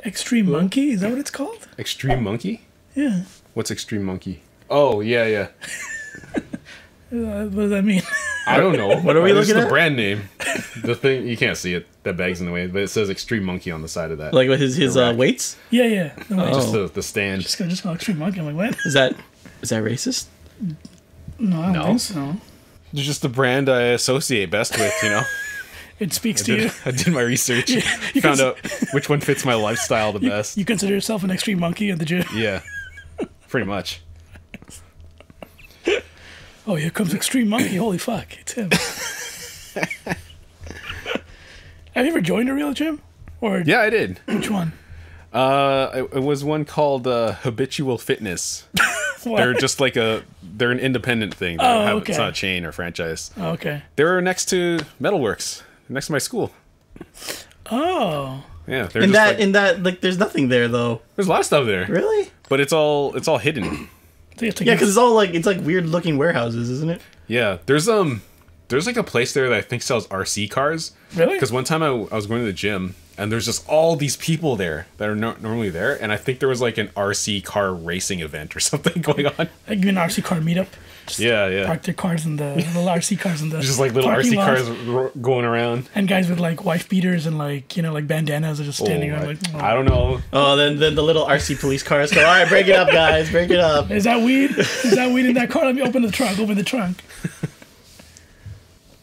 Extreme Monkey? Is that what it's called? Extreme Monkey? Yeah. What's Extreme Monkey? Oh, yeah. What does that mean? I don't know. What are we looking at? The brand name. The thing, you can't see it. That bag's in the way, but it says Extreme Monkey on the side of that. Like with his weights? Yeah. No, Just the stand. just call Extreme Monkey. I'm like, what? Is that racist? No, I don't think so. It's just the brand I associate best with, you know? It speaks to you. I did my research. You Found out which one fits my lifestyle the best. You consider yourself an Extreme Monkey at the gym? Yeah. Pretty much. Oh, here comes Extreme Monkey. Holy fuck. It's him. Have you ever joined a real gym? Or Yeah, I did. which one? It was one called Habitual Fitness. They're just like they're an independent thing. They don't have, okay. It's not a chain or franchise. Oh, okay. They're next to Metalworks, next to my school. Oh. Yeah, they're In just that, there's nothing there though. there's a lot of stuff there, Really? but it's all hidden. So you have to Yeah, get- because it's all like weird looking warehouses, isn't it? Yeah, there's like a place there that I think sells RC cars. Really? Because one time I was going to the gym and there's just all these people there that are not normally there, and I think there was like an RC car racing event or something going on. like an RC car meetup. Just Yeah. Park their cars in the little RC cars in the Just like little parking RC lot. cars going around. And guys with like wife beaters and like, like bandanas are just standing around like, I don't know. Oh, then the little RC police cars go, all right, break it up, guys, break it up. Is that weed? Is that weed in that car? Let me open the trunk.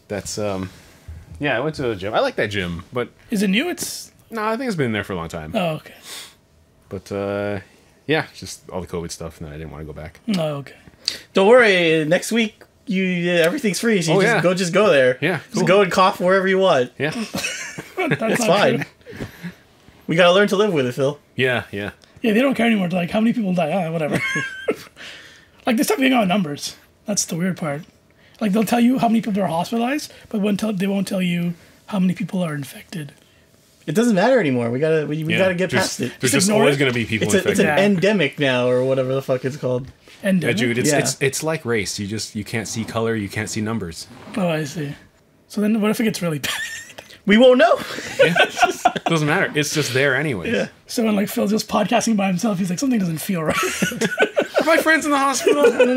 That's yeah, I went to the gym. I like that gym, but Is it new? It's no, I think it's been there for a long time. oh okay. But yeah, just all the COVID stuff, and then I didn't want to go back. Oh okay. Don't worry, next week everything's free, so you just go there. Yeah, Just cool. go and cough wherever you want. Yeah, That's It's not fine. true. We gotta learn to live with it, Phil. yeah. Yeah, they don't care anymore. They're like, how many people die? Whatever. Like they stop giving out numbers. That's the weird part. Like they'll tell you how many people are hospitalized, but they won't tell you how many people are infected. It doesn't matter anymore. We gotta get Just- past it. There's Just just ignore always it. going to be people It's infected. an Yeah. endemic now, or whatever the fuck it's called. And Yeah, Jude, Yeah. it's like race. You can't see color, you can't see numbers. oh, I see. So then, what if it gets really bad? We won't know. Doesn't matter. It's just there anyways. Yeah. So when like Phil's just podcasting by himself, he's like, something doesn't feel right. Are my friends in the hospital? I don't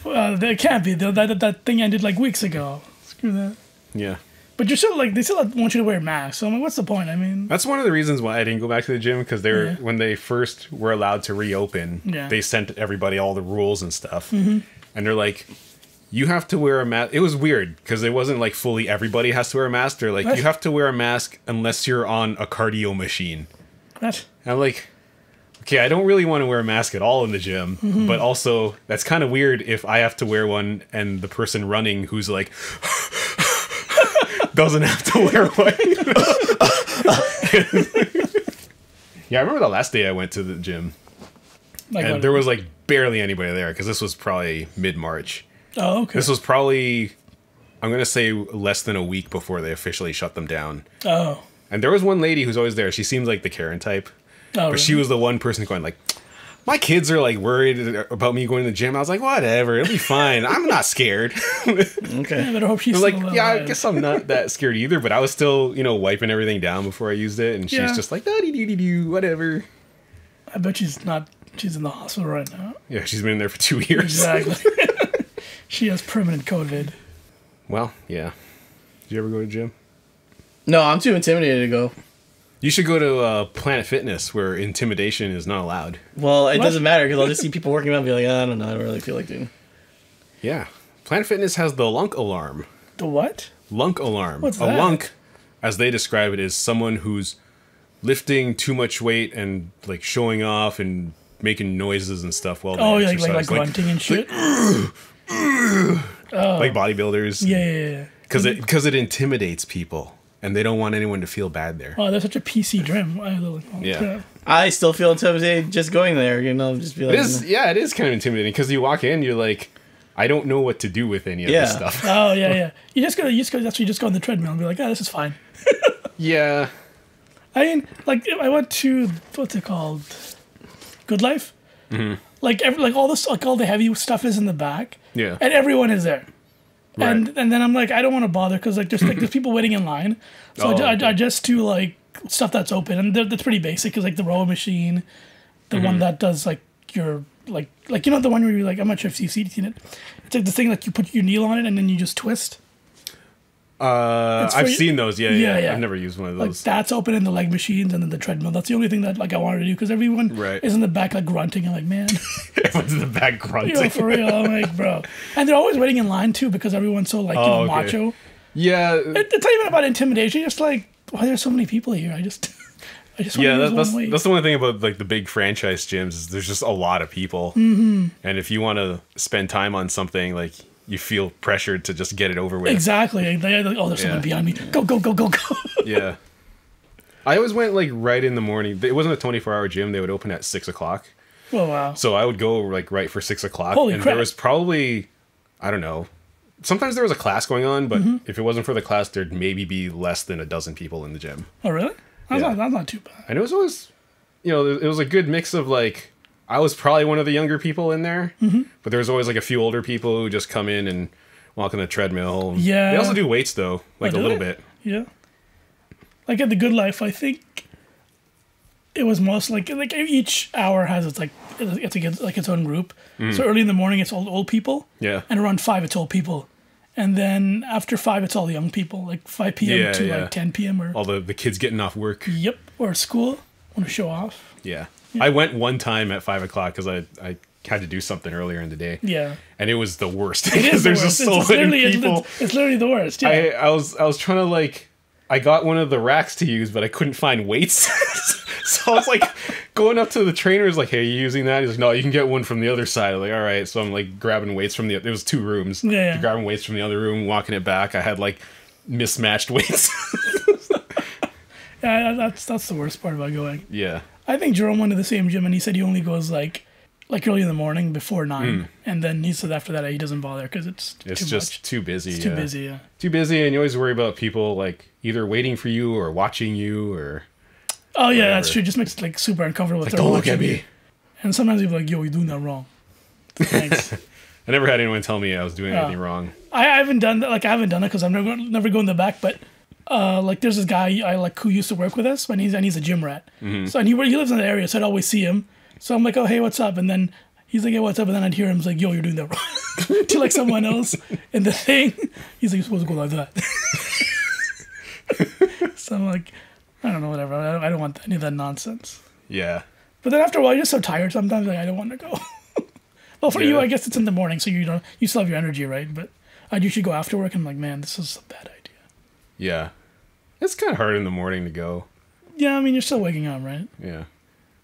know. There can't be. That thing ended like weeks ago. Screw that. Yeah. But you're still like, they still want you to wear masks. So I'm like, what's the point? I mean, That's one of the reasons why I didn't go back to the gym, because they were when they first were allowed to reopen, Yeah. they sent everybody all the rules and stuff. And they're like, you have to wear a mask. It was weird because it wasn't like fully everybody has to wear a mask. They're like, What? you have to wear a mask unless you're on a cardio machine. what? And I'm like, okay, I don't really want to wear a mask at all in the gym, but also that's kind of weird if I have to wear one and the person running who's like doesn't have to wear one. Yeah, I remember the last day I went to the gym Like, and what? there was like barely anybody there because this was probably mid-March. Oh, okay. This was probably, I'm going to say, less than a week before they officially shut them down. Oh. And there was one lady who's always there. She seems like the Karen type. Oh, But she was the one person going like, my kids are like worried about me going to the gym. I was like, whatever, it'll be fine. I'm not scared. Okay. I better hope she's I'm like, still yeah, I alive. guess I'm not that scared either. But I was still, wiping everything down before I used it. And she's Yeah. just like, da-dee-dee-dee-doo, whatever. I bet she's not. She's in the hospital right now. Yeah, she's been in there for 2 years. Exactly. She has permanent COVID. Well, yeah. Did you ever go to the gym? No, I'm too intimidated to go. You should go to Planet Fitness where intimidation is not allowed. Well, it What? doesn't matter because I'll just see people working out and be like, I don't know, I don't really feel like doing it. Yeah. Planet Fitness has the lunk alarm. The what? Lunk alarm. What's a that? lunk, as they describe it, is someone who's lifting too much weight and like showing off and making noises and stuff while they Oh, exercise. like grunting and shit. Like bodybuilders. Yeah. Because it intimidates people and they don't want anyone to feel bad there. Oh, that's such a PC gym. Yeah. I still feel intimidated just going there, just be like, It is kind of intimidating because you walk in, you're like, I don't know what to do with any of this Yeah. stuff. Oh yeah. You just go. That's why you just go on the treadmill and be like, oh, this is fine. Yeah. I mean, like I went to what's it called, Good Life. Mm-hmm. Like all this, like all the heavy stuff is in the back. Yeah. And everyone is there. Right. And then I'm like, I don't want to bother because like there's people waiting in line. So Oh, I okay. just do like stuff that's open, and that's pretty basic. Cause like the row machine, the one that does like your like you know the one where you like I'm not sure if you've seen it. It's like the thing like you put your knee on it and then you just twist. I've seen those. Yeah. I've never used one of those. Like that's open in the leg machines and then the treadmill. That's the only thing that like I wanted to do because everyone is in the back like grunting and like man. Everyone's in the back grunting. You know, for real, I'm like bro. And they're always waiting in line too because everyone's so like macho. Yeah. It's not even about intimidation. Just like why there's so many people here. I just want to use one weight. That's the one thing about like the big franchise gyms is there's just a lot of people, and if you want to spend time on something like. You feel pressured to just get it over with. Exactly. They're like, there's someone behind me. Go. Yeah. I always went like right in the morning. It wasn't a 24-hour gym. They would open at 6 o'clock. Oh, wow. So I would go like right for 6 o'clock. Holy and crap. There was probably, I don't know. Sometimes there was a class going on, but if it wasn't for the class, there'd maybe be less than a dozen people in the gym. Oh, really? That's not too bad. And it was always, it was a good mix of like, I was probably one of the younger people in there, but there was always like a few older people who just come in and walk on the treadmill. Yeah. They also do weights though, like a little bit. Yeah. Like at the Good Life, I think it was most like each hour has its like its own group. So early in the morning it's all old people. Yeah. And around 5 it's old people. And then after 5 it's all the young people, like 5 p.m. to like 10 p.m. or all the kids getting off work. Yep. Or school. Want to show off. Yeah. I went one time at 5 o'clock because I had to do something earlier in the day. Yeah. And it was the worst because there's just so many people. It's literally the worst. Yeah. I was trying to like, I got one of the racks to use, but I couldn't find weights. So I was like going up to the trainers like, hey, are you using that? He's like, no, you can get one from the other side. I'm like, all right. So I'm like grabbing weights from there was 2 rooms. Yeah. Grabbing weights from the other room, walking it back. I had like mismatched weights. Yeah, that's the worst part about going. Yeah. I think Jerome went to the same gym and he said he only goes like early in the morning before 9, and then he said after that he doesn't bother because it's just too busy. It's too busy, yeah. Too busy, and you always worry about people like either waiting for you or watching you or. Oh yeah, that's true. It just makes it like super uncomfortable. Like, don't look at me. And sometimes you're like, "Yo, you're doing that wrong." Thanks. I never had anyone tell me I was doing anything wrong. I haven't done that. Like I haven't done it because I'm never going in the back, but. Like there's this guy I like who used to work with us, and he's a gym rat. So and he lives in the area, so I'd always see him. So I'm like, oh hey, what's up? And then he's like, yeah, what's up? And then I'd hear him like, yo, you're doing that wrong to like someone else in the thing. He's like, you're supposed to go like that. So I'm like, I don't know, whatever. I don't want any of that nonsense. Yeah. But then after a while, you're just so tired. Sometimes like I don't want to go. Well, for you, I guess it's in the morning, so you still have your energy, right? But I usually go after work, and I'm like, man, this is a bad idea. Yeah. It's kind of hard in the morning to go. Yeah, I mean, you're still waking up, right? Yeah.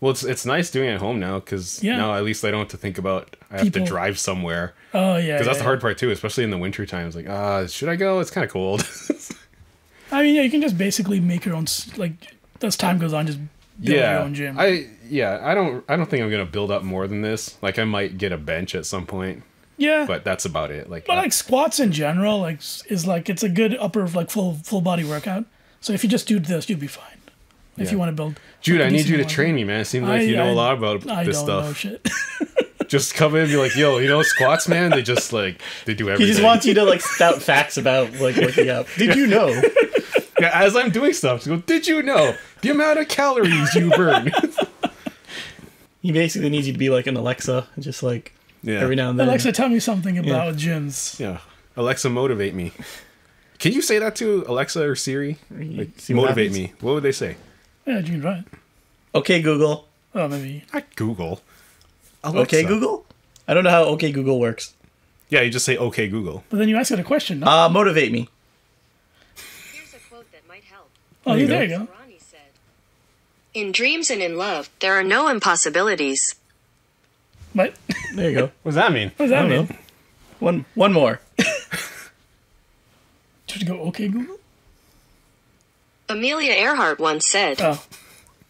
Well, it's nice doing it at home now because now at least I don't have to think about I have to drive somewhere. Oh, yeah. Because that's the hard part too, especially in the winter time. It's like, should I go? It's kind of cold. I mean, yeah, you can just basically make your own, like, as time goes on, just build your own gym. I don't think I'm going to build up more than this. Like, I might get a bench at some point. Yeah. But that's about it. Like, but like squats in general, like is like it's a good upper like full body workout. So if you just do this, you'll be fine. If you want to build, Jude, I need you to train me, man. It seems like you know a lot about this stuff. I don't know shit. Just come in and be like, yo, squats, man. They just like they do everything. He just wants you to like spout facts about like working out. Did you know? Yeah, as I'm doing stuff, to go. Did you know the amount of calories you burn? He basically needs you to be like an Alexa, just like. Yeah. Every now and then. Alexa, tell me something about gyms. Yeah. Alexa, motivate me. Can you say that to Alexa or Siri? Like, motivate me. What would they say? Yeah, you can try it. Okay, Google. Oh, maybe. Not Google. Alexa. Okay, Google? I don't know how Okay, Google works. Yeah, you just say, okay, Google. But then you ask it a question, no? Motivate me. Here's a quote that might help. Oh, there you go. Ronnie said, in dreams and in love, there are no impossibilities. What? There you go. What does that mean? What does that mean? One more. Should you go, okay, Google? Amelia Earhart once said,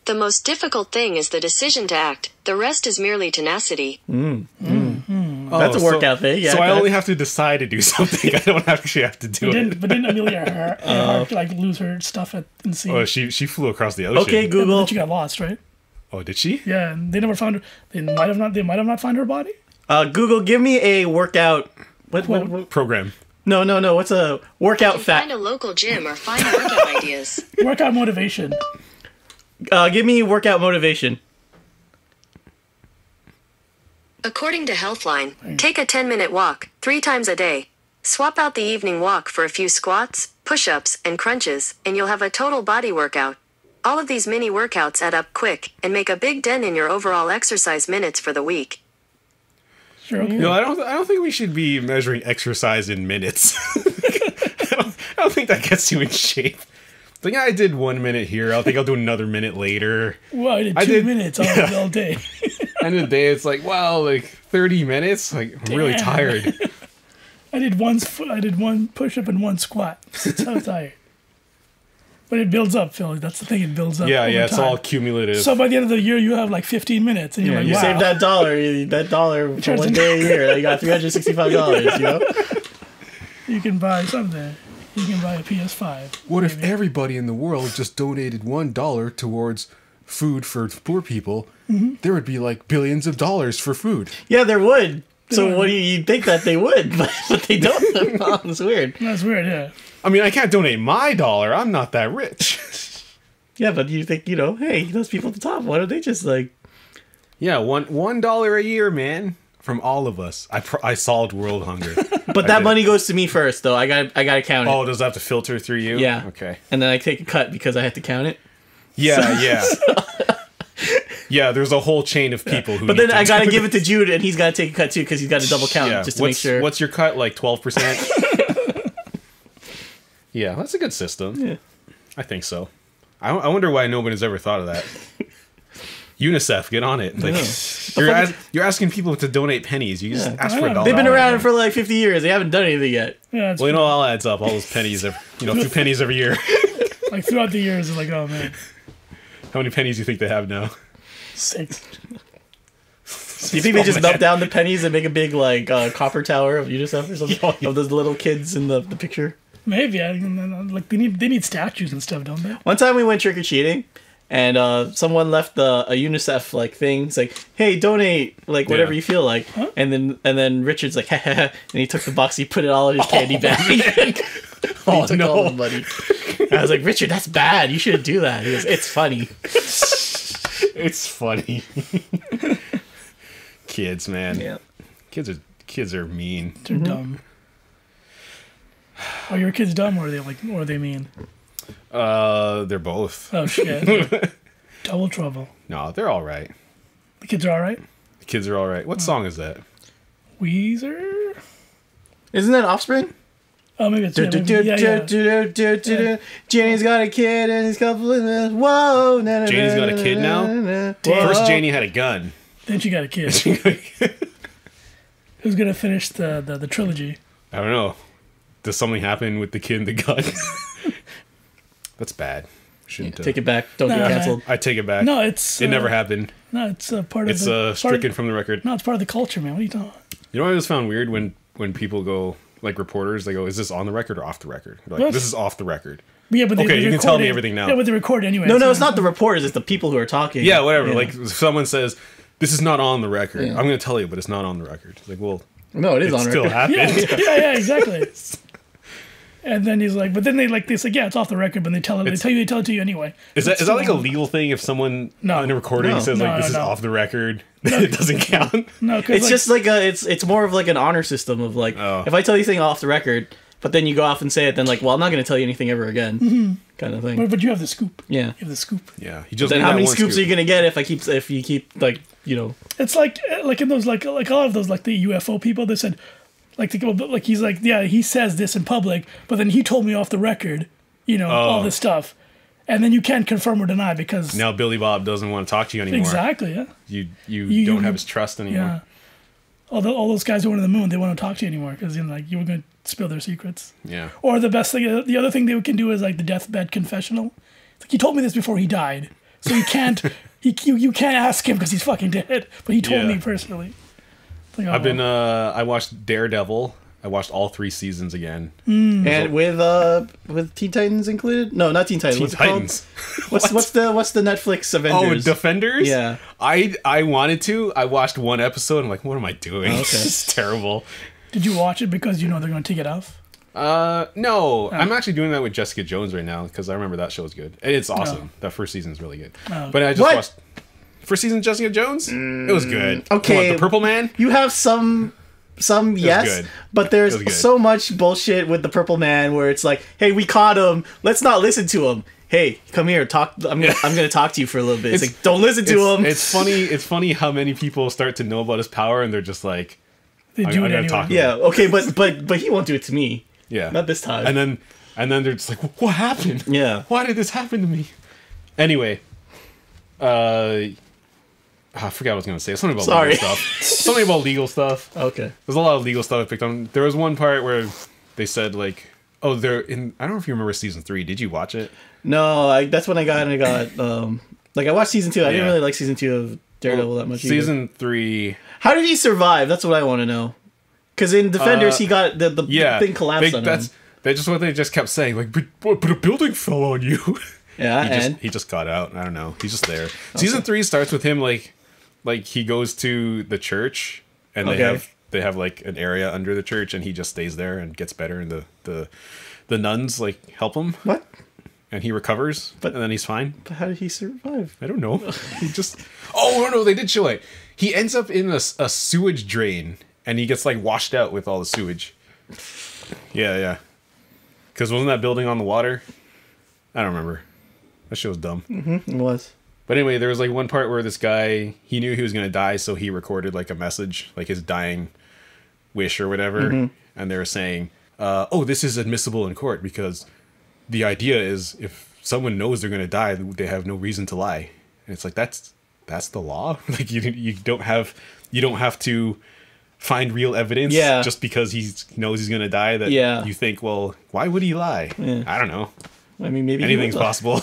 the most difficult thing is the decision to act. The rest is merely tenacity. That's a workout thing. Yeah, so I only have to decide to do something. I don't actually have to do it. But didn't Amelia Earhart like lose her stuff in sea? Oh, she flew across the ocean. Okay, Google. Yeah, but she got lost, right? Oh, did she? Yeah, and they never found her. They might have not found her body. Google, give me a workout. What program? No. What's a workout fact? Find a local gym or find workout ideas. Workout motivation. Give me workout motivation. According to Healthline, take a 10-minute walk 3 times a day. Swap out the evening walk for a few squats, push-ups, and crunches, and you'll have a total body workout. All of these mini workouts add up quick and make a big dent in your overall exercise minutes for the week. Sure, okay. No, I don't think we should be measuring exercise in minutes. I don't think that gets you in shape. Like, I did 1 minute here. I think I'll do another minute later. Well, I did 2 minutes all day. End of the day, it's like, wow, like 30 minutes. Like, I'm really tired. I did one push-up and 1 squat. So tired. But it builds up, Phil. That's the thing. It builds up. Yeah, over it's time. all cumulative. So by the end of the year, you have like 15 minutes, and you're like, you wow. save that dollar for 1 day a year. You got $365. You know. You can buy something. You can buy a PS5. What if everybody in the world just donated $1 towards food for poor people? Mm-hmm. There would be like billions of dollars for food. Yeah, there would. So what do you think that they would, but they don't. It's weird. That's weird, yeah. I mean, I can't donate my dollar. I'm not that rich. Yeah, but you think, hey, those people at the top, why don't they just like... Yeah, $1 a year, man, from all of us. I solved world hunger. But that money goes to me first, though. I got to count it. Oh, does that have to filter through you? Yeah. Okay. And then I take a cut because I have to count it. Yeah. Yeah, there's a whole chain of people who. But then I got to give it to Jude, and he's got to take a cut too because he's got to double count just to make sure. What's your cut? Like 12%? Yeah, that's a good system. Yeah. I think so. I wonder why nobody's ever thought of that. UNICEF, get on it. Like, you're asking people to donate pennies. You just ask for $1. They've been around for like 50 years. They haven't done anything yet. Yeah, well, all adds up. All those pennies, a few pennies every year. Like throughout the years, it's like, oh man. How many pennies do you think they have now? 6. Do you think they just melt down the pennies and make a big like copper tower of UNICEF or something? Of those little kids in the picture? Maybe. Like they need statues and stuff, don't they? One time we went trick or treating, and someone left a UNICEF like thing. It's like, hey, donate like whatever you feel like. Huh? And then Richard's like, and he took the box, he put it all in his candy bag. He took all the money. And I was like, Richard, that's bad. You shouldn't do that. He goes, it's funny. It's funny. Kids, man. Yeah. Kids are mean. They're dumb. Are your kids dumb or are they mean? They're both. Oh shit. Double trouble. No, they're all right. The kids are all right? The kids are all right. What song is that? Weezer? Isn't that Offspring? Oh, maybe it's Janie's got a kid and he's coupling. Whoa. Janie's got a kid now? First, Janie had a gun. Then she got a kid. Who's going to finish the trilogy? I don't know. Does something happen with the kid and the gun? That's bad. Shouldn't take it back. Don't get canceled. I take it back. No, it never happened. No, it's part of it's stricken from the record. No, it's part of the culture, man. What are you talking about? You know what I always found weird when people go, like reporters, they go, is this on the record or off the record? They're like, this is off the record. Yeah, but you can tell me everything now. Yeah, but they record anyway. No, it's not the reporters. It's the people who are talking. Yeah, whatever. Yeah. Like if someone says, this is not on the record. Yeah. I'm going to tell you, but it's not on the record. It's like, well, no, it is on still record. Happened. Yeah, exactly. And then he's like, but then they say, yeah, it's off the record, but they tell it to you anyway. Is that like a legal thing if someone in a recording says this is off the record? It doesn't count. No, it's just like it's more of like an honor system of like if I tell you something off the record, but then you go off and say it, then like, well, I'm not going to tell you anything ever again, kind of thing. But you have the scoop. Yeah, you have the scoop. Yeah, then how many scoops are you going to get if you keep like It's like in those like a lot of those like the UFO people. They said. He's like, yeah, he says this in public, but then he told me off the record, all this stuff. And then you can't confirm or deny because... Now Billy Bob doesn't want to talk to you anymore. Exactly, yeah. You don't have his trust anymore. Yeah. All those guys who went to the moon, they won't talk to you anymore because you were going to spill their secrets. Yeah. Or the best thing, the other thing they can do is like the deathbed confessional. It's like, he told me this before he died. So you can't, you can't ask him because he's fucking dead. But he told me personally. Like, I watched Daredevil. I watched all 3 seasons again. And with Teen Titans included? No, not Teen Titans. What's the Netflix Avengers? Oh, Defenders? Yeah. I wanted to. I watched 1 episode. I'm like, what am I doing? Okay. This is terrible. Did you watch it because they're going to take it off? No, I'm actually doing that with Jessica Jones right now because I remember that show was good. It's awesome. That first season is really good. But I just watched first season of Jessica Jones. It was good. Okay, the Purple Man. You have some yes, good. but there's so much bullshit with the Purple Man where it's like, hey, we caught him. Let's not listen to him. Hey, come here, talk. I'm gonna talk to you for a little bit. It's like, don't listen to him. It's funny. It's funny how many people start to know about his power and they're just like, they do it anyway. talk to Yeah, him. okay, but he won't do it to me. Yeah, not this time. And then they're just like, what happened? Yeah, why did this happen to me? Anyway, I forgot what I was gonna say. Something about legal stuff. Something about legal stuff. Okay, there's a lot of legal stuff I picked on. There was one part where they said like, oh, they're in. I don't know if you remember season 3. Did you watch it? No, that's when I got like I watched season 2. I didn't really like season 2 of Daredevil that much. Season 3. How did he survive? That's what I want to know. Because in Defenders, he got the thing collapsed on him. That's just what they just kept saying. Like, but a building fell on you. Yeah, he just got out. I don't know. He's just there. Okay. Season 3 starts with him like he goes to the church and they have like an area under the church and he just stays there and gets better and the nuns like help him. What? And he recovers, and then he's fine. But how did he survive? I don't know. He just... Oh, no, they did show it. He ends up in a sewage drain, and he gets, like, washed out with all the sewage. Yeah. Because wasn't that building on the water? I don't remember. That show's dumb. Mm-hmm, it was. But anyway, there was, like, one part where this guy, he knew he was going to die, so he recorded, like, a message, like his dying wish or whatever. Mm-hmm. And they were saying, oh, this is admissible in court because... The idea is if someone knows they're going to die, they have no reason to lie. And it's like, that's the law. Like you don't have to find real evidence just because he knows he's going to die that you think, well, why would he lie? Yeah. I don't know. I mean, maybe anything's possible.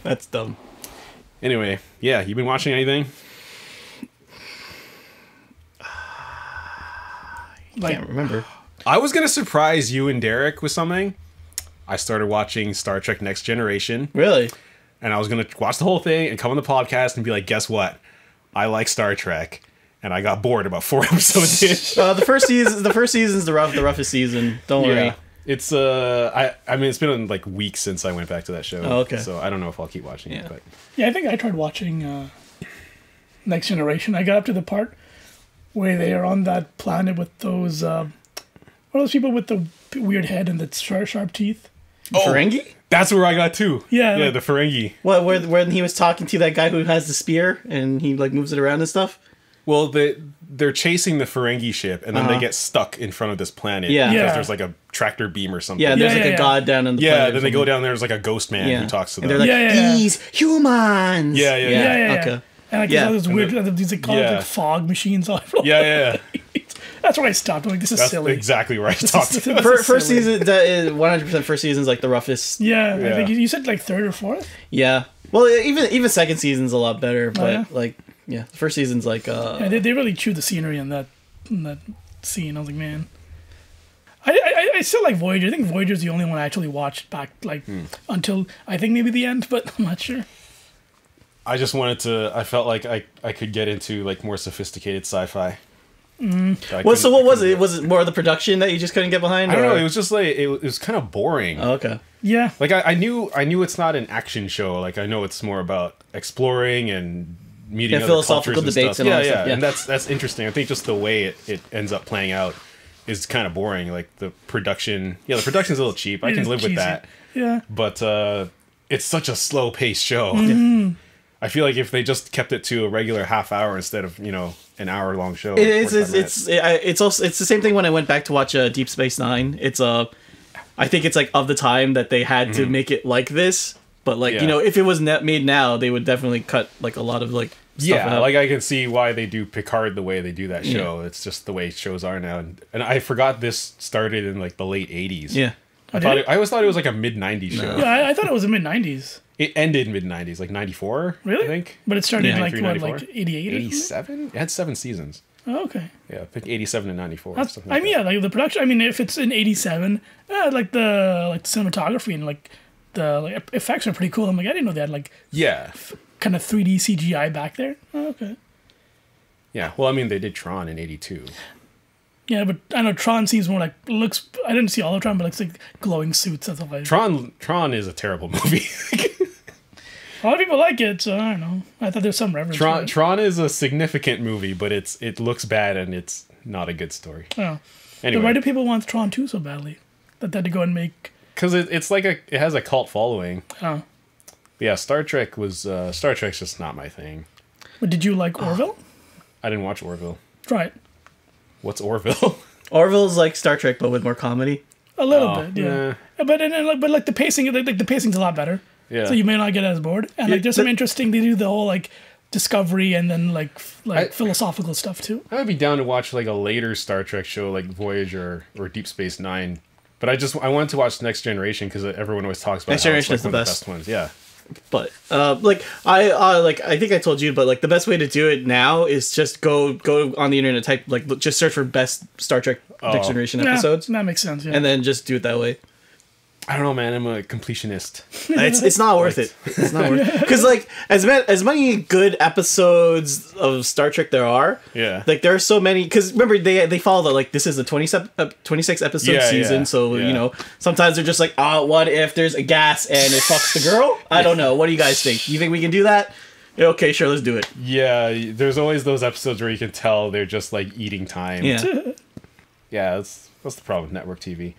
That's dumb. Anyway, yeah, you been watching anything? I can't remember. I was going to surprise you and Derek with something. I started watching Star Trek Next Generation. Really? And I was going to watch the whole thing and come on the podcast and be like, guess what? I like Star Trek. And I got bored about 4 episodes in. The first season's the roughest season. Don't worry. It's I mean it's been like weeks since I went back to that show. Oh, okay. So I don't know if I'll keep watching it. But I think I tried watching Next Generation. I got up to the part where they are on that planet with those what are those people with the weird head and the sharp teeth? Ferengi? That's where I got too. Yeah, like, the Ferengi. What? Where he was talking to that guy who has the spear and he like moves it around and stuff. Well, they're chasing the Ferengi ship and then they get stuck in front of this planet. Yeah, because there's like a tractor beam or something. Yeah, there's a god down in the planet. Yeah, then they go down there. There's like a ghost man who talks to them. And they're like, these humans. Yeah. Okay. And like all those weird, these like fog machines all over. Yeah. That's where I stopped. I'm like, this is silly. Exactly where I stopped. First season, that is 100%. First season's like the roughest. Yeah. I think you said like third or fourth. Yeah. Well, even second season's a lot better, but the first season's like. Yeah, they really chewed the scenery in that scene. I was like, man. I still like Voyager. I think Voyager's the only one I actually watched back until I think maybe the end, but I'm not sure. I just wanted to. I felt like I could get into like more sophisticated sci-fi. So what was it? Was it more of the production that you just couldn't get behind? I don't know. It was just like it was kind of boring. Oh, okay. Yeah. Like I knew it's not an action show. Like I know it's more about exploring and meeting other philosophical cultures debates and all that stuff. stuff. Yeah, And that's interesting. I think just the way it ends up playing out is kind of boring. Like the production. Yeah, the production's a little cheap. I can live with that. Yeah. But it's such a slow paced show. Mm-hmm. I feel like if they just kept it to a regular half hour instead of an hour long show. It's the same thing when I went back to watch Deep Space Nine. I think it's like of the time that they had to make it like this, but like if it was made now, they would definitely cut like a lot of like stuff out. Like I can see why they do Picard the way they do that show. It's just the way shows are now, and I forgot this started in like the late '80s. Yeah, I always thought it was like a mid '90s show. Yeah, I thought it was a mid '90s. It ended mid '90s, like '94. Really? I think. But it started like what, like '88? '87. It had 7 seasons. Oh, okay. Yeah, I think '87 and '94. Like the production. I mean, if it's in '87, like the cinematography and like the effects are pretty cool. I'm like, I didn't know they had like kind of 3D CGI back there. Oh, okay. Yeah, well, I mean, they did Tron in '82. Yeah, but I know Tron seems more like looks. I didn't see all of Tron, but it's like glowing suits. That's all I. Tron is a terrible movie. A lot of people like it, so I don't know. I thought there's some reference. Tron is a significant movie, but it looks bad and it's not a good story. Oh. Anyway, But why do people want Tron 2 so badly? That they had to go and make. because it's like it has a cult following. Oh. Yeah, Star Trek's just not my thing. But did you like Orville? I didn't watch Orville. Try it. What's Orville? Orville's like Star Trek, but with more comedy. A little bit, yeah. But like the pacing, like the pacing's a lot better. Yeah. So you may not get as bored. And like there's some interesting. They do the whole like discovery and then like philosophical stuff too. I would be down to watch like a later Star Trek show like Voyager or Deep Space Nine. But I wanted to watch Next Generation because everyone always talks about Next Generation is one the of best ones. Yeah. But I think I told you, but like the best way to do it now is just go on the internet, type like just search for best Star Trek Next Generation episodes, That makes sense. Yeah. and then just do it that way. I don't know, man. I'm a completionist. It's not worth it. It's not worth it because like as many good episodes of Star Trek there are. Yeah. Like there are so many because remember they follow the like this is a 26 episode season, so you know sometimes they're just like what if there's a gas and it fucks the girl? I don't know. What do you guys think? You think we can do that? Yeah, okay, sure, let's do it. Yeah, there's always those episodes where you can tell they're just like eating time. Yeah. Yeah, that's the problem with network TV.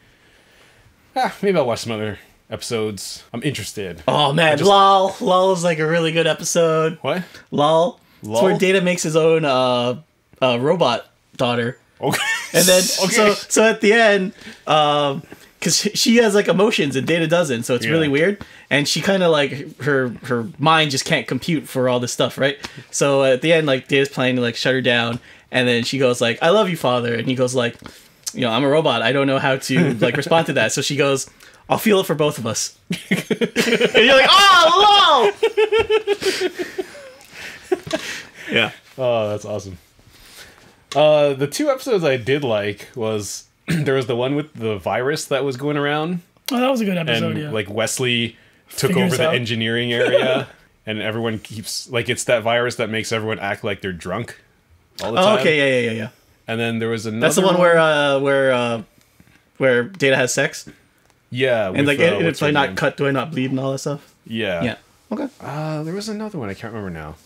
Maybe I'll watch some other episodes. I'm interested. Oh man, LOL is like a really good episode. What? LOL. It's where Data makes his own robot daughter. Okay. And then so at the end, because she has like emotions and Data doesn't, so it's really weird. And she kind of like her mind just can't compute for all this stuff, right? So at the end, like Data's planning to like shut her down, and then she goes like, "I love you, father," and he goes like, "You know, I'm a robot. I don't know how to like respond to that." So she goes, "I'll feel it for both of us." And you're like, "Oh, lol!" Yeah. Oh, that's awesome. The two episodes I did like was there was the one with the virus that was going around. Oh, that was a good episode. And Yeah. like Wesley took Figures over the out. engineering area, and everyone keeps like it's that virus that makes everyone act like they're drunk all the time. Oh, okay, yeah. And then there was another. That's the one where Data has sex, yeah, and like with, it's like not cut, do I not bleed, and all that stuff. Yeah. Yeah. Okay. There was another one I can't remember now.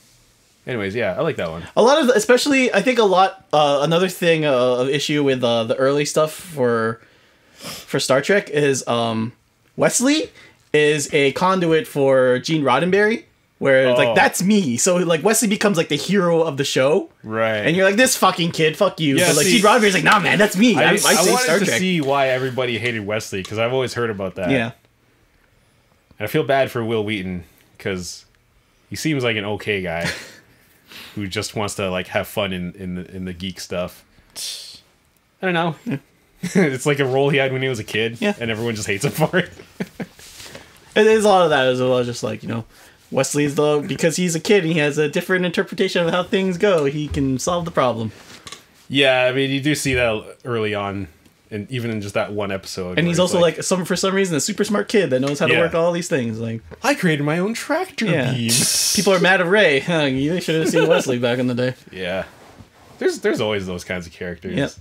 Anyways, yeah, I like that one. A lot of, especially, I think a lot. Another thing of issue with the early stuff for Star Trek is Wesley is a conduit for Gene Roddenberry, where it's like that's me. So like Wesley becomes like the hero of the show, Right? and you're like, this fucking kid, fuck you. Yeah, but like see, Gene Roddenberry's like, nah, man, that's me. I say wanted Star to Trek. see why everybody hated Wesley because I've always heard about that. Yeah. And I feel bad for Will Wheaton because he seems like an okay guy who just wants to like have fun in the geek stuff. I don't know. It's like a role he had when he was a kid, and everyone just hates him for it. It is a lot of that as well, just like, you know, Wesley's because he's a kid and he has a different interpretation of how things go, he can solve the problem. Yeah, I mean, you do see that early on, and even in just that one episode. And he's also like for some reason a super smart kid that knows how to work all these things. Like, I created my own tractor beam. People are mad at Ray. Huh, you should have seen Wesley back in the day. Yeah. There's always those kinds of characters. Yep.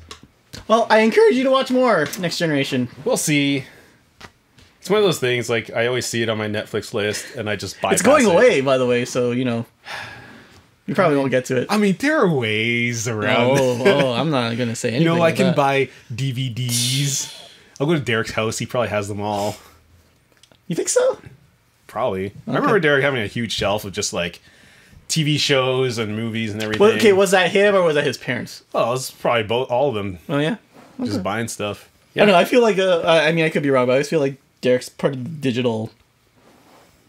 Well, I encourage you to watch more Next Generation. We'll see. It's one of those things, like, I always see it on my Netflix list, and I just bypass It's going it. away, by the way, so, you know, you probably won't get to it. I mean, there are ways around. I'm not going to say anything. You know, I about can that. buy DVDs. I'll go to Derek's house. He probably has them all. You think so? Probably. I remember Derek having a huge shelf of just, like, TV shows and movies and everything. Well, okay, was that him or was that his parents? Well, it was probably all of them. Oh, yeah? Just buying stuff. I don't know, I feel like, I mean, I could be wrong, but I always feel like Derek's part of the digitalness.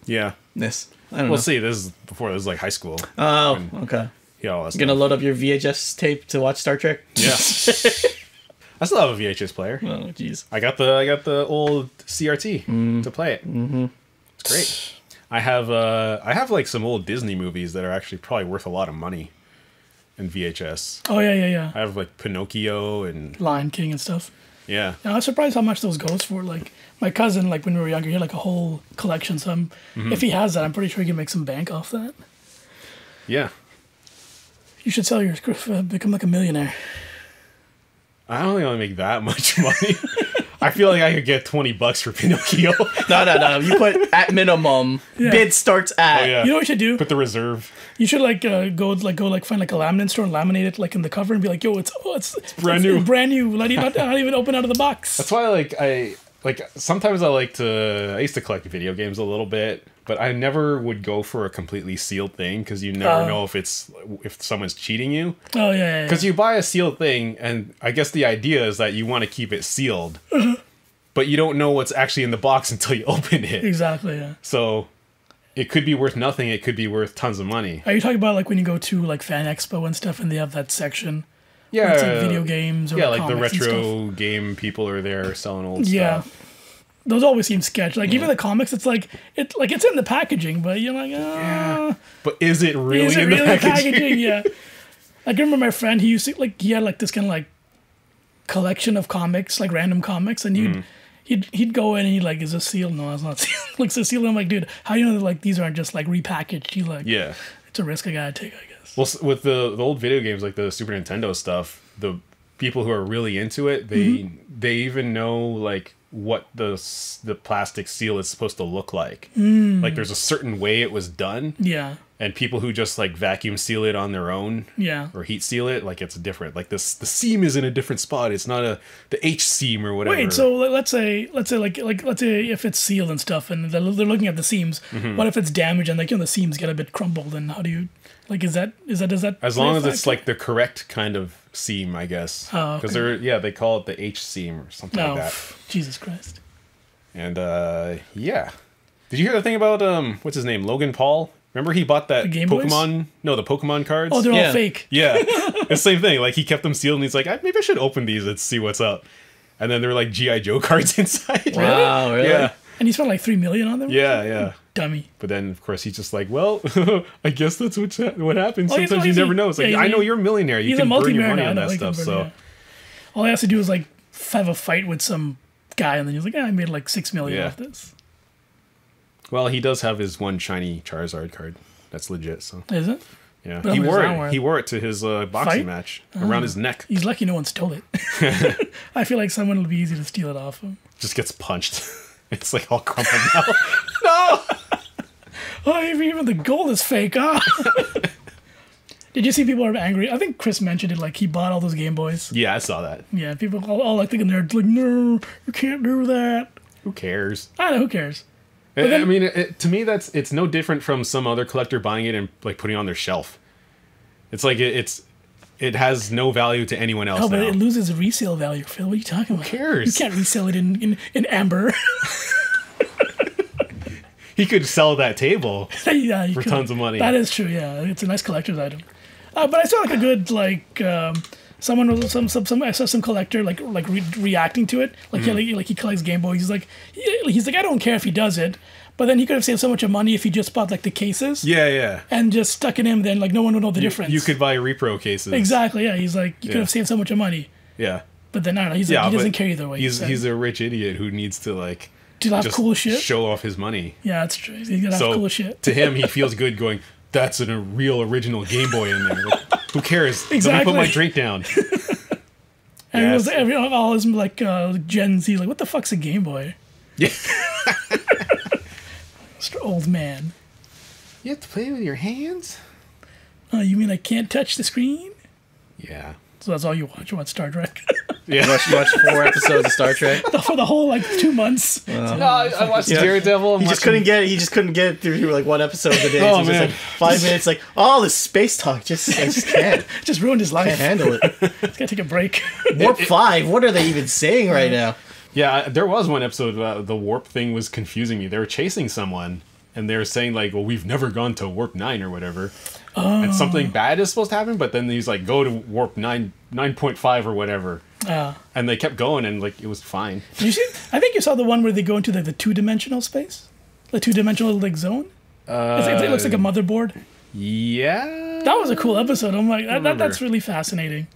Yeah. I don't know. We'll see. This is before this was like high school. Oh, okay. Yeah, all that Gonna stuff. load up your VHS tape to watch Star Trek? Yeah. I still have a VHS player. Oh, jeez. I got the old CRT to play it. Mm-hmm. It's great. I have like some old Disney movies that are actually probably worth a lot of money in VHS. Oh yeah. I have like Pinocchio and Lion King and stuff. yeah. Yeah, I was surprised how much those goes for. Like my cousin, like when we were younger, he had like a whole collection. So if he has that, I'm pretty sure he can make some bank off that. Yeah. You should sell yours, become like a millionaire. I don't think I'll make that much money. I feel like I could get $20 for Pinocchio. No. You put at minimum. Bid starts at. Oh, yeah. You know what you should do? Put the reserve. You should like go find like a laminate store and laminate it like in the cover and be like, yo, it's brand new. It's brand new. Not even open out of the box. That's why I sometimes I used to collect video games a little bit, but I never would go for a completely sealed thing because you never know if someone's cheating you. Oh yeah. Because you buy a sealed thing, and I guess the idea is that you want to keep it sealed, but you don't know what's actually in the box until you open it. Exactly. Yeah. So it could be worth nothing. It could be worth tons of money. Are you talking about like when you go to like Fan Expo and stuff, and they have that section? Yeah, where it's like video games or like the comics and retro stuff? game people are there selling old Yeah. stuff. Those always seem sketch. Like even the comics, it's like it's in the packaging, but you're like, But is it really is it in really the packaging? Yeah. Like I remember my friend. He used to he had like this kind of like collection of comics, like random comics, and he'd go in and he'd like, is this sealed? No, it's not sealed. Like, it's sealed. I'm like, dude, how do you know that like these aren't just like repackaged? He like, Yeah. It's a risk I gotta take, I guess. Well, with the old video games like the Super Nintendo stuff, the people who are really into it, they even know like what the plastic seal is supposed to look like. Like there's a certain way it was done. Yeah. And people who just like vacuum seal it on their own, or heat seal it, like it's different. Like the seam is in a different spot. It's not the H seam or whatever. Wait, so let's say if it's sealed and stuff, and they're looking at the seams. What if it's damaged and like the seams get a bit crumbled? And how do you does that as long as it's like the correct kind of seam, I guess. Oh, because okay. they call it the H seam or something like that. Jesus Christ. And did you hear the thing about what's his name, Logan Paul? Remember he bought that Pokemon? Boys? No, the Pokemon cards. Oh, they're all fake. Yeah, it's the same thing. Like he kept them sealed, and he's like, maybe I should open these and see what's up. And then there were like GI Joe cards inside. Wow, really? Yeah. And he spent like $3 million on them. Yeah. Dummy. But then of course he's just like, well, I guess that's what happens. Oh, Sometimes you never know. It's like I know you're a millionaire. You can burn your money on that stuff. So all he has to do is like have a fight with some guy, and then he's like, I made like $6 million off this. Well, he does have his one shiny Charizard card. That's legit. So is it? Yeah, he wore it. He wore it to his boxing match around his neck. He's lucky no one stole it. I feel like someone will be easy to steal it off him. Just gets punched. It's like all crumpled now. No. Oh, even the gold is fake. Did you see people are angry? I think Chris mentioned it. Like he bought all those Game Boys. Yeah, I saw that. Yeah, people all like thinking they're like, no, you can't do that. Who cares? I don't know, who cares? I mean, to me, it's no different from some other collector buying it and like putting it on their shelf. It's like it has no value to anyone else. Oh, but now. it loses resale value, Phil. What are you talking about? Who cares? You can't resell it in amber. He could sell that table for tons of money. That is true. Yeah, it's a nice collector's item. But I saw like a good someone I saw some collector reacting to it. Like he collects Game Boys. He's like I don't care if he does it, but then he could have saved so much of money if he just bought like the cases. Yeah. And just stuck it in. Then like no one would know the difference. You could buy repro cases. Exactly. Yeah. He's like you could have saved so much of money. Yeah. But then I don't know. He's like he doesn't care either way. He's a rich idiot who needs to like. To have just cool shit. Show off his money. Yeah, that's true. He's gotta have cool shit. To him, he feels good going, that's a real original Game Boy in there. Like, who cares? Exactly. Let me put my drink down. And it was all his Gen Z, like, what the fuck's a Game Boy? Yeah. Mr. Old Man. You have to play with your hands? Oh, you mean I can't touch the screen? Yeah. So that's all you watch? You watch Star Trek? Yeah. You watch 4 episodes of Star Trek? For the whole 2 months. No, I watched Daredevil. He just couldn't get through like one episode a day. Oh, so man. Just 5 minutes like, all this space talk. I just can't. Just ruined his life. Can't handle it. He's gotta take a break. Warp 5, what are they even saying right now? Yeah, there was one episode about the warp thing was confusing me. They were chasing someone, and they were saying like, well, we've never gone to warp 9 or whatever. Oh. And something bad is supposed to happen, but then he's like, go to warp 9.5 or whatever. And they kept going, and like it was fine. Did you see? I think you saw the one where they go into the 2-dimensional space, the 2-dimensional zone. It looks like a motherboard. Yeah, that was a cool episode. I'm like, that's really fascinating.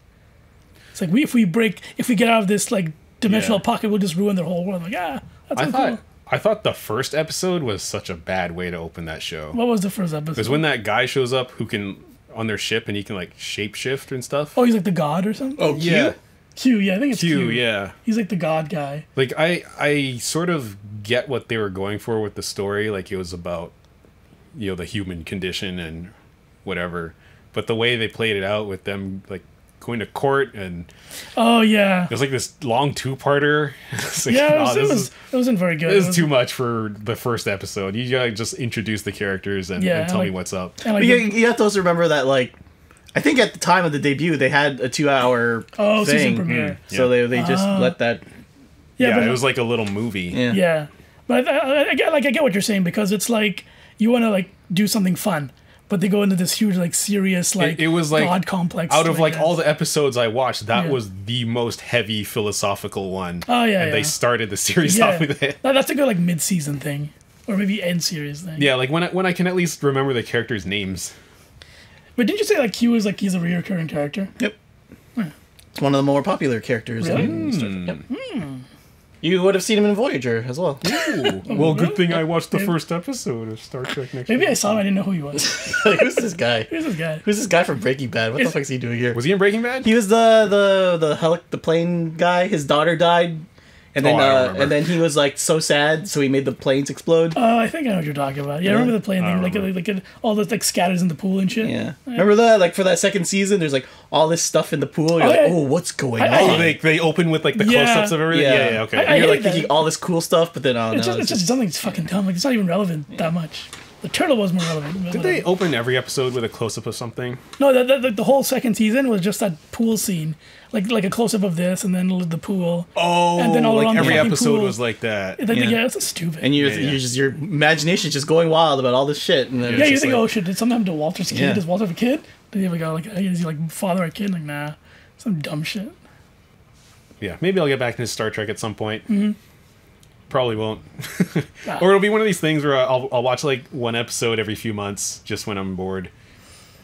It's like if we get out of this dimensional pocket, we'll just ruin their whole world. Like that's cool. I thought the first episode was such a bad way to open that show. What was the first episode? Because when that guy shows up who can on their ship and he can like shapeshift and stuff. Oh, he's like the god or something? Oh, yeah. Q, yeah, I think it's Q, Q. yeah. He's like the god guy. Like I sort of get what they were going for with the story. Like it was about, you know, the human condition and whatever. But the way they played it out with them like going to court and Oh yeah. it was like this long 2-parter. Like, Yeah, it wasn't very good. It was too much for the first episode. You gotta just introduce the characters and tell me what's up. And like you have to also remember that, like, I think at the time of the debut, they had a 2-hour thing. season premiere. So they just let that... Yeah, but it was like a little movie. Yeah, but I get what you're saying, because it's like you want to like do something fun, but they go into this huge like serious like it was like god complex. Out of like I all guess. the episodes I watched, that was the most heavy philosophical one. Oh yeah, and yeah. they started the series Yeah, off with it. that's a good like mid-season thing, or maybe end series thing. Yeah, like when I can at least remember the characters' names. But didn't you say like Q is like he's a recurring character? Yep. It's one of the more popular characters. Really? In Star Trek. Yep. You would have seen him in Voyager as well. Ooh. Well, good thing I watched the first episode of Star Trek Next Maybe I Generation. saw him. I didn't know who he was. Like, who's this guy? Who's this guy? Who's this guy from Breaking Bad? What the fuck is he doing here? Was he in Breaking Bad? He was the plane guy. His daughter died, and then I don't remember. and then he was like so sad, so he made the planes explode. I think I know what you're talking about. Yeah, I remember the plane thing. Like all this like scatters in the pool and shit. Yeah, remember that? Like for that second season, there's like all this stuff in the pool. You're like, yeah. oh, what's going I- on? Oh, they open with like the Yeah. close-ups of everything. Yeah. Yeah, okay. I And you're like hate that. thinking all this cool stuff, but then It's just something that's fucking dumb. Like it's not even relevant that much. The turtle was more relevant. but Did they open every episode with a close-up of something? No, the whole second season was just that pool scene, like a close up of this, and then the pool. Oh, And then all like around the every fucking episode pool. was like that. Yeah, it's stupid. and you're Yeah. just your imagination's just going wild about all this shit. And then yeah, it's you just think, like, oh shit, did something happen to Walter's kid? Yeah. Does Walter have a kid? Did he ever go like, is he like father a kid? Like, nah, some dumb shit. Yeah, maybe I'll get back into Star Trek at some point. Mm-hmm. Probably won't. Ah. Or it'll be one of these things where I'll watch like one episode every few months just when I'm bored,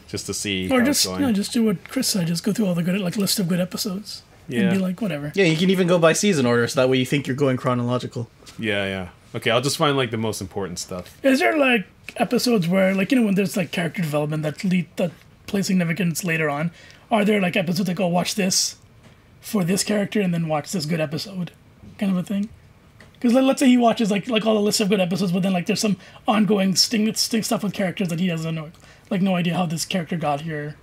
just to see Or how just it's going. just do what Chris said. Just go through all the good like list of good episodes. Yeah. And be like, whatever. yeah, you can even go by season order, so that way you think you're going chronological. Yeah. Okay, I'll just find like the most important stuff. Is there like episodes where like when there's like character development that plays significance later on? Are there like episodes like, oh, watch this for this character and then watch this good episode, kind of a thing? Because let's say he watches like all the list of good episodes, but then like there's some ongoing sting stuff with characters that he doesn't know, like no idea how this character got here.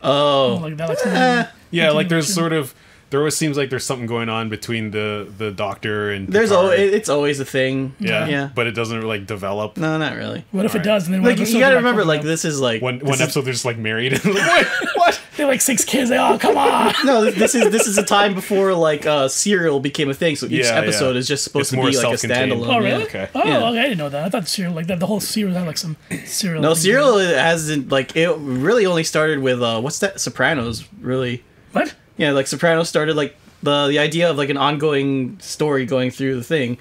Oh, Like that. Like, Yeah, like there's sort of there always seems like there's something going on between the Doctor and there's Picard. it's always a thing. yeah, but it doesn't like develop. No, not really. what if it Alright. does? And then one Like episode you gotta they're, remember, hooking like up. this is like One this is- episode they're just like married. Like, what? They're like 6 kids. Like, oh, come on. No, this is a time before like Serial became a thing. So each Yeah, episode yeah. is just supposed It's to more be like a self-contained. standalone. Oh, yeah. really? Okay. Oh, Yeah. okay. I didn't know that. I thought Serial, like that, the whole series had like some Serial. No, thing. Serial hasn't like it really only started with what's that? Sopranos, really. What? Yeah, like Sopranos started like the idea of like an ongoing story going through the thing.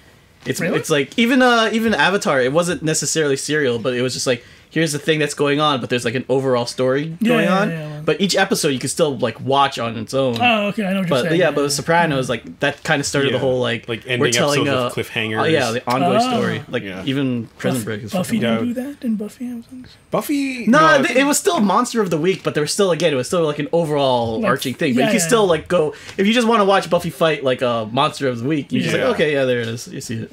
It's Really? it's like even Avatar. It wasn't necessarily Serial, but it was just like here's the thing that's going on, but there's like an overall story going yeah, on. yeah. But each episode you can still like watch on its own. Oh, okay. I know what you're But saying. yeah, but with Sopranos, like that kind of started the Yeah. whole like Like we're ending telling episodes with cliffhangers. yeah, the ongoing Oh. story. Like Yeah. even Prison Break is Buffy fucking- Yeah. didn't do that. Didn't Buffy have something? Buffy. No, it was still Monster of the Week, but there was still it was still like an overall Like, arching thing. But yeah, you can yeah. still like go if you just want to watch Buffy fight like a Monster of the Week. You just Yeah. like okay, yeah, there it is. You see it.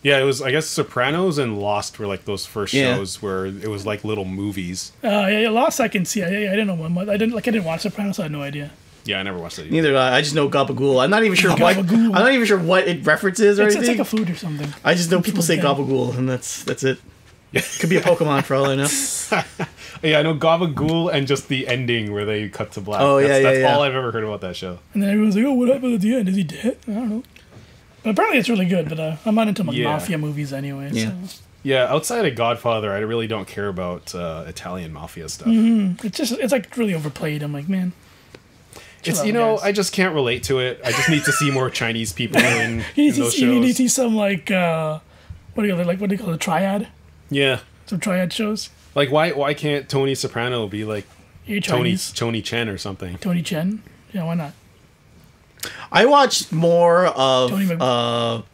Yeah, it was. I guess Sopranos and Lost were like those first Yeah. shows where it was like little movies. Yeah, Lost I can see. I didn't know one. I didn't watch Sopranos. So I had no idea. Yeah, I never watched it. Neither do I. I just know Gabagool. I'm not even sure what Gabagool. I'm not even sure what it references or It's anything. like a food or something. I just know people say thing. Gabagool, and that's it. Could be a Pokemon for all I know. Yeah, I know Gabagool and just the ending where they cut to black. Oh, that's, yeah, that's yeah. all I've ever heard about that show. And then everyone's like, "Oh, what happened at the end? Is he dead?" I don't know. But apparently it's really good. But I'm not into like Yeah. mafia movies anyway. Yeah. So. Yeah, outside of Godfather, I really don't care about Italian mafia stuff. It's like really overplayed. I'm like, man. It's chill you out, know, guys. I just can't relate to it. I just need to see more Chinese people in You need those to shows. see some like what do you call it, triad? Yeah, Some triad shows. like why can't Tony Soprano be like You're Tony Chinese. Chen or something? Tony Chen. Yeah, why not? I watched more Tony Mc- of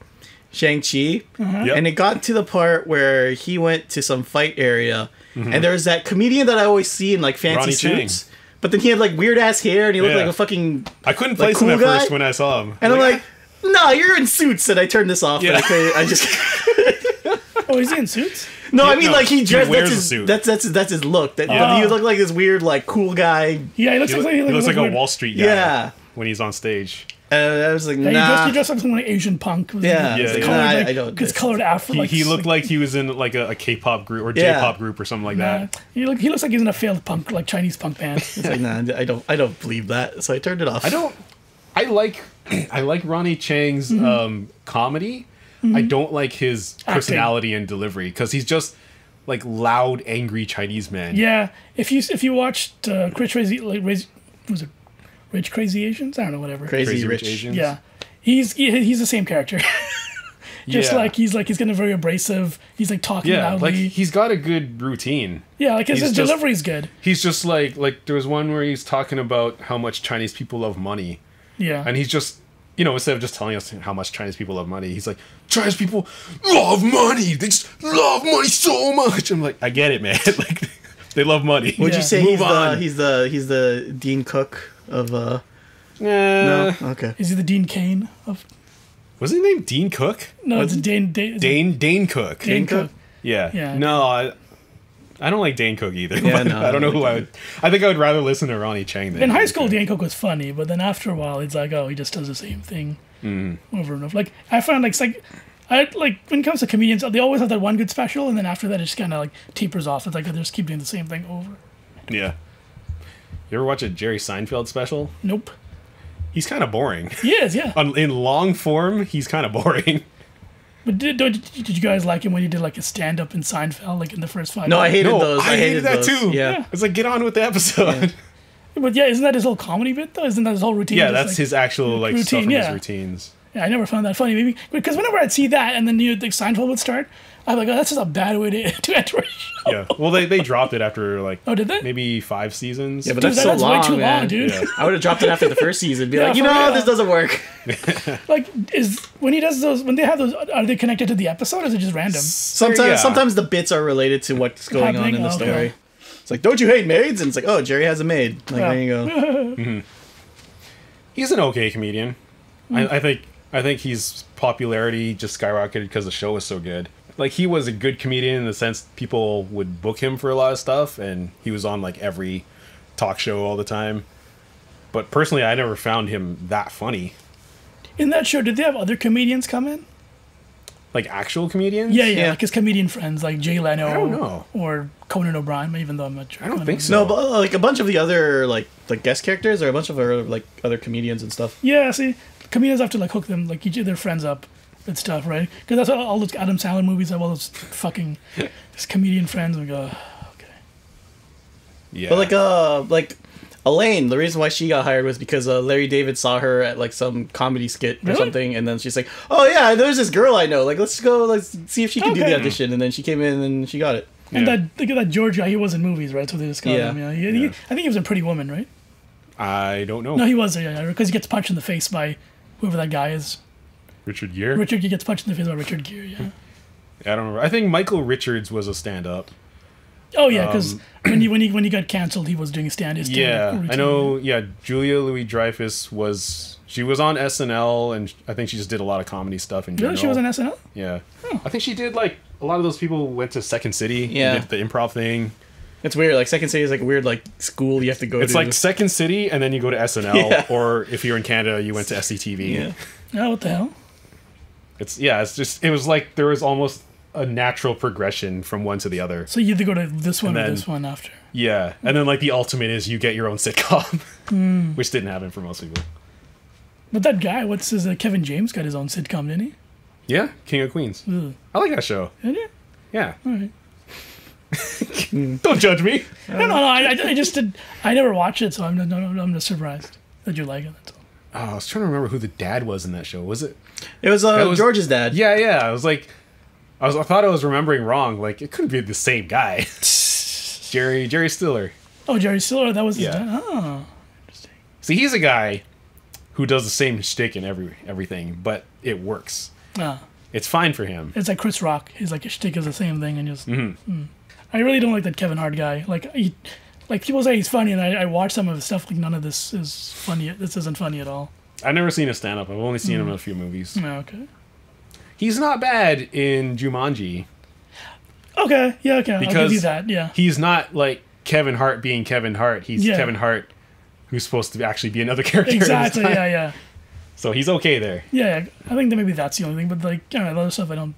Shang-Chi, Yep. and it got to the part where he went to some fight area, and there's that comedian that I always see in like fancy Ronnie Chang. suits, but then he had like weird ass hair and he looked Yeah. like a fucking. I couldn't Like, place cool him at guy? first when I saw him. And I'm like, no, you're in Suits, and I turned this off. Yeah. And I just. Oh, is he in Suits? No, I Yeah, mean no, like he he dressed. wears That's a his. suit. That's his look. That Yeah. he looked like this weird like cool guy. Yeah, he looks He, like he looks like a weird- Wall Street guy Yeah. when he's on stage. And I was like, Yeah, nah. he dressed like some like Asian punk. With Yeah, Yeah, it's like, yeah. nah, Colored, I don't. His colored afro. He looked like he was in like a K-pop group or Yeah. J-pop group or something like that. He looks like he's in a failed punk, like Chinese punk band. It's like, nah, I don't believe that. So I turned it off. I like Ronnie Chang's comedy. I don't like his personality and delivery because he's just like loud, angry Chinese man. Yeah, if you watched Crazy was it Rich Crazy Asians? I don't know, whatever. Crazy Rich. Asians. Yeah, he's the same character. Just Yeah. like he's getting very abrasive. He's like talking Yeah, loudly. like he's got a good routine. Yeah, like his He's just- delivery's good. He's just like there was one where he's talking about how much Chinese people love money, Yeah, and he's just instead of just telling us how much Chinese people love money, he's like, Chinese people love money. They just love money so much. I'm like, I get it, man. Like they love money. Would Yeah. you say Move he's on. the Dean Cook of Nah. No? Okay. is he the Dean Kane of? Was his name Dean Cook? No, it's Dane Dane Cook. Dane Cook? Cook. Yeah. Yeah. No, I don't like Dane Cook either. Yeah, but no, I don't know I who I would. I think I would rather listen to Ronnie Chang than In high Dane school, Cook. Dane Cook was funny, but then after a while, it's like, oh, he just does the same thing Mm-hmm. over and over. Like I find I like when it comes to comedians, they always have that one good special, and then after that, it just kind of like tapers off. It's like they just keep doing the same thing over. Yeah. You ever watch a Jerry Seinfeld special? Nope. He's kind of boring. He is, yeah. In long form, he's kind of boring. But did you guys like him when he did like a stand up in Seinfeld, like in the first 5 No, I minutes? hated No, those. I hated that those. too. Yeah. It's like, get on with the episode. But yeah, isn't that his whole comedy bit though? Isn't that his whole routine? Yeah, Just, that's like- his actual like routine, stuff from yeah. his routines. Yeah, I never found that funny. Maybe because whenever I'd see that, and then the Seinfeld would start, I'm like, oh, that's just a bad way to enter a show. Yeah. Well, they dropped it after like Oh, did they? maybe 5 seasons. Yeah, but Dude, that's so that's way long, too man. long, dude. Yeah. I would have dropped it after the first season. Be Yeah, like, you for know, real. this doesn't work. Like, is when he does those, when they have those, are they connected to the episode, or is it just random? Sometimes the bits are related to what's going on in the Happening? story. Okay. It's like, don't you hate maids? And it's like, oh, Jerry has a maid. Like, Yeah. there you go. He's an okay comedian. I think his popularity just skyrocketed because the show was so good. Like he was a good comedian in the sense people would book him for a lot of stuff, and he was on like every talk show all the time. But personally, I never found him that funny. In that show, did they have other comedians come in? Like actual comedians? Yeah, like his comedian friends, like Jay Leno. I don't know. Or Conan O'Brien, even though I'm not sure. I don't Conan think O'Brien. so. No, but like a bunch of the other like guest characters or a bunch of other comedians and stuff. Yeah, see, comedians have to like hook them, like each of their friends up with stuff, right? Because that's all those Adam Sandler movies have all those fucking just comedian friends. And we go, okay. Yeah. But like Elaine, the reason why she got hired was because Larry David saw her at like some comedy skit or Really? something, and then she's like, "Oh yeah, there's this girl I know. Like, let's see if she can do Okay. the audition." And then she came in and she got it. And Yeah. that George guy, he was in movies, right? So they just called Yeah. him. Yeah, Yeah. I think he was in Pretty Woman, right? I don't know. No, he was, yeah, because he gets punched in the face by whoever that guy is. Richard Gere? He gets punched in the face by Richard Gere, yeah. I don't remember. I think Michael Richards was a stand-up. Oh yeah, because when he got canceled, he was doing stand-up. Yeah, I know. Yeah, Julia Louis-Dreyfus was on SNL, and I think she just did a lot of comedy stuff in general. Really, she was on SNL. Yeah, I think she did like a lot of those people went to Second City. and Yeah. did the improv thing. It's weird. Like Second City is like a weird like school you have to go It's to. like Second City, and then you go to SNL, Yeah. or if you're in Canada, you went to SCTV. yeah. Oh, what the hell? It's just it was like there was almost a natural progression from one to the other. So you either go to this one And or then- this one after. Yeah, and then like the ultimate is you get your own sitcom, which didn't happen for most people. But that guy, what's his Kevin James got his own sitcom, didn't he? Yeah, King of Queens. Ugh. I like that show. Did he? Yeah. All right. Don't judge me. No, I just did. I never watched it, so I'm just surprised that you like it. That's all. Oh, I was trying to remember who the dad was in that show. Was it? It was, That was- George's dad. Yeah. I was like, I thought I was remembering wrong. Like it couldn't be the same guy. Jerry Stiller. Oh, Jerry Stiller, that was his Yeah. dad. Oh, See, he's a guy who does the same shtick in everything, but it works. ah. It's fine for him. It's like Chris Rock. His like his shtick is the same thing, and just. I really don't like that Kevin Hart guy. Like like people say he's funny, and I watch some of his stuff. Like none of this is funny. This isn't funny at all. I've never seen a stand-up. I've only seen him in a few movies. Oh, okay. He's not bad in Jumanji. Okay, yeah, okay. I'll give you Because that. Yeah. he's not like Kevin Hart being Kevin Hart. He's Yeah. Kevin Hart who's supposed to actually be another character. Exactly. at the time. Yeah. So he's okay there. Yeah. I think that maybe that's the only thing. But like, yeah, the other stuff I don't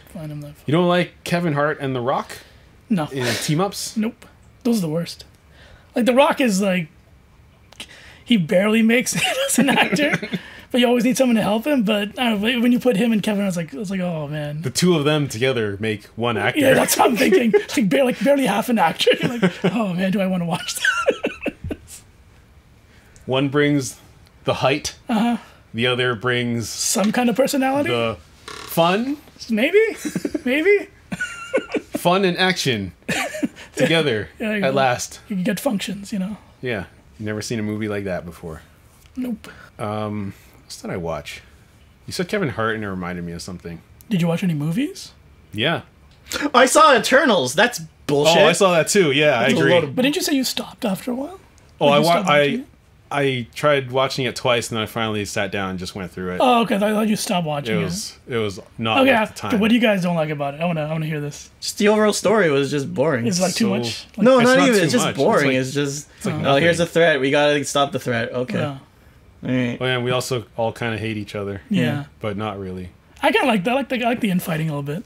find him that. You don't like Kevin Hart and The Rock No. in team-ups? Nope. Those are the worst. Like The Rock is like, he barely makes it as an actor, but you always need someone to help him. But I don't know, when you put him and Kevin, I was like, oh man. The two of them together make one actor. Yeah, that's what I'm thinking. Like barely half an actor. You're like, oh man, do I want to watch that? One brings the height. The other brings Some kind of personality? the fun. Maybe? Fun and action together Yeah, you at go. last. You can get functions, you know? Yeah. Never seen a movie like that before. Nope. What did I watch? You said Kevin Hart and it reminded me of something. Did you watch any movies? Yeah. I saw Eternals. That's bullshit. Oh, I saw that too. Yeah, I That's a agree. load of- But didn't you say you stopped after a while? Oh, Like, you stopped watching it? I tried watching it twice and then I finally sat down and just went through it. Oh, okay. I thought you stopped watching It was not Okay, worth the time. what do you guys don't like about it? I wanna hear this. Just the overall story was just boring. Is it like too So- much? Like, no, It's not not even. too It's just much. boring. It's It's just. like oh, nothing. here's a threat. We gotta stop the threat. Okay. yeah. All right. Oh, yeah, and we also all kind of hate each other. Yeah. But not really. I kind of like that. I like the infighting a little bit.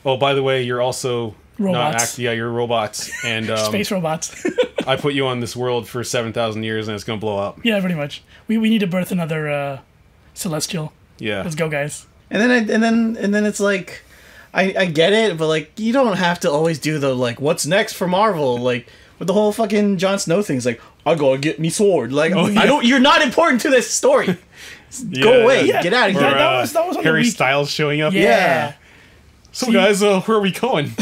Oh, by the way, you're also Robots. you're robots. And Space robots. I put you on this world for 7,000 years and it's going to blow up. Yeah, pretty much. We need to birth another celestial. Yeah. Let's go, guys. And then it's like, I get it, but like you don't have to always do the like what's next for Marvel, like with the whole fucking Jon Snow thing. It's like I gotta get me sword. Like I don't. You're not important to this story. Go away. Yeah. Get out of Or, here. that was on the Harry week- Styles showing up. Yeah. So guys, where are we going?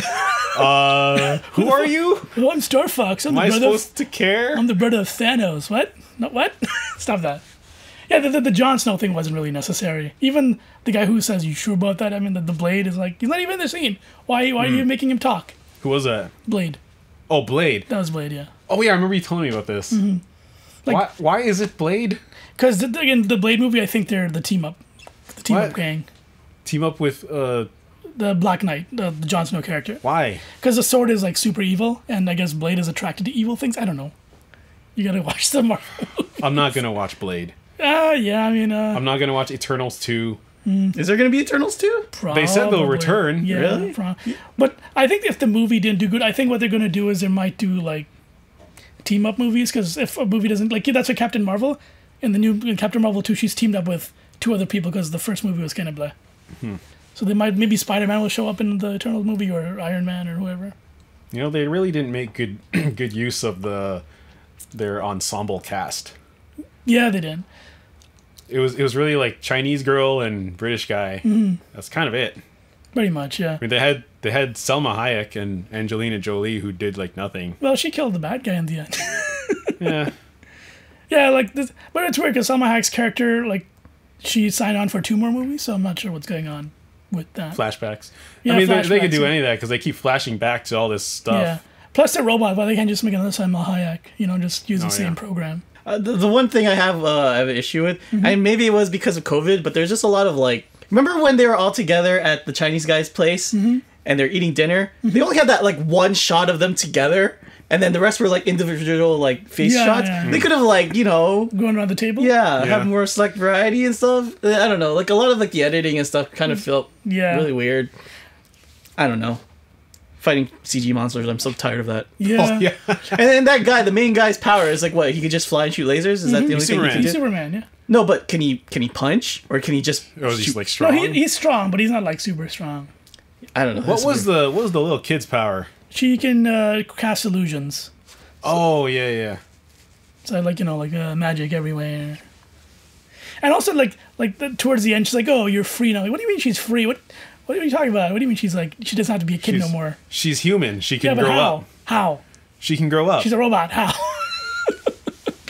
Who are you? Oh, I'm Star Fox. Am I supposed to care? I'm the brother of Thanos. What? No, what? Stop that. Yeah, the Jon Snow thing wasn't really necessary. Even the guy who says, "You sure about that?" I mean, the Blade is like, he's not even in the scene. Why are you making him talk? Who was that? Blade. Oh, Blade. That was Blade, yeah. Oh yeah, I remember you telling me about this. Like- why is it Blade? Because again, the Blade movie, I think they're the team up What? gang. Team up with The Black Knight, the Jon Snow character. why? Because the sword is like super evil, and I guess Blade is attracted to evil things. I don't know. You gotta watch the Marvel. I'm not gonna watch Blade. Yeah, I mean, I'm not gonna watch Eternals 2. Is there gonna be Eternals too? They said they'll probably. return. Yeah, Really? But I think if the movie didn't do good, I think what they're gonna do is they might do like team up movies. Because if a movie doesn't like, that's what Captain Marvel in the new in Captain Marvel 2, she's teamed up with 2 other people because the first movie was kind of blah. So they might maybe Spider-Man will show up in the Eternals movie or Iron Man or whoever. You know, they really didn't make good good use of their ensemble cast. Yeah, they did. It was really like Chinese girl and British guy. That's kind of it. Pretty much, yeah. I mean, they had Selma Hayek and Angelina Jolie who did like nothing. Well, she killed the bad guy in the end. Yeah. Yeah, like this, but it's weird because Salma Hayek's character, like, she signed on for 2 more movies, so I'm not sure what's going on with that. Flashbacks. Yeah, I mean, they could flashbacks, do yeah. any of that because they keep flashing back to all this stuff. Yeah. Plus, they're robot, but they can't just make another Salma Hayek. You know, just use the same yeah. program. The one thing I have an issue with, and maybe it was because of COVID, but there's just a lot of like. Remember when they were all together at the Chinese guy's place and they're eating dinner? They only had that like one shot of them together, and then the rest were like individual like face Yeah, shots. yeah. They could have like Going around the table? yeah, Yeah. have more select variety and stuff. I don't know, like a lot of like the editing and stuff kind of felt Yeah. really weird. I don't know. Fighting CG monsters, I'm so tired of that. Yeah. Oh, yeah. And then that guy, the main guy's power is like what? He could just fly and shoot lasers. Is that the only thing he Superman. can He's do? Superman, yeah. No, but can he punch or can he just? Or was he shoot? like No, strong? he's strong, but he's not, like, super strong. I don't know. what was the little kid's power? She can cast illusions. Oh yeah. So, like, you know, like magic everywhere. And also, towards the end, she's like, "Oh, you're free now." Like, what do you mean she's free? What are you talking about? What do you mean she's like, she doesn't have to be a kid no more? She's human. She Yeah, can but grow how? up. How? She can grow up. She's a robot. How?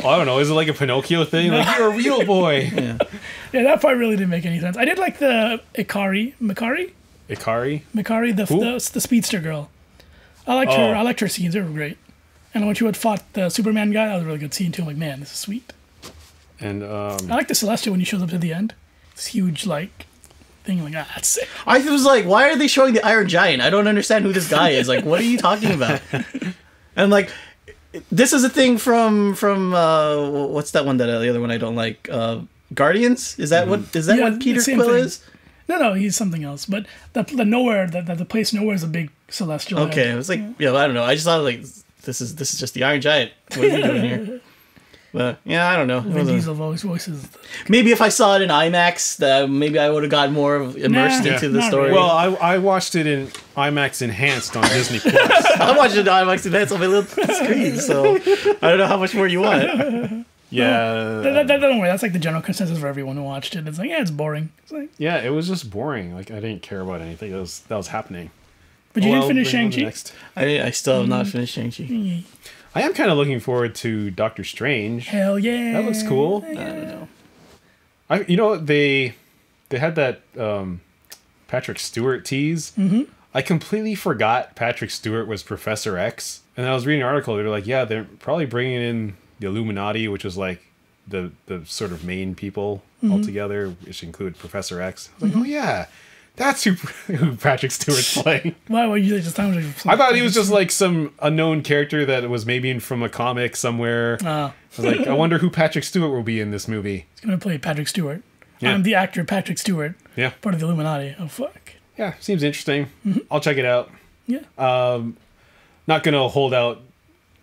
Oh, I don't know. Is it like a Pinocchio thing? Like, you're a real boy. Yeah, that part really didn't make any sense. I did like the Makari, Ikari? the speedster girl. I liked her. Oh. I liked her scenes. They were great. And when she would fought the Superman guy, that was a really good scene too. I'm like, man, this is sweet. And I like the Celestial when he shows up at the end. This huge like thing, like that's sick. I was like, why are they showing the Iron Giant? I don't understand who this guy is. Like, what are you talking about? And like, this is a thing from what's that one the other one I don't like? Guardians? Is that what Peter Quill is? No, he's something else. But the nowhere, the place nowhere is a big celestial. Okay, it was like, I don't know. I just thought like this is just the Iron Giant. What are we doing here? But yeah, I don't know. Vin Diesel voices. Maybe if I saw it in IMAX, maybe I would have gotten more immersed into the story. Well, I watched it in IMAX enhanced on Disney Plus. I watched it in IMAX enhanced on my little screen, so I don't know how much more you want. Yeah. Don't worry. That's like the general consensus for everyone who watched it. It's like, yeah, it's boring. It's like, yeah, it was just boring. Like I didn't care about anything that was happening. But you didn't finish Shang-Chi? I still have not finished Shang-Chi. I am kind of looking forward to Doctor Strange. Hell yeah. That looks cool. I don't know. They had that Patrick Stewart tease. Mm-hmm. I completely forgot Patrick Stewart was Professor X. And I was reading an article. They were like, yeah, they're probably bringing in the Illuminati, which is like the sort of main people altogether, which include Professor X. I was like, oh yeah, that's who Patrick Stewart's playing. Why were you just talking? I thought he was just like some unknown character that was maybe from a comic somewhere. I was like, I wonder who Patrick Stewart will be in this movie. He's gonna play Patrick Stewart. Yeah. I'm the actor Patrick Stewart. Yeah. Part of the Illuminati. Oh fuck. Yeah, seems interesting. I'll check it out. Yeah. Not gonna hold out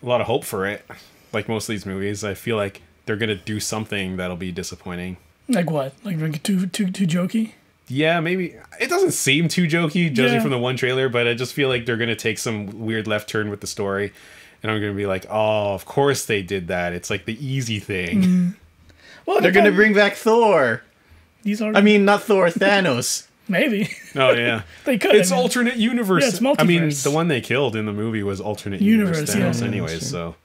a lot of hope for it. Like most of these movies, I feel like they're gonna do something that'll be disappointing. Like what? Like too jokey? Yeah, maybe. It doesn't seem too jokey, judging from the one trailer, but I just feel like they're gonna take some weird left turn with the story, and I'm gonna be like, oh, of course they did that. It's like the easy thing. Well, they're gonna bring back Thor. Not Thor, Thanos. Maybe. Oh yeah, they could. It's alternate universe. Yeah, it's multiverse. The one they killed in the movie was alternate universe Thanos, anyways. So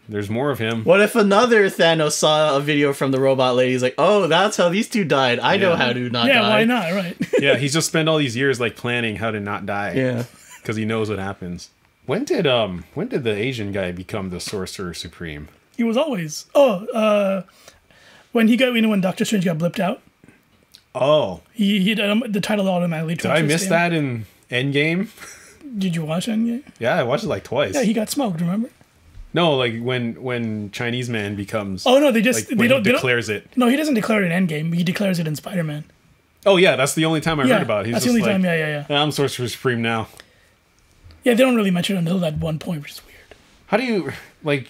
there's more of him. What if another Thanos saw a video from the robot lady? He's like, oh, that's how these two died. I know how to not die. Yeah, why not? Right. Yeah, he's just spent all these years like planning how to not die. Yeah, because he knows what happens. When did the Asian guy become the Sorcerer Supreme? He was always. When Doctor Strange got blipped out. Oh. He the title automatically. Did I miss that in Endgame? Did you watch Endgame? Yeah, I watched it like twice. Yeah, he got smoked. Remember? No, like when Chinese man becomes. Oh no, they declares it. No, he doesn't declare it in Endgame. He declares it in Spider-Man. Oh yeah, that's the only time I heard about it. He's that's just the only time. Yeah, I'm Sorcerer Supreme now. Yeah, they don't really mention it until that one point, which is weird. How do you like?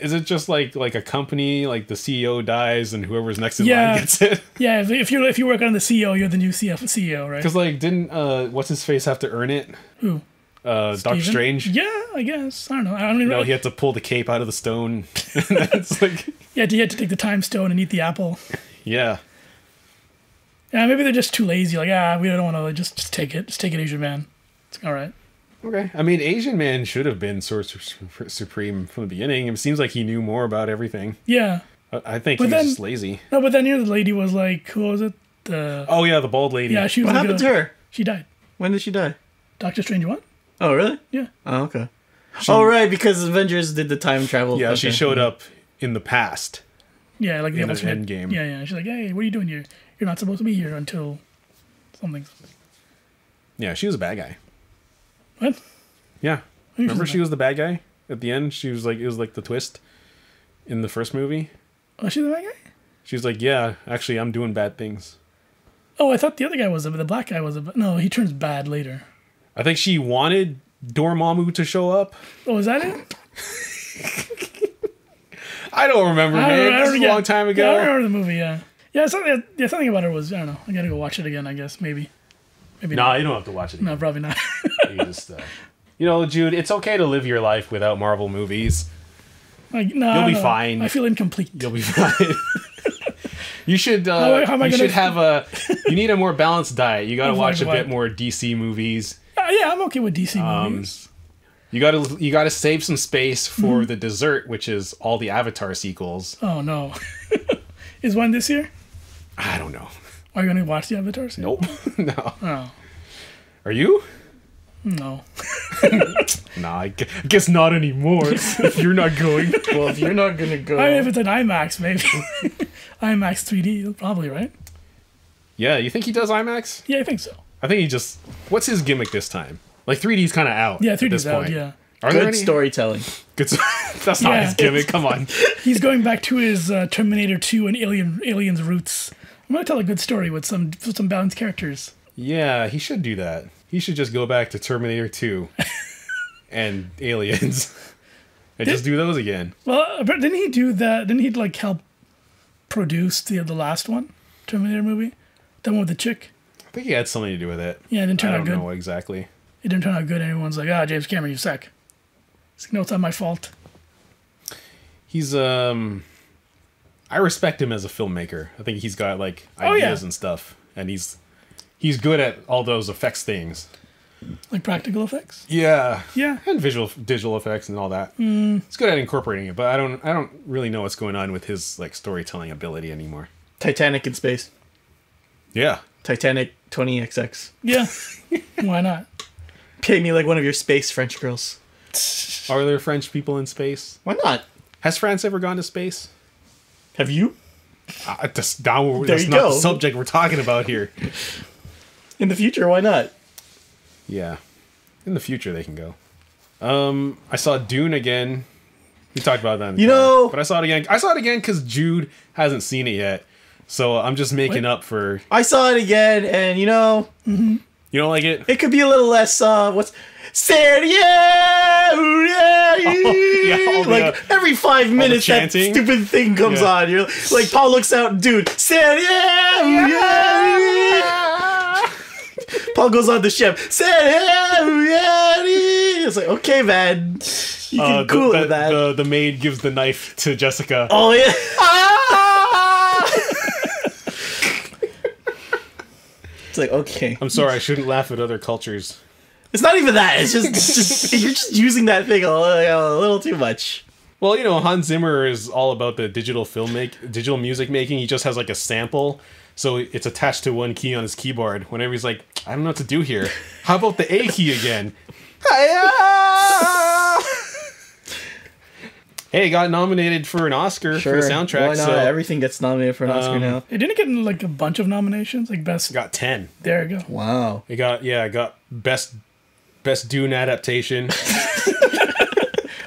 Is it just like a company, like the CEO dies and whoever's next in line gets it? Yeah, if you work on the CEO, you're the new CEO, right? Because like, didn't what's his face have to earn it? Who? Doctor Strange. Yeah, I guess. I don't know. No, he had to pull the cape out of the stone. It's like he had to take the time stone and eat the apple. Yeah. Yeah, maybe they're just too lazy. Like, we don't want to just take it. Just take it, Asian man. It's all right. Okay. I mean, Asian man should have been Sorcerer Supreme from the beginning. It seems like he knew more about everything. Yeah. I think he was just lazy. No, but then the lady was like, who was it? Oh yeah, the bald lady. Yeah, she was. What happened to her? She died. When did she die? Doctor Strange 1? Oh really? Yeah. Oh okay. Right, because Avengers did the time travel. Yeah, she showed up in the past. Yeah, like the end game. Yeah. She's like, hey, what are you doing here? You're not supposed to be here until something. Yeah, she was a bad guy. What? Yeah. Remember she was the bad guy? At the end, she was like, it was like the twist in the first movie. Oh, she's the bad guy? She was like, yeah, actually, I'm doing bad things. Oh, I thought the other guy was the black guy was no, he turns bad later. I think she wanted Dormammu to show up. Oh, is that it? I don't remember, man. This was a long time ago. Yeah, I remember the movie, yeah. Yeah, something about her was, I don't know. I gotta go watch it again, I guess, maybe. Maybe not. No, you don't have to watch it again. No, probably not. You just, Jude, it's okay to live your life without Marvel movies. You'll be fine. I feel incomplete. You'll be fine. You should. You need a more balanced diet. You got to watch a bit more DC movies. Yeah, I'm okay with DC movies. You gotta save some space for the dessert, which is all the Avatar sequels. Oh no, is one this year? I don't know. Are you gonna watch the Avatar sequel? Nope. No. Oh. Are you? No. Nah, I guess not anymore. If you're not going. Well, if you're not gonna go, I mean, if it's an IMAX, maybe. IMAX 3D, probably, right? Yeah, you think he does IMAX? Yeah, I think so. I think he just. What's his gimmick this time? Like 3D's kind of out. Yeah, at this 3D's out, point. yeah. Are there good any storytelling. Good. That's not Yeah. his gimmick. Come on. He's going back to his Terminator 2 and Aliens roots. I'm gonna tell a good story with some balanced characters. Yeah, he should do that. He should just go back to Terminator 2 and Aliens and just do those again. Well, but didn't he do that? Didn't he like help produce the last one, Terminator movie, the one with the chick? I think he had something to do with it. Yeah, it didn't turn I out don't good. know exactly. It didn't turn out good. Everyone's like, James Cameron, you suck. It's like, no, it's not my fault. He's I respect him as a filmmaker. I think he's got like Oh, yeah. ideas and stuff, and he's good at all those effects things. Like practical effects. Yeah, Yeah. and digital effects and all that. He's good at incorporating it, but I don't really know what's going on with his like storytelling ability anymore. Titanic in space. Yeah, Titanic 20XX. Yeah. Why not? Pay me like one of your space French girls. are there French people in space? Why not? Has France ever gone to space? Have you? That's There not you the go. subject we're talking about here. In the future, why not? Yeah, in the future they can go. I saw Dune again. We talked about that in the You car, know- but I saw it again. I saw it again because Jude hasn't seen it yet, so I'm just making up for. I saw it again, and You don't like it? it could be a little less. What's Seria? all the, Like every 5 minutes, that chanting? stupid thing comes Yeah. on. You're like, Paul looks out, dude. Seria. Paul goes on the ship. It's like, okay, man, you can cool it with that. The maid gives the knife to Jessica. Oh yeah. It's like, okay. I'm sorry, I shouldn't laugh at other cultures. It's not even that. It's just you're just using that thing a little too much. Well, Hans Zimmer is all about the digital music making. He just has like a sample, so it's attached to one key on his keyboard. Whenever he's like, I don't know what to do here. How about the A key again? Hey, got nominated for an Oscar for the soundtrack. Why not? So Everything gets nominated for an Oscar now. It didn't get like a bunch of nominations, like best. got 10. There you go. Wow. It got best Dune adaptation.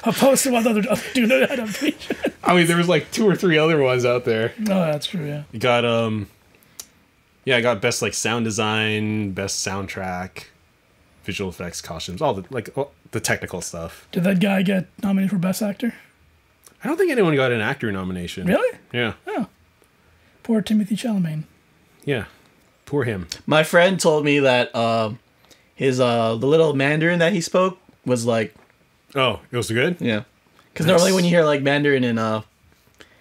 Opposed to one other Dune adaptation. I mean, there was like 2 or 3 other ones out there. No, that's true. Yeah. You got I got best like sound design, best soundtrack, visual effects, costumes, all the technical stuff. Did that guy get nominated for best actor? I don't think anyone got an actor nomination. Really? Yeah. Poor Timothy Chalamet. Yeah. Poor him. My friend told me that his the little Mandarin that he spoke was like, Oh, it was good? yeah, because normally when you hear like Mandarin in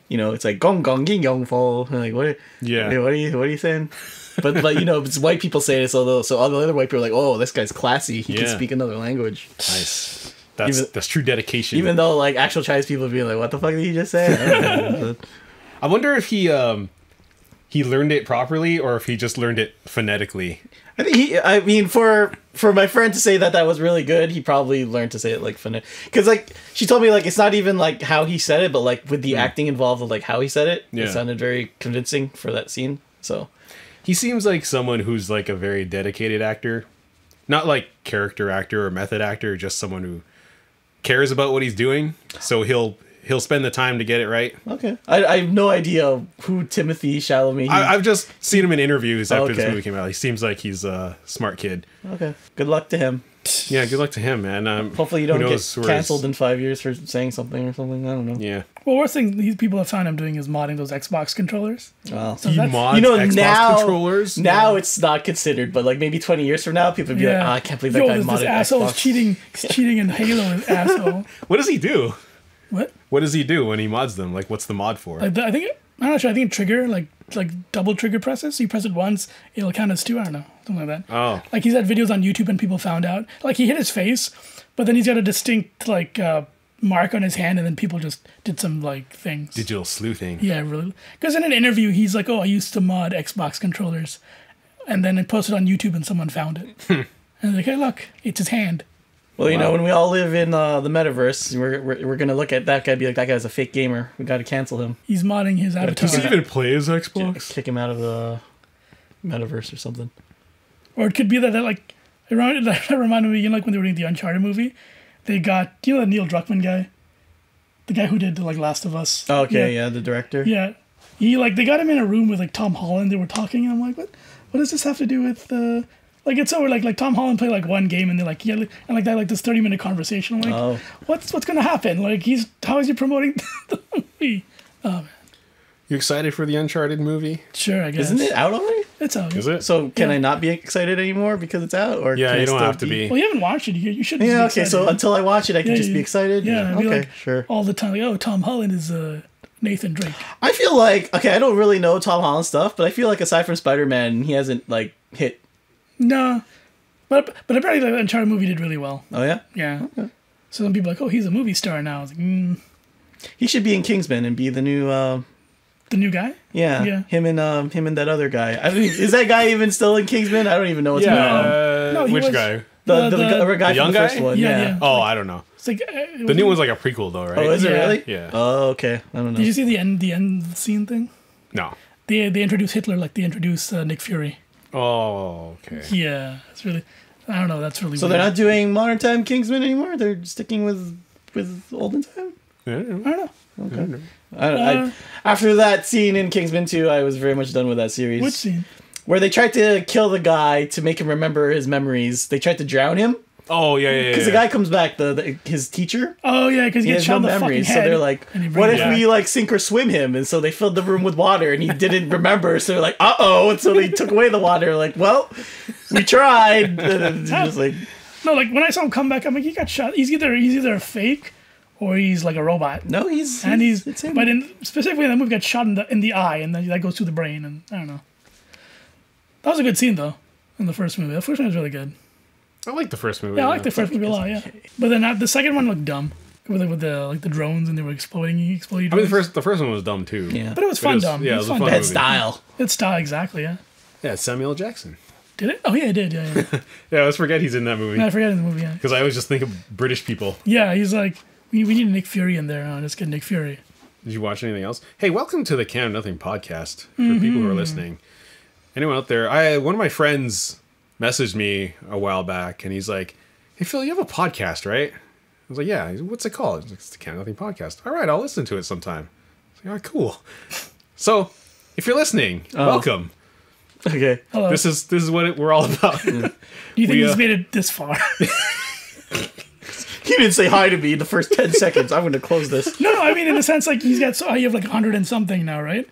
it's like gong gong ging gong fo. Like what? Yeah. What are you saying? But it's white people saying it, so all the other white people are like, oh, this guy's classy. He can Yeah. speak another language. Nice. That's true dedication. Even though like actual Chinese people would be like, what the fuck did he just say? I don't know. I wonder if he learned it properly or if he just learned it phonetically. I think for my friend to say that was really good, he probably learned to say it like phonetic. Because like she told me like it's not even like how he said it, but like with the acting involved with like how he said it, it sounded very convincing for that scene. So He seems like someone who's like a very dedicated actor. Not like character actor or method actor, just someone who cares about what he's doing. So he'll spend the time to get it right. okay, I have no idea who Timothy Chalamet. I've just seen him in interviews after this Okay. movie came out. He seems like he's a smart kid. Okay, good luck to him. Yeah, good luck to him, man. Hopefully you who don't get knows where canceled in 5 years for saying something or something. I don't know. Yeah. Well, worst thing these people have found him doing is modding those Xbox controllers. Well, So He that's- mods Xbox now controllers. now it's not considered, but like maybe 20 years from now, people would be like, I can't believe that guy this modded asshole is Xbox. cheating. He's cheating in Halo, this asshole. What does he do? What? What does he do when he mods them? Like, what's the mod for? I think I'm not sure. I think trigger like double trigger presses. So you press it once, it'll count as 2. I don't know, something like that. Oh. Like he's had videos on YouTube and people found out. Like he hit his face, but then he's got a distinct like mark on his hand, and then people just did some like things. Digital sleuthing. Yeah, really. Because in an interview, he's like, "Oh, I used to mod Xbox controllers," and then it posted on YouTube, and someone found it. And they're like, "Hey, look, it's his hand." Well, you know, Wow. when we all live in the metaverse, we're gonna look at that guy and be like, that guy's a fake gamer. We got to cancel him. He's modding his avatar. Does he even play his Xbox? Kick him out of the metaverse or something. Or it could be that like that reminded me, you know, like when they were doing the Uncharted movie, they got, you know, the Neil Druckmann guy, the guy who did like Last of Us. Oh, okay, yeah, the director. Yeah, he like they got him in a room with like Tom Holland. They were talking, and I'm like, what does this have to do with like it's so like Tom Holland played like one game, and they're like, yeah, and like that like this 30-minute conversation. I'm like, what's gonna happen? Like how is he promoting the movie? Oh man. You excited for the Uncharted movie? Sure, I guess. Isn't it out already? It's out. Is it? So can Yeah. I not be excited anymore because it's out? Or Yeah, can I you don't still have to be. Well, you haven't watched it. You should. Yeah, be okay. excited. So until I watch it, I can Yeah, just be you- excited. Yeah, it'd be Okay, like sure. all the time. Like, oh, Tom Holland is Nathan Drake. I feel like I don't really know Tom Holland stuff, but I feel like aside from Spider-Man, he hasn't like hit. No, but apparently the Uncharted movie did really well. Oh yeah, Yeah. So some people are like, oh, he's a movie star now. I was like, he should be in Kingsman and be the new. the new guy. Yeah, him and that other guy. I mean, is that guy even still in Kingsman? I don't even know what's going on. No, he which was- guy? The guy young from the guy? first one. Yeah, Yeah. yeah. Oh, I don't know. It's like The new one's like a prequel, though, right? Oh, is it Yeah. really? Yeah. Oh, okay. I don't know. Did you see the end scene thing? No. They introduce Hitler like they introduce Nick Fury. Oh, okay. Yeah, it's really. I don't know. That's really. So weird. they're not doing modern time Kingsman anymore. They're sticking with olden time. Yeah. I don't know. After that scene in Kingsman 2, I was very much done with that series. Which scene? Where they tried to kill the guy to make him remember his memories. They tried to drown him Oh, yeah. because the guy comes back, his teacher. Oh yeah, because he He gets has no shot in the fucking memories, so head. they're like, and he "What if brings it we like sink or swim him?" And so they filled the room with water, and he didn't remember. So they're like, "Uh oh!" And so they took away the water. Like, well, we tried. And it's just like, No, like when I saw him come back, I'm like, he got shot. He's either a fake, or he's like a robot. no, he's it's him. But specifically in the movie, got shot in the eye, and then that goes through the brain, and I don't know. That was a good scene though, in the first movie. The first one was really good. I like the first movie. Yeah, I like the first movie a lot. Yeah, but then the second one looked dumb with the drones and they were exploding. I mean, drones. the first one was dumb, too. yeah, But it was fun dumb. Yeah, it was fun. fun bad movie. style. It's style exactly. Yeah. Yeah, it's Samuel L. Jackson. Did it? Oh yeah, it did. Yeah. Yeah. Yeah, let's forget he's in that movie. I forget in the movie. Yeah. Because I always just think of British people. Yeah, he's like, we need Nick Fury in there. Let's get Nick Fury. Did you watch anything else? Hey, welcome to the Can of Nothing podcast for people who are listening. Anyone out there? One of my friends messaged me a while back, and he's like, "Hey Phil, you have a podcast, right?" I was like, "Yeah." He's like, "What's it called?" He's like, "It's the Can of Nothing podcast." All right, I'll listen to it sometime. I was like, "All right, cool." So, if you're listening, welcome. Okay. Hello. This is what we're all about. Do you think we, he's made it this far? He didn't say hi to me in the first 10 seconds. I'm going to close this. No, I mean in the sense like you have like 100 and something now, right?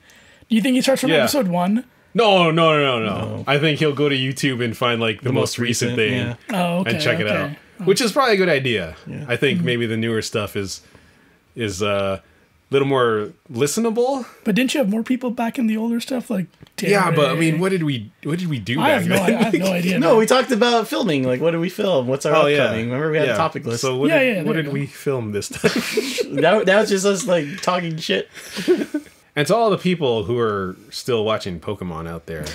Do you think he starts from Yeah. episode 1? No. I think he'll go to YouTube and find like the most recent thing yeah. Oh, okay. and check it out, okay. which is probably a good idea. Yeah. I think maybe the newer stuff is a little more listenable. But didn't you have more people back in the older stuff like Yeah, but I Derek? mean, what did we do I back have then? no idea. No, we talked about filming. Like, what did we film? What's our upcoming? yeah. Remember, we had a topic list. So what Yeah, did, yeah, what there did you we film this time? that was just us, like, talking shit. And to all the people who are still watching Pokemon out there,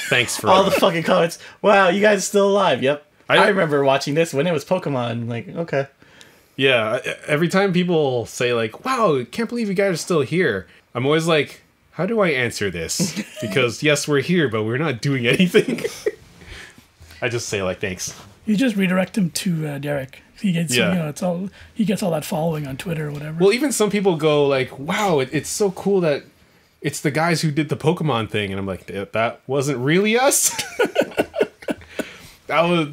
thanks for All the fucking comments. Wow, you guys are still alive. Yep. I- I remember watching this when it was Pokemon. Like, okay. Yeah, every time people say like, "Wow, can't believe you guys are still here," I'm always like, "How do I answer this?" Because yes, we're here, but we're not doing anything. I just say like, "Thanks." You just redirect him to Derek. He gets Yeah. he gets all that following on Twitter or whatever. Well, even some people go like, "Wow, it's so cool that it's the guys who did the Pokemon thing," and I'm like, "That wasn't really us." That was.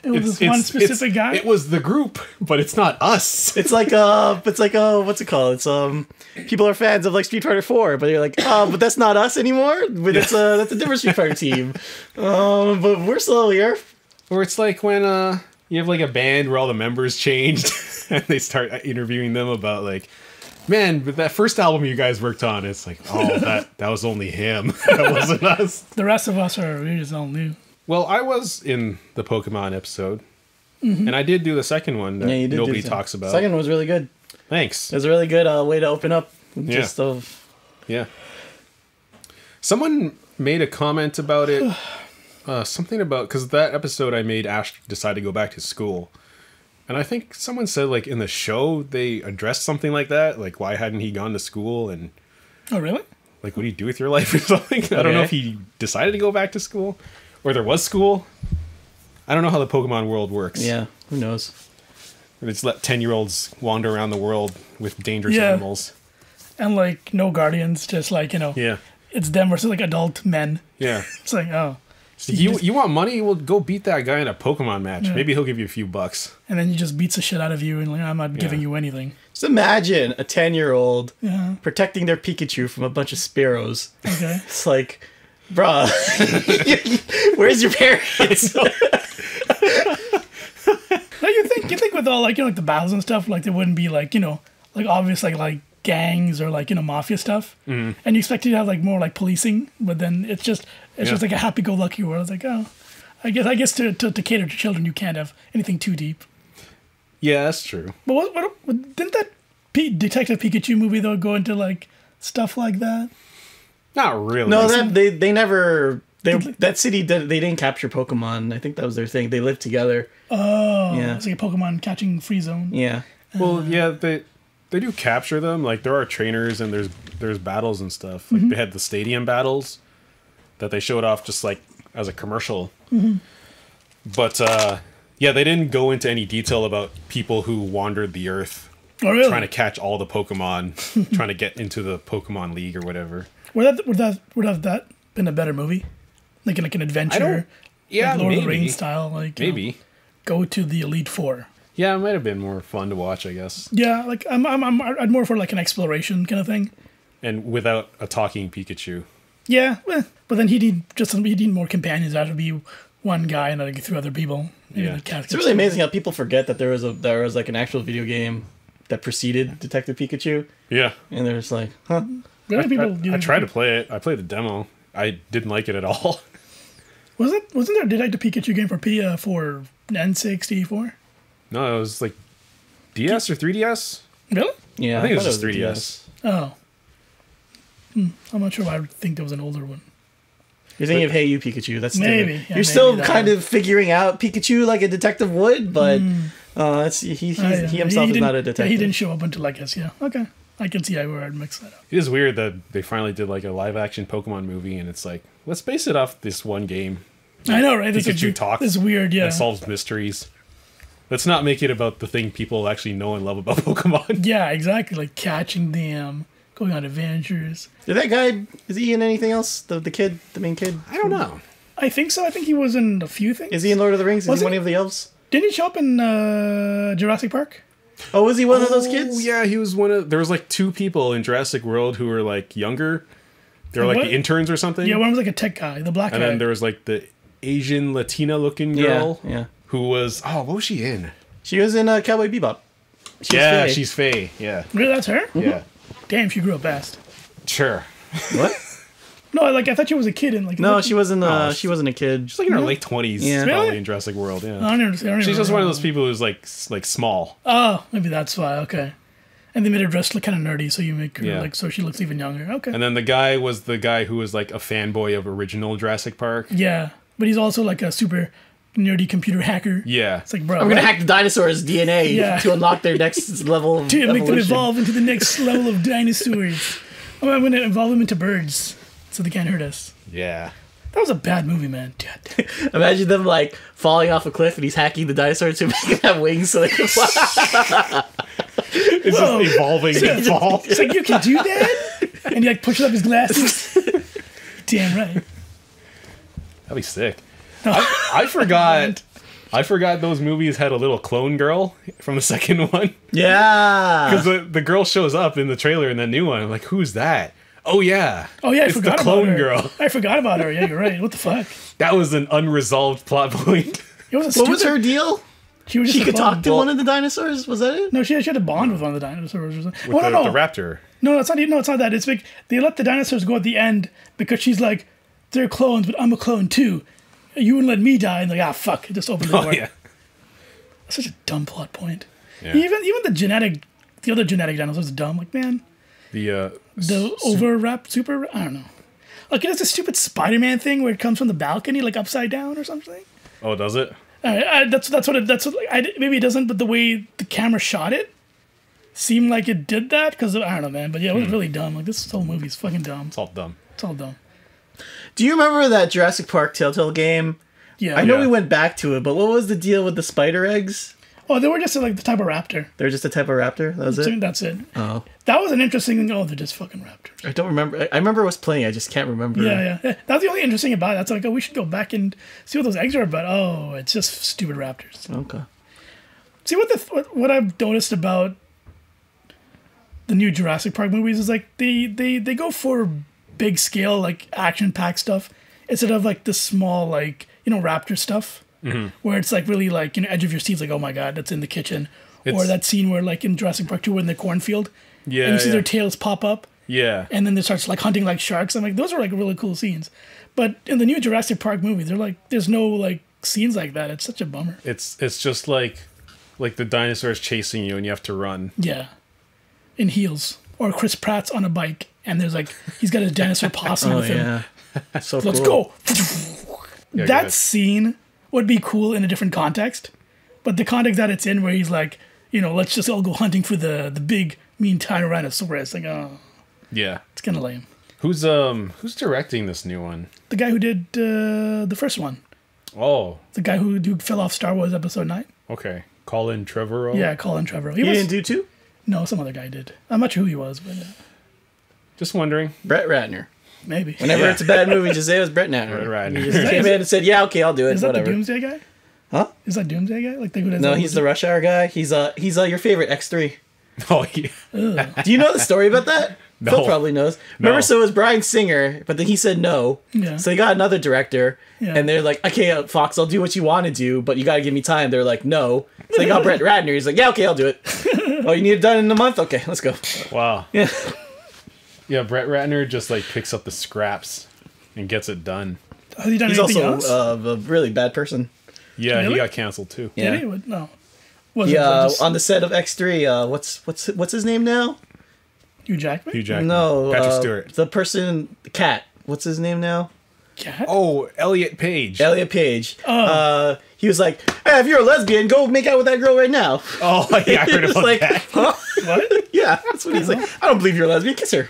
It was this one specific guy? It was the group, but it's not us. It's like what's it called? It's people are fans of like Street Fighter 4, but you're like, but that's not us anymore. But that's a different Street Fighter team. But we're still here. Or it's like when you have like a band where all the members changed and they start interviewing them about like, man, but that first album you guys worked on, it's like, oh, that was only him. That wasn't us. The rest of us we just all new. Well, I was in the Pokemon episode, and I did do the second one that Yeah, you did. nobody talks about. Second one was really good. Thanks. It was a really good way to open up. Just of Yeah. Someone made a comment about it. Something about, because that episode I made Ash decide to go back to school. And I think someone said, like, in the show, they addressed something like that. Like, why hadn't he gone to school? And, Oh, really? like, what do you do with your life or something? I don't know Okay. if he decided to go back to school. Or there was school. I don't know how the Pokemon world works. Yeah, who knows? Or it's let 10-year-olds wander around the world with dangerous Yeah. animals. And like no guardians, just like Yeah. it's them versus like adult men. Yeah. It's like So you want money? Well, go beat that guy in a Pokemon match. Maybe he'll give you a few bucks. and then he just beats the shit out of you, and like I'm not giving you anything. Just imagine a 10-year-old Yeah. protecting their Pikachu from a bunch of Sparrows. Okay. It's like, bruh, where's your parents? No, you think with all like like the battles and stuff, like there wouldn't be like like obvious like gangs or like mafia stuff, and you expect it to have like more like policing, but then it's just like a happy-go-lucky world. It's like I guess to cater to children, you can't have anything too deep. Yeah, that's true. But what didn't that Detective Pikachu movie though go into like stuff like that? Not really. No, they never. That city they didn't capture Pokemon. I think that was their thing. They lived together. Oh, Yeah. it's like a Pokemon catching free zone. Yeah. Well, yeah, they do capture them. Like, there are trainers and there's battles and stuff. Like, they had the stadium battles that they showed off just, like, as a commercial. But, yeah, they didn't go into any detail about people who wandered the Earth Oh, really? trying to catch all the Pokemon, trying to get into the Pokemon League or whatever. Would that been a better movie? Like an adventure, Yeah, like Lord of the maybe. Rings style, like Maybe. go to the Elite Four. Yeah, it might have been more fun to watch, I guess. Yeah, like I'd more for like an exploration kind of thing. And without a talking Pikachu. Yeah, but then he'd need more companions. That would be one guy and like 3 other people. Maybe Yeah. the cat It's really amazing how people forget that there was like an actual video game that preceded Detective Pikachu, Yeah. and they're just like, huh? Really, people do I that. tried to play it. I played the demo. I didn't like it at all. Wasn't there a Detective Pikachu game for N64? No, it was like DS or 3DS? Really? Yeah, I think it was thought just 3DS. Oh. I'm not sure why I would think there was an older one. You're thinking of Hey You Pikachu. That's Maybe, different. yeah, You're maybe still that kind one. of figuring out Pikachu like a detective would, but he himself is not a detective. Yeah, he didn't show up until I guess, yeah. Okay. I can see where I'd mix that up. It is weird that they finally did like a live action Pokemon movie and it's like, let's base it off this one game. I know, right? Pikachu talks. It's weird, yeah. And solves mysteries. Let's not make it about the thing people actually know and love about Pokemon. Yeah, exactly. Like catching them, going on adventures. Did that guy, is he in anything else? The kid, the main kid? I don't know. I think so. I think he was in a few things. Is he in Lord of the Rings? Is Was he he? one of the elves? Didn't he show up in Jurassic Park? Oh, was he one of those kids? Oh, yeah, he was one of... There was like 2 people in Jurassic World who were like younger. They were like What? the interns or something. Yeah, one was like a tech guy, the black And guy. then there was like the Asian Latina looking girl. Yeah. Who was... Oh, what was she in? She was in Cowboy Bebop. Yeah, Faye. she's Faye. Yeah. Really, that's her? Yeah. Damn, she grew up fast. Sure. What? No, like I thought she was a kid in like. No, she wasn't. Oh, She wasn't a kid. She's like in her late 20s, Yeah. probably Really? in Jurassic World. Yeah. I don't even She's just one of remember. those people who's like small. Oh, maybe that's why. Okay. And they made her dress look kind of nerdy, so you make her Yeah. like so she looks even younger. Okay. And then the guy was the guy who was like a fanboy of original Jurassic Park. Yeah, but he's also like a super nerdy computer hacker. Yeah. It's like, bro, I'm gonna what? hack the dinosaurs' DNA Yeah. to unlock their next level of to make them evolution. evolve into the next level of dinosaurs. Oh, I'm gonna evolve them into birds, so they can't hurt us. Yeah. That was a bad movie, man. God damn. Imagine them like falling off a cliff and he's hacking the dinosaurs to make them have wings so they can fly. It's Whoa. just evolving and evolve. It's like, you can do that? And he like pushes up his glasses. Damn right. That'd be sick. I forgot. I forgot those movies had a little clone girl from the second one. Yeah. Because the girl shows up in the trailer in the new one. I'm like, who's that? Oh, yeah. Oh yeah, I It's forgot the about clone her. girl. I forgot about her. Yeah, you're right. What the fuck? That was an unresolved plot point. It was a What was stupid- her deal? She was just She a could clone. talk to one of the dinosaurs? Was that it? No, she had a bond with one of the dinosaurs or something. With Oh, no. the raptor. No, it's not. No, it's not that. It's like they let the dinosaurs go at the end because she's like, they're clones, but I'm a clone too. You wouldn't let me die, and like, fuck, just open the door. Oh, yeah. Such a dumb plot point. Yeah. Even the other genetic dinosaurs are dumb. Like, man, The super. I don't know. Like, it's a stupid Spider-Man thing where it comes from the balcony, like upside down or something. oh, does it? Maybe it doesn't, but the way the camera shot it seemed like it did that because I don't know, man. But yeah, it was really dumb. Like this whole movie's fucking dumb. It's all dumb. It's all dumb. Do you remember that Jurassic Park Telltale game? Yeah, I know Yeah. we went back to it, but what was the deal with the spider eggs? Oh, they were just like the type of raptor. They were just a type of raptor? That was it? That's it. Oh. That was an interesting thing. Oh, they're just fucking raptors. I don't remember. I remember I was playing. I just can't remember. Yeah. That's the only interesting about it. That's like, oh, we should go back and see what those eggs are about. Oh, it's just stupid raptors. Okay. See what I've noticed about the new Jurassic Park movies is like they go for big scale like action packed stuff instead of like the small like raptor stuff where it's like really like edge of your seats like oh my god that's in the kitchen or that scene where like in Jurassic Park 2 we're in the cornfield and you see their tails pop up and then they starts like hunting like sharks. I'm like those are like really cool scenes, but in the new Jurassic Park movies they're like there's no like scenes like that. It's such a bummer. It's just like the dinosaurs chasing you and you have to run. Yeah. In heels. Or Chris Pratt's on a bike and there's like he's got his dinosaur posse with him. So Let's cool. go. Yeah, That scene would be cool in a different context. But the context that it's in where he's like, let's just all go hunting for the big mean Tyrannosaurus. Like, oh, Yeah. it's kinda lame. Who's directing this new one? The guy who did the first one. Oh, The guy who fell off Star Wars Episode 9. okay. Colin Trevorrow? Yeah, Colin Trevorrow. He didn't do two? No, some other guy did. I'm not sure who he was, but Just wondering. Brett Ratner. maybe. Whenever it's a bad movie, just say it was Brett Ratner. Brett Ratner. He just came in and said, yeah, okay, I'll do it. Is that Whatever. the Doomsday guy? Huh? Is that Doomsday guy? Like the who does No, all he's the the Rush Hour guy. He's your favorite X3. Oh, yeah. Do you know the story about that? No. Phil probably knows. Remember, No. so it was Bryan Singer, but then he said no. Yeah. So they got another director, Yeah. and they're like, okay, Fox, I'll do what you want to do, but you got to give me time. They're like, no. So they got Brett Ratner. He's like, yeah, okay, I'll do it. Oh, you need it done in a month? Okay, let's go. Wow. Yeah. Yeah, Brett Ratner just like picks up the scraps and gets it done. Has he done He's anything also else? a really bad person. Yeah, Really? he got canceled too. Yeah. Did he? What? No. Was He, it just on the set of X3, what's his name now? Hugh Jackman? Hugh Jackman. No. Patrick Stewart. The person, the cat. What's his name now? Cat? Oh, Elliot Page. Elliot Page. Oh. He was like, hey, if you're a lesbian, go make out with that girl right now. Oh, yeah, I heard It's about like, that. huh? What? Yeah, that's what he's like. I don't believe you're a lesbian. Kiss her.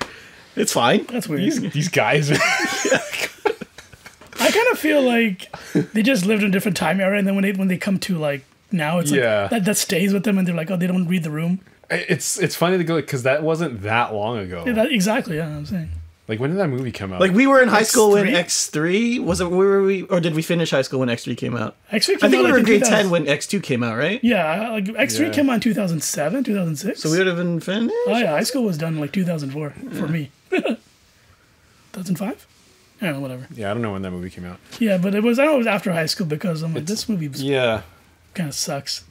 It's fine. That's weird. These guys. I kind of feel like they just lived in a different time era, and then when they come to like now, it's Yeah. like that stays with them, and they're like, oh, they don't read the room. It's funny to go because that wasn't that long ago. Yeah, exactly. Yeah, I'm saying. Like when did that movie come out? Like we were in high school when X3? X3 was it? Where were we? Or did we finish high school when X3 came out? X3 I think came out, we were like, in grade 2000 10 when X2 came out, right? Yeah, like X3 Yeah. came out in 2007, 2006. So we would have been finished. Oh yeah, high school was done in like 2004 for me. 2005? I don't know, whatever. Yeah, I don't know when that movie came out. Yeah, but I know it was after high school because I'm like, this movie Yeah. kind of sucks.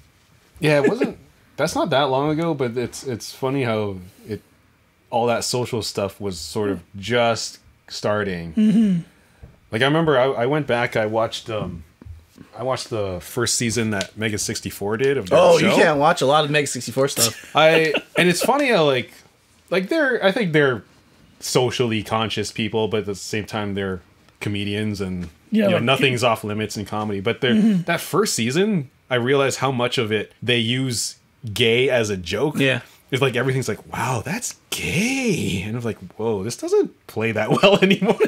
Yeah, it wasn't. That's not that long ago, but it's funny how all that social stuff was sort of just starting. Mm-hmm. Like I remember, I went back. I watched the first season that Mega 64 did of their Oh, show. you can't watch a lot of Mega 64 stuff. And it's funny how like I think they're socially conscious people, but at the same time they're comedians and Yeah, like- nothing's off limits in comedy. But that first season, I realized how much of it they use gay as a joke. Yeah. It's like everything's like, wow, that's gay. And I was like, whoa, this doesn't play that well anymore.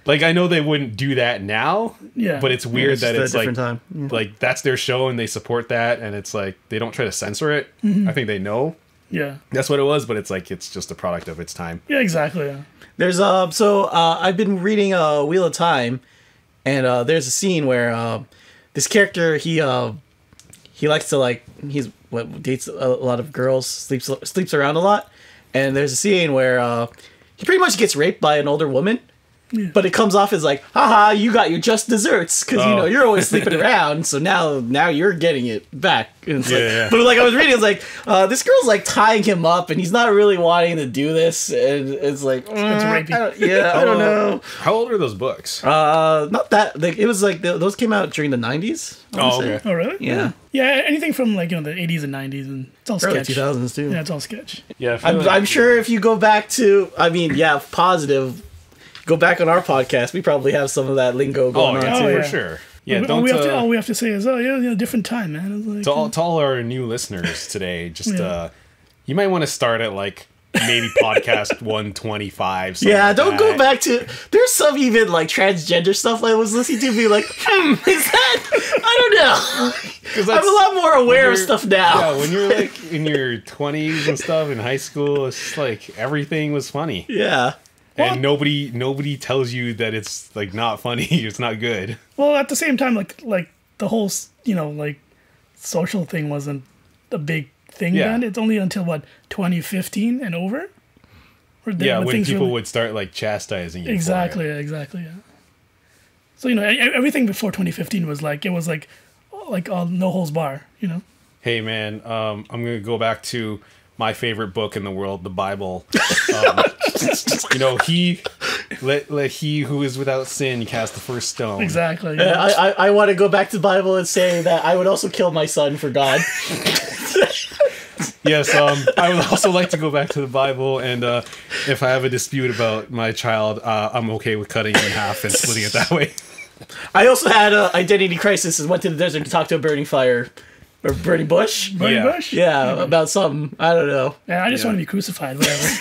Like, I know they wouldn't do that now. Yeah. But it's weird It's that just it's a like, different time. Yeah. like, that's their show and they support that. And it's like, they don't try to censor it. I think they know Yeah. that's what it was. But it's like, it's just a product of its time. Yeah, exactly. Yeah. There's I've been reading Wheel of Time, and there's a scene where this character he likes to dates a lot of girls, sleeps around a lot, and there's a scene where he pretty much gets raped by an older woman. Yeah. But it comes off as like, haha, you got your just desserts because Oh. you're always sleeping around, so now you're getting it back. And it's Yeah. But like I was reading, it's like this girl's like tying him up, and he's not really wanting to do this, and it's like rapey. I don't know. How old are those books? Not that. Like, it was like those came out during the 90s. I wanna Oh, say. okay. Oh, really? Yeah. Yeah, anything from like, the 80s and 90s, and it's all Early sketch. 2000s too. Yeah, it's all sketch. Yeah, I feel like- I'm sure if you go back to, positive. Go back on our podcast. We probably have some of that lingo Oh, going yeah, on too. yeah. for sure. Yeah, all don't. all we have to say is, oh yeah, different time, man. It's like, To all our new listeners today, just you might want to start at like maybe podcast 125. Yeah, don't go back to. There's some even like transgender stuff I was listening to, be like, is that? I don't know. I'm a lot more aware of stuff now. Yeah, when you're like in your 20s and stuff in high school, it's just like everything was funny. Yeah. And nobody tells you that it's like not funny. It's not good. Well, at the same time, like the whole like social thing wasn't a big thing then. It's only until 2015 and over. When people would start like chastising you. Exactly. Yeah. So everything before 2015 was like no holds bar. Hey man, I'm gonna go back to my favorite book in the world, the Bible. Let he who is without sin cast the first stone. Exactly. Yeah. I want to go back to the Bible and say that I would also kill my son for God. Yes, I would also like to go back to the Bible, and if I have a dispute about my child, I'm okay with cutting it in half and splitting it that way. I also had an identity crisis and went to the desert to talk to a burning fire. Or burning bush? Burning bush? Yeah, about something. I don't know. Yeah, I just want to be crucified, whatever.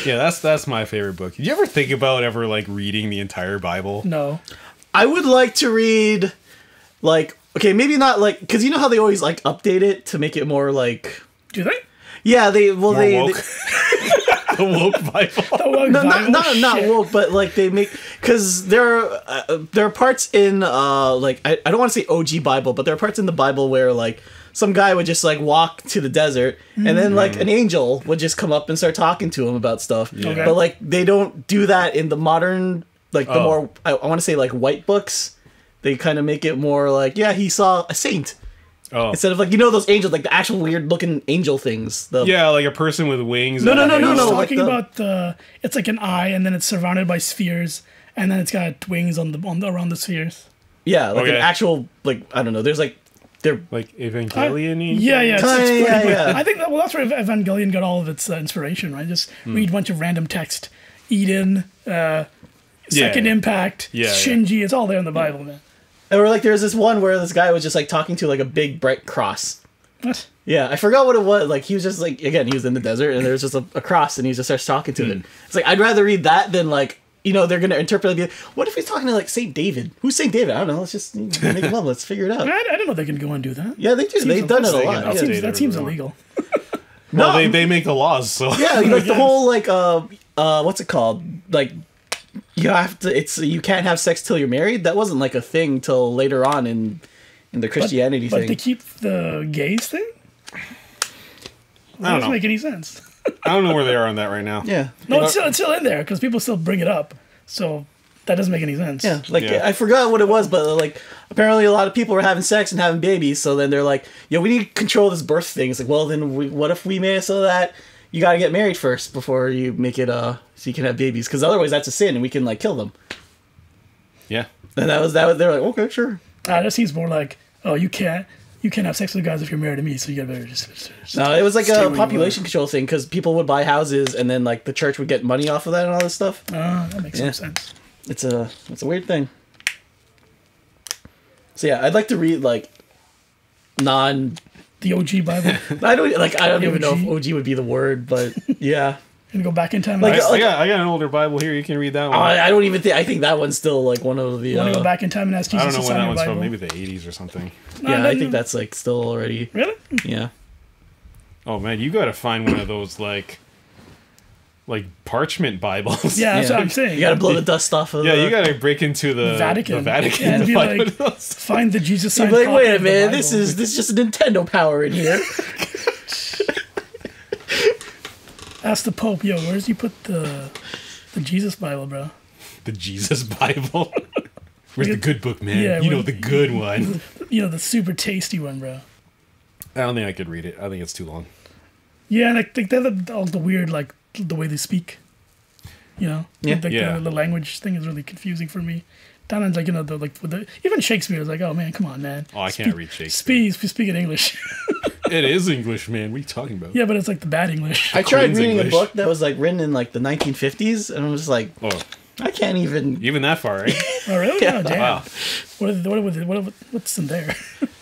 Yeah, that's my favorite book. Did you ever think about ever like reading the entire Bible? No. I would like to read, like, okay, maybe not like, because you know how they always like update it to make it more like. Do they? Yeah, they woke. The woke Bible. Not woke, but like they make, because there are parts in like I don't want to say OG Bible, but there are parts in the Bible where like some guy would just like walk to the desert and then like an angel would just come up and start talking to him about stuff. Yeah. Okay. But like they don't do that in the modern, like the more I want to say like white books. They kind of make it more like, yeah, he saw a saint. Oh. Instead of like, those angels, like the actual weird looking angel things. Yeah, like a person with wings. No. Talking about it's like an eye, and then it's surrounded by spheres, and then it's got wings on around the spheres. Yeah, like an actual, like, I don't know. There's like, they're like Evangelion. Yeah. Yeah. I think that's where Evangelion got all of its inspiration, right? Just read a bunch of random text. Eden, Second Impact, Shinji. It's all there in the Bible, man. Or like there's this one where this guy was just like talking to like a big bright cross. What? Yeah, I forgot what it was. Like he was just like, again, he was in the desert and there's just a cross and he just starts talking to it. It's like, I'd rather read that than like, they're going to interpret it. What if he's talking to like Saint David? Who's Saint David? I don't know. Let's just make him up. Let's figure it out. I don't know if they can go and do that. Yeah, they do. They've done it a lot. That seems illegal. Well, they make the laws, so. Yeah, like the whole like, what's it called? Like, you can't have sex till you're married. That wasn't like a thing till later on in the Christianity thing. But they keep the gays thing? That doesn't make any sense. I don't know where they are on that right now. Yeah. No, it's still in there because people still bring it up. So that doesn't make any sense. Yeah, I forgot what it was, but like apparently a lot of people were having sex and having babies. So then they're like, we need to control this birth thing. It's like, well, then what if we made it so that you got to get married first before you make it so you can have babies, because otherwise that's a sin and we can like kill them. Yeah. And that was they're like, okay, sure. That seems more like, you can't have sex with guys if you're married to me, so you gotta better just no, it was like a population control thing because people would buy houses and then like the church would get money off of that and all this stuff. That makes some sense. It's a weird thing. So yeah, I'd like to read like the OG Bible. I don't even know if OG would be the word, but yeah. And go back in time. I got an older Bible here. You can read that one. I don't even think. I think that one's still like one of the. You want to go back in time and ask Jesus? I don't know when that one's Bible? from. Maybe the 80s or something. Yeah, I think that's like still already. Really? Yeah. Oh man, you got to find one of those like parchment Bibles. Yeah, that's what I'm saying. You got to blow the dust off of. Yeah, you got to break into the Vatican. The Vatican and to be find like, find the Jesus sign. You'd be like, wait a minute, this is just a Nintendo power in here. Ask the Pope, where's you put the Jesus Bible, bro? The Jesus Bible. Where's the good book, man? Yeah, the good one. The super tasty one, bro. I don't think I could read it. I think it's too long. Yeah, and I think they're all the weird, like the way they speak. The language thing is really confusing for me. Sometimes, like even Shakespeare is like, oh man, come on, man. Oh, I can't read Shakespeare. Speak in English. It is English, man. What are you talking about? Yeah, but it's like the bad English. I tried reading a book that was like written in like the 1950s, and I was just like, I can't even. Even that far, right? Oh, really? Yeah. Oh, damn. Wow. What's in there?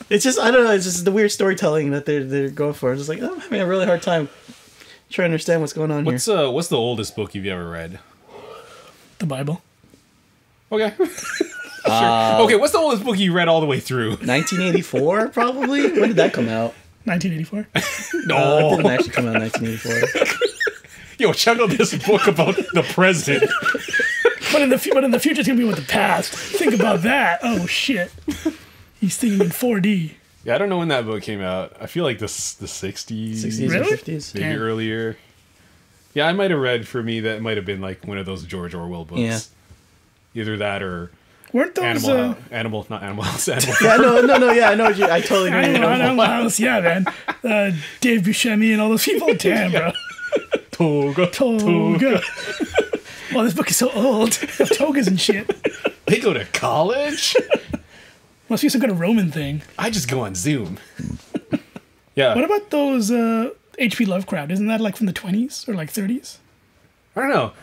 It's just I don't know. It's just the weird storytelling that they're going for. It's just like I'm having a really hard time trying to understand what's going on here. What's the oldest book you've ever read? The Bible. Okay. Sure. Okay, what's the oldest book you read all the way through? 1984, probably. When did that come out? 1984. No. It didn't actually come out in 1984. Yo, check out this book about the president. But in the future, it's gonna be with the past. Think about that. Oh shit. He's thinking in 4D. Yeah, I don't know when that book came out. I feel like the 60s. 60s Really? or 50s. Maybe Damn. earlier. Yeah, I might have read, for me, that might have been like one of those George Orwell books. Yeah. Either that or Weren't those? Animal House. Animal Yeah, no, yeah, I know. I totally know. Animal House, yeah, man. Dave Buscemi and all those people. Damn, bro. Toga. Well, this book is so old. They have togas and shit. They go to college? Must be some kind of Roman thing. I just go on Zoom. Yeah. What about those H.P. Lovecraft? Isn't that like from the 20s or like 30s? I don't know.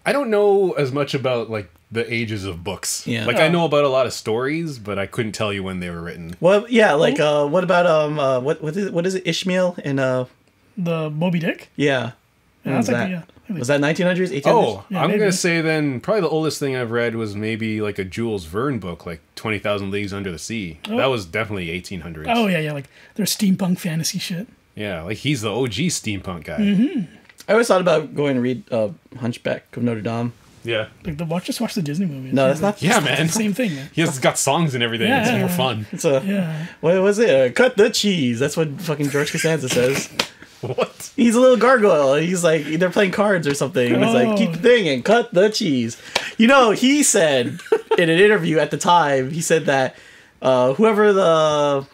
I don't know as much about like the ages of books. Yeah. Like I know about a lot of stories, but I couldn't tell you when they were written. Well, yeah, like what about what is it? Ishmael and The Moby Dick? yeah. Yeah, When was that's like, that? yeah. Was that 1900s, 1800s? Oh, Yeah, I'm maybe. gonna say then probably the oldest thing I've read was maybe like a Jules Verne book, like 20,000 Leagues Under the Sea. That was definitely 1800s. Oh, yeah, like there's steampunk fantasy shit. Yeah, like he's the OG steampunk guy. Mm-hmm. I always thought about going to read Hunchback of Notre Dame. Yeah. Like just watch the Disney movie. No, that's not. Yeah, It's man. the same thing, man. He has got songs and everything. Yeah. It's more fun. It's a Yeah. what was it? Cut the cheese. That's what fucking George Costanza says. What? He's a little gargoyle. He's like they're playing cards or something. He's like Oh. keep the thing and cut the cheese. You know, he said in an interview at the time, he said that whoever the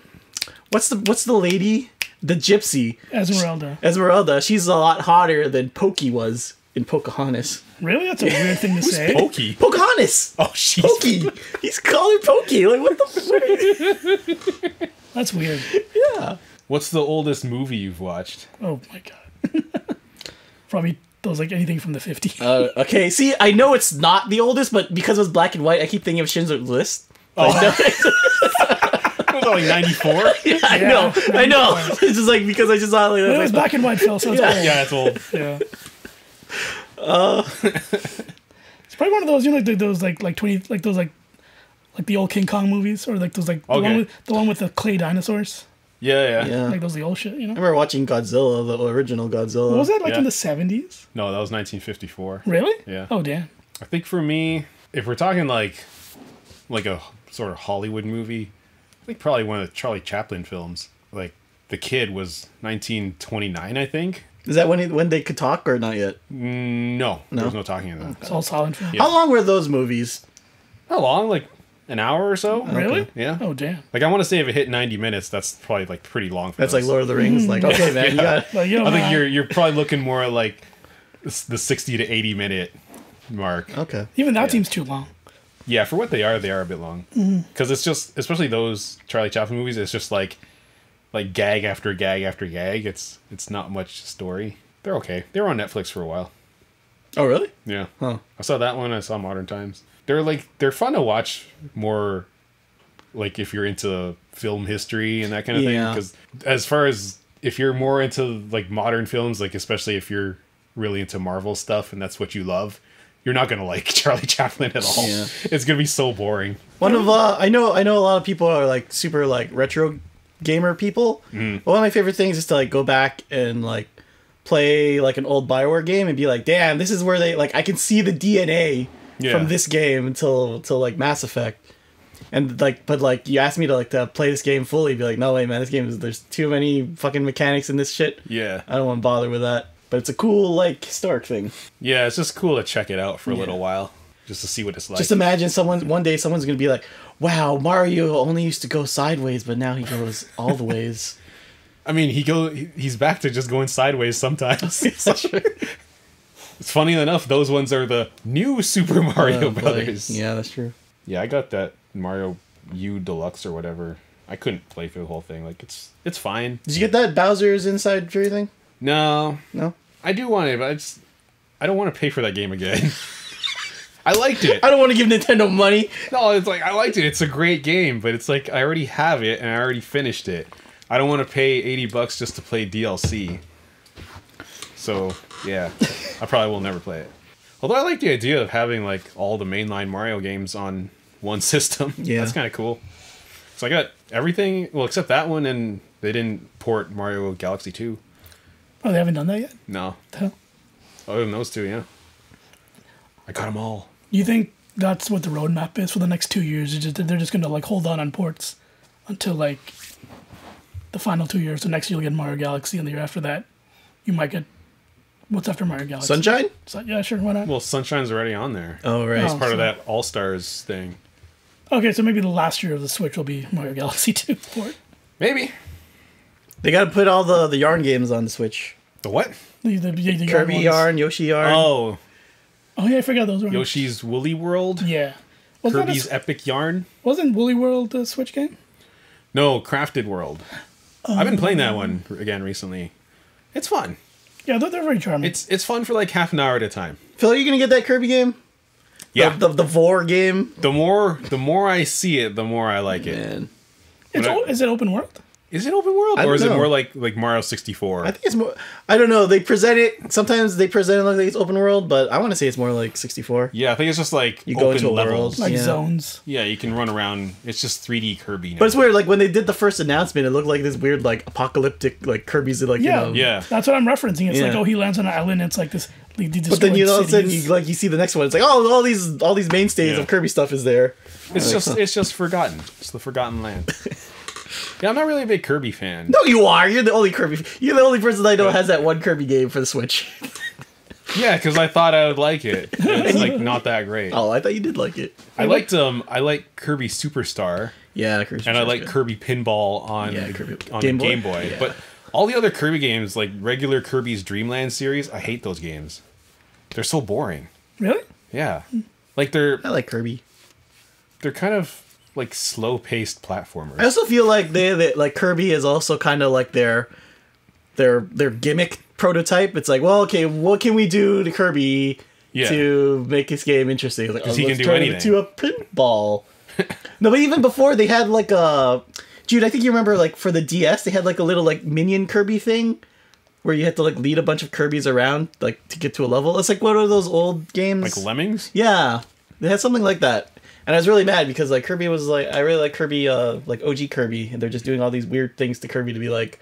what's the lady, the gypsy Esmeralda. she's a lot hotter than Pokey was in Pocahontas. Really? That's a weird thing to say. Pokey. Pocahontas. Oh, she's Pokey. He's calling Pokey. Like what the? That's weird. Yeah. What's the oldest movie you've watched? Oh my god. Probably those like anything from the 50s. Okay. See, I know it's not the oldest, but because it was black and white, I keep thinking of Schindler's List. Like, no, It was like 94? yeah, I know. It's just like because I just saw like, But it was black and white, Phil, so it's Yeah. old. Yeah, it's old. Yeah. It's probably one of those, you know, like those like 20, like those like the old King Kong movies, or like those like Okay. the one with the clay dinosaurs, Yeah. Yeah. like those the old shit, you know. I remember watching Godzilla, the original Godzilla. Was that like Yeah. in the 70s? No, that was 1954. Really? Yeah. Oh damn. I think for me, if we're talking like a sort of Hollywood movie, I think probably one of the Charlie Chaplin films. Like The Kid was 1929, I think. Is that when they could talk or not yet? No, there was no talking in that. It's all silent film. Yeah. How long were those movies? How long? Like an hour or so? Really? Yeah. Oh damn. Like I want to say if it hit 90 minutes, that's probably like pretty long for That's those. like Lord of the Rings. Like okay, man, you got. Like, you know, I think you're probably looking more at like the 60 to 80 minute mark. Okay. even that seems too long. Yeah, for what they are a bit long. Because it's just, especially those Charlie Chaplin movies, it's just like gag after gag after gag. It's not much story. They're okay. They were on Netflix for a while. Oh really? Yeah. Huh. I saw that one. I saw Modern Times. They're fun to watch more, like if you're into film history and that kind of thing. Yeah. Because as far as if you're more into like modern films, like especially if you're really into Marvel stuff and that's what you love, you're not gonna like Charlie Chaplin at all. Yeah. It's gonna be so boring. One of I know a lot of people are like super like retro gamer people. But one of my favorite things is to like go back and like play like an old BioWare game and be like, damn, this is where they like I can see the DNA from this game until like Mass Effect. And like, but like you asked me to play this game fully, be like, no way, man, this game there's too many fucking mechanics in this shit. Yeah. I don't want to bother with that. But it's a cool like historic thing. Yeah, it's just cool to check it out for a little while. Just to see what it's like. Just imagine one day someone's gonna be like, wow, Mario only used to go sideways, but now he goes all the ways. I mean, he's back to just going sideways sometimes. It's funny enough, those ones are the new Super Mario Brothers. Yeah, that's true. Yeah, I got that Mario U Deluxe or whatever. I couldn't play through the whole thing. Like it's fine. Did you get that Bowser's Inside Fury thing? No, No. I do want it, but I don't want to pay for that game again. I liked it. I don't want to give Nintendo money. No, it's like I liked it. It's a great game, but it's like I already have it and I already finished it. I don't want to pay $80 just to play DLC. So yeah, I probably will never play it. Although I like the idea of having like all the mainline Mario games on one system. Yeah, that's kind of cool. So I got everything, well, except that one, and they didn't port Mario Galaxy 2. Oh, they haven't done that yet? No. The hell? Other than those two, yeah. I got them all. You think that's what the roadmap is for the next 2 years? They're just going to like hold on ports until like the final 2 years. So next year you'll get Mario Galaxy, and the year after that you might get what's after Mario Galaxy? Sunshine? So, yeah, sure, why not? Well, Sunshine's already on there. Oh, right. It's part of that All-Stars thing. Okay, so maybe the last year of the Switch will be Mario Galaxy 2 port. Maybe. They got to put all the Yarn games on the Switch. The what? The Kirby ones. Yarn, Yoshi Yarn. Oh, Oh yeah, I forgot those were. Yoshi's Woolly World. Yeah. Wasn't that Kirby's Epic Yarn. wasn't Woolly World a Switch game? No, Crafted World. I've been playing that one again recently. It's fun. Yeah, they're very charming. It's fun for like half an hour at a time. Phil, are you going to get that Kirby game? Yeah. The Vor game? The more I see it, the more I like it. Man. Is it open world? Is it open world, I or don't is it know. more like Mario 64? I think it's more... I don't know. They present it... Sometimes they present it like it's open world, but I want to say it's more like 64. Yeah, I think it's just like You go open into a levels. world. Like Yeah. zones. Yeah, you can run around. It's just 3D Kirby now. But it's weird. Like when they did the first announcement, it looked like this weird like apocalyptic like Kirby's like Yeah, you know. Yeah. That's what I'm referencing. It's like, Yeah. oh, he lands on an island. It's like this. Like, But then all of a sudden you see the next one. It's like all these mainstays Yeah. of Kirby stuff is there. It's just forgotten. It's the forgotten land. Yeah, I'm not really a big Kirby fan. No, you are. You're the only Kirby. You're the only person I know has that one Kirby game for the Switch. Yeah, because I thought I would like it. It's like not that great. Oh, I thought you did like it. I like Kirby Superstar, Yeah, Kirby. and I like Kirby Pinball on Yeah, the, Kirby- on Game the Boy? Game Boy. Yeah. But all the other Kirby games, like regular Kirby's Dream Land series, I hate those games. They're so boring. Really? Yeah, like they're I like Kirby. kind of like slow paced platformers. I also feel like they like Kirby is also kind of like their gimmick prototype. It's like, well, okay, what can we do to Kirby Yeah. to make this game interesting? Like, 'Cause he can let's do turn it anything. into a pinball. No, but even before they had like a Jude, I think you remember like for the DS they had like a little like minion Kirby thing where you had to like lead a bunch of Kirbys around like to get to a level. It's like one of those old games. Like Lemmings. Yeah, they had something like that. And I was really mad because like Kirby was like I really like Kirby like OG Kirby, and they're just doing all these weird things to Kirby to be like,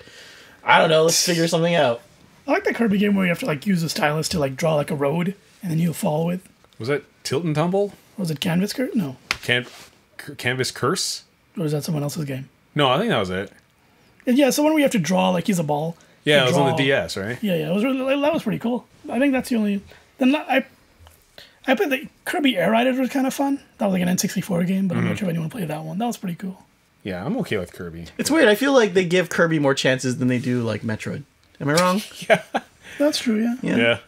I don't know, let's figure something out. I like the Kirby game where you have to like use a stylus to like draw like a road, and then you follow with. Was that Tilt and Tumble? Was it Canvas Curve? No. Canvas Curse? Or was that someone else's game? No, I think that was it. Yeah, so when we have to draw, like use a ball. Yeah, to it was on the draw. DS, right? Yeah, it was really, that was pretty cool. I think that's the only. Then I played the Kirby Air Rider was kind of fun. That was like an N64 game, but I'm not sure if anyone played that one. That was pretty cool. Yeah, I'm okay with Kirby. It's weird. I feel like they give Kirby more chances than they do like Metroid. Am I wrong? That's true, yeah. Yeah.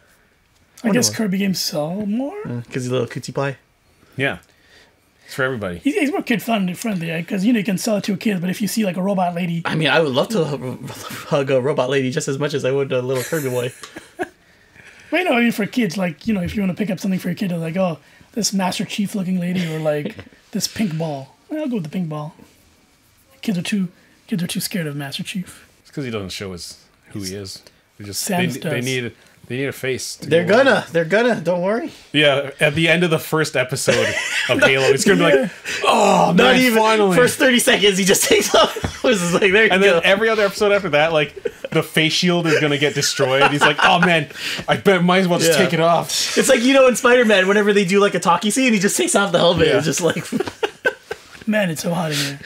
I guess why. Kirby games sell more. Because he's a little cootie pie. Yeah. It's for everybody. He's more kid friendly, because you can sell it to a kid, but if you see like a robot lady, I mean, I would love to hug a robot lady just as much as I would a little Kirby boy. but I mean for kids, like if you want to pick up something for your kid, they're like, oh, this Master Chief looking lady, or like this pink ball. I'll go with the pink ball. Kids are too scared of Master Chief. It's because he doesn't show us who he is. They just Samus they does. need a face. To They're go along. gonna. Don't worry. Yeah, at the end of the first episode of Halo, it's gonna be like, oh, Not man, even finally. first 30 seconds. He just takes off. It's just like there you And go. then every other episode after that, like the face shield is gonna get destroyed. He's like, oh man, I bet might as well just Yeah. take it off. It's like in Spider-Man, whenever they do like a talkie scene, he just takes off the helmet. Yeah. It's just like Man, it's so hot in here.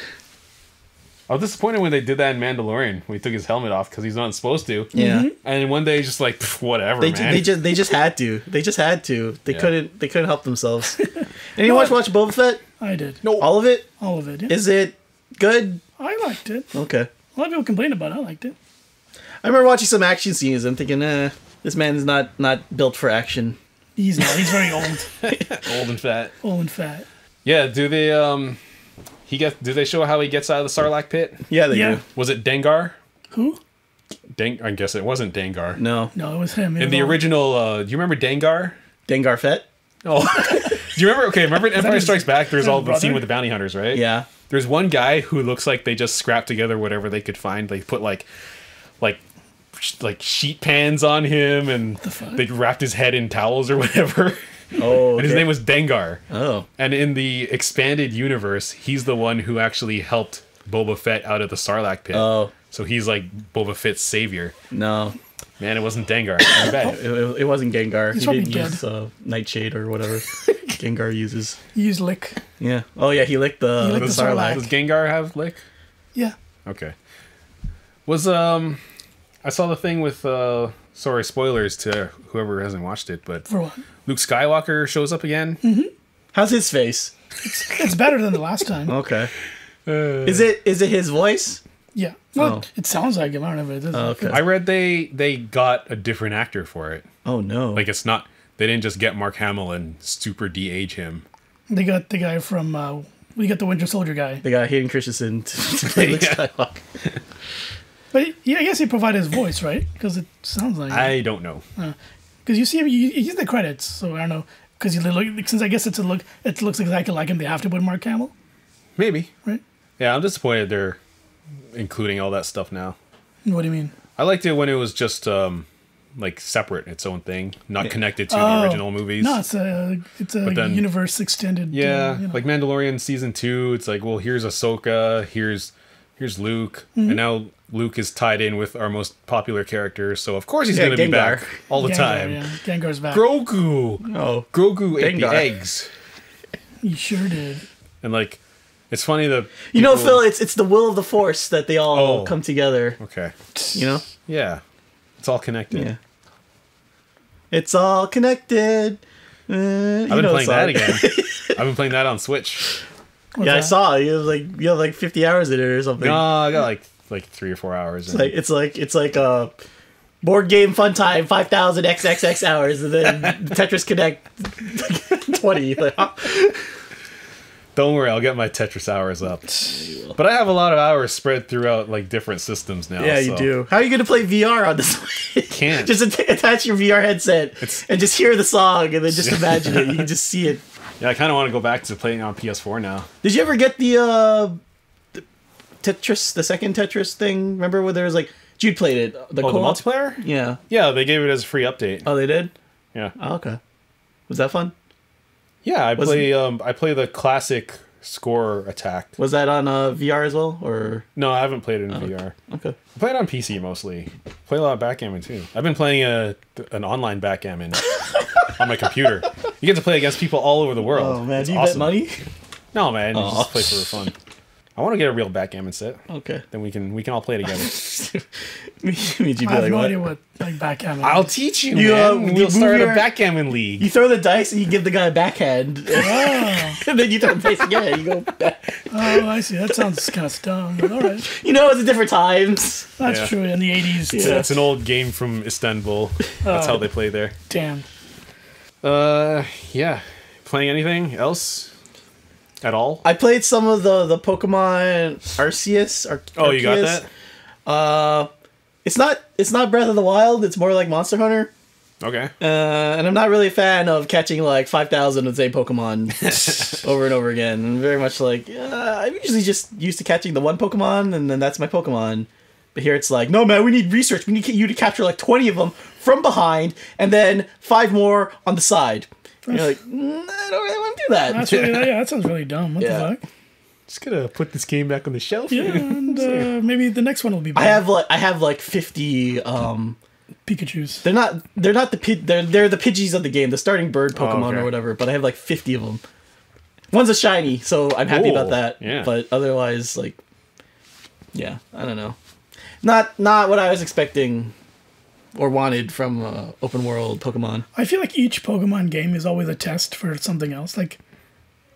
I was disappointed when they did that in Mandalorian when he took his helmet off because he's not supposed to. yeah. And one day, just like pff, whatever, They, man. they just had to. They just had to. They Yeah. couldn't help themselves. Anyone watch Boba Fett? I did. no, All of it? All of it. Yeah. Is it good? I liked it. Okay. A lot of people complain about it. I liked it. I remember watching some action scenes. I'm thinking, this man's not built for action. He's not. He's very old. old and fat. Old and fat. Yeah, do they do they show how he gets out of the Sarlacc pit? Yeah, they Yeah. do. Was it Dengar? Who? I guess it wasn't Dengar. No. No, it was him. It In was the all- original, do you remember Dengar? Dengar Fett? Oh, Do you remember? Okay, remember in Empire his- Strikes Back? There's all the brother? scene with the bounty hunters, right? Yeah. There's one guy who looks like they just scrapped together whatever they could find. They put like sheet pans on him, and they wrapped his head in towels or whatever. Oh, And his name was Dengar. Oh. And in the expanded universe, he's the one who actually helped Boba Fett out of the Sarlacc pit. Oh. So he's like Boba Fett's savior. No. Man, it wasn't Dengar. I bet. It wasn't Gengar. He's He probably didn't use Nightshade or whatever Gengar uses. Use lick. Yeah. Oh, yeah, he licked the, licked the the Sarlacc. Does Gengar have lick? Yeah. Okay. Was I saw the thing with sorry, spoilers to whoever hasn't watched it, but For what? Luke Skywalker shows up again. How's his face? It's better than the last time. Okay. Is it his voice? Yeah. Well, Oh. it sounds like him. I don't know if it is. Okay. I read they got a different actor for it. Oh, no. Like it's not they didn't just get Mark Hamill and super de-age him. They got the guy from. We got the Winter Soldier guy. They got Hayden Christensen to play Luke Yeah. Skywalker. But yeah, I guess he provided his voice, right? Because it sounds like. I don't know. Because you see him, you use the credits, so I don't know. Because since I guess it looks exactly like him. They have to put Mark Hamill, Maybe. right? Yeah, I'm disappointed they're including all that stuff now. What do you mean? I liked it when it was just like separate, its own thing, not connected to the original movies. No, it's a then- universe extended. Yeah, you know. like Mandalorian season 2, it's like, well, here's Ahsoka, here's Luke, and now Luke is tied in with our most popular character, so of course he's Yeah, going to be Gengar. back all the Gengar, time. Yeah, Gengar's back. Grogu! Oh. Grogu ate the Gengar. eggs. He sure did. And like, it's funny that You know, people- Phil, it's the will of the Force that they all Oh. come together. Okay. You know? Yeah. It's all connected. Yeah. It's all connected. I've been playing that again. I've been playing that on Switch. What's Yeah, I that? saw it. You have like 50 hours in it or something. No, I got like 3 or 4 hours. in. It's like a board game fun time 5,000 XXX hours, and then Tetris Connect 20. Like, Don't worry, I'll get my Tetris hours up. But I have a lot of hours spread throughout like different systems now. yeah, you so- do. How are you gonna play VR on this? Can't. Just attach your VR headset It's- and just hear the song, and then just imagine it. You can just see it. Yeah, I kind of want to go back to playing on PS4 now. Did you ever get the Tetris, the second Tetris thing? Remember where there was like Jude played it, the Oh, the co-op? multiplayer? Yeah. Yeah, they gave it as a free update. Oh, they did. Yeah. Oh, okay. Was that fun? Yeah, I Was play the classic score attack. Was that on VR as well, or No, I haven't played it in VR. okay? I play it on PC mostly. Play a lot of backgammon too. I've been playing an online backgammon on my computer. You get to play against people all over the world. Oh man, It's do you awesome. bet money? No, man, you Oh. just play for fun. I want to get a real backgammon set. Okay. Then we can all play together. Means you'd be I have like, no what? idea what like backgammon. I'll is. teach you, You, man. you We'll move start your- a backgammon league. You throw the dice and you give the guy a backhand, Oh, and then you throw the dice again. You go back. oh, I see. That sounds kind of dumb. But all right, You know, it's at different times. that's Yeah. true. In the '80s, Yeah, it's an old game from Istanbul. That's how they play there. damn. Yeah. Playing anything else at all? I played some of the Pokemon Arceus. Oh, you got Arceus. that? It's not Breath of the Wild. It's more like Monster Hunter. Okay. And I'm not really a fan of catching like 5,000 of the same Pokemon over and over again. I'm very much like, I'm usually just used to catching the one Pokemon, and then that's my Pokemon. But here it's like, no man, we need research. We need you to capture like 20 of them from behind, and then 5 more on the side. And you're like, I don't really want to do that. That's really, yeah, that sounds really dumb. What Yeah. the fuck? Just gonna put this game back on the shelf. Yeah, and maybe the next one will be I better. have like 50. Pikachu's. They're not they're the Pidgeys of the game, the starting bird Pokemon okay. or whatever. But I have like 50 of them. One's a shiny, so I'm happy Cool. about that. Yeah. But otherwise, like, yeah, I don't know. Not what I was expecting or wanted from open world Pokemon. I feel like each Pokemon game is always a test for something else.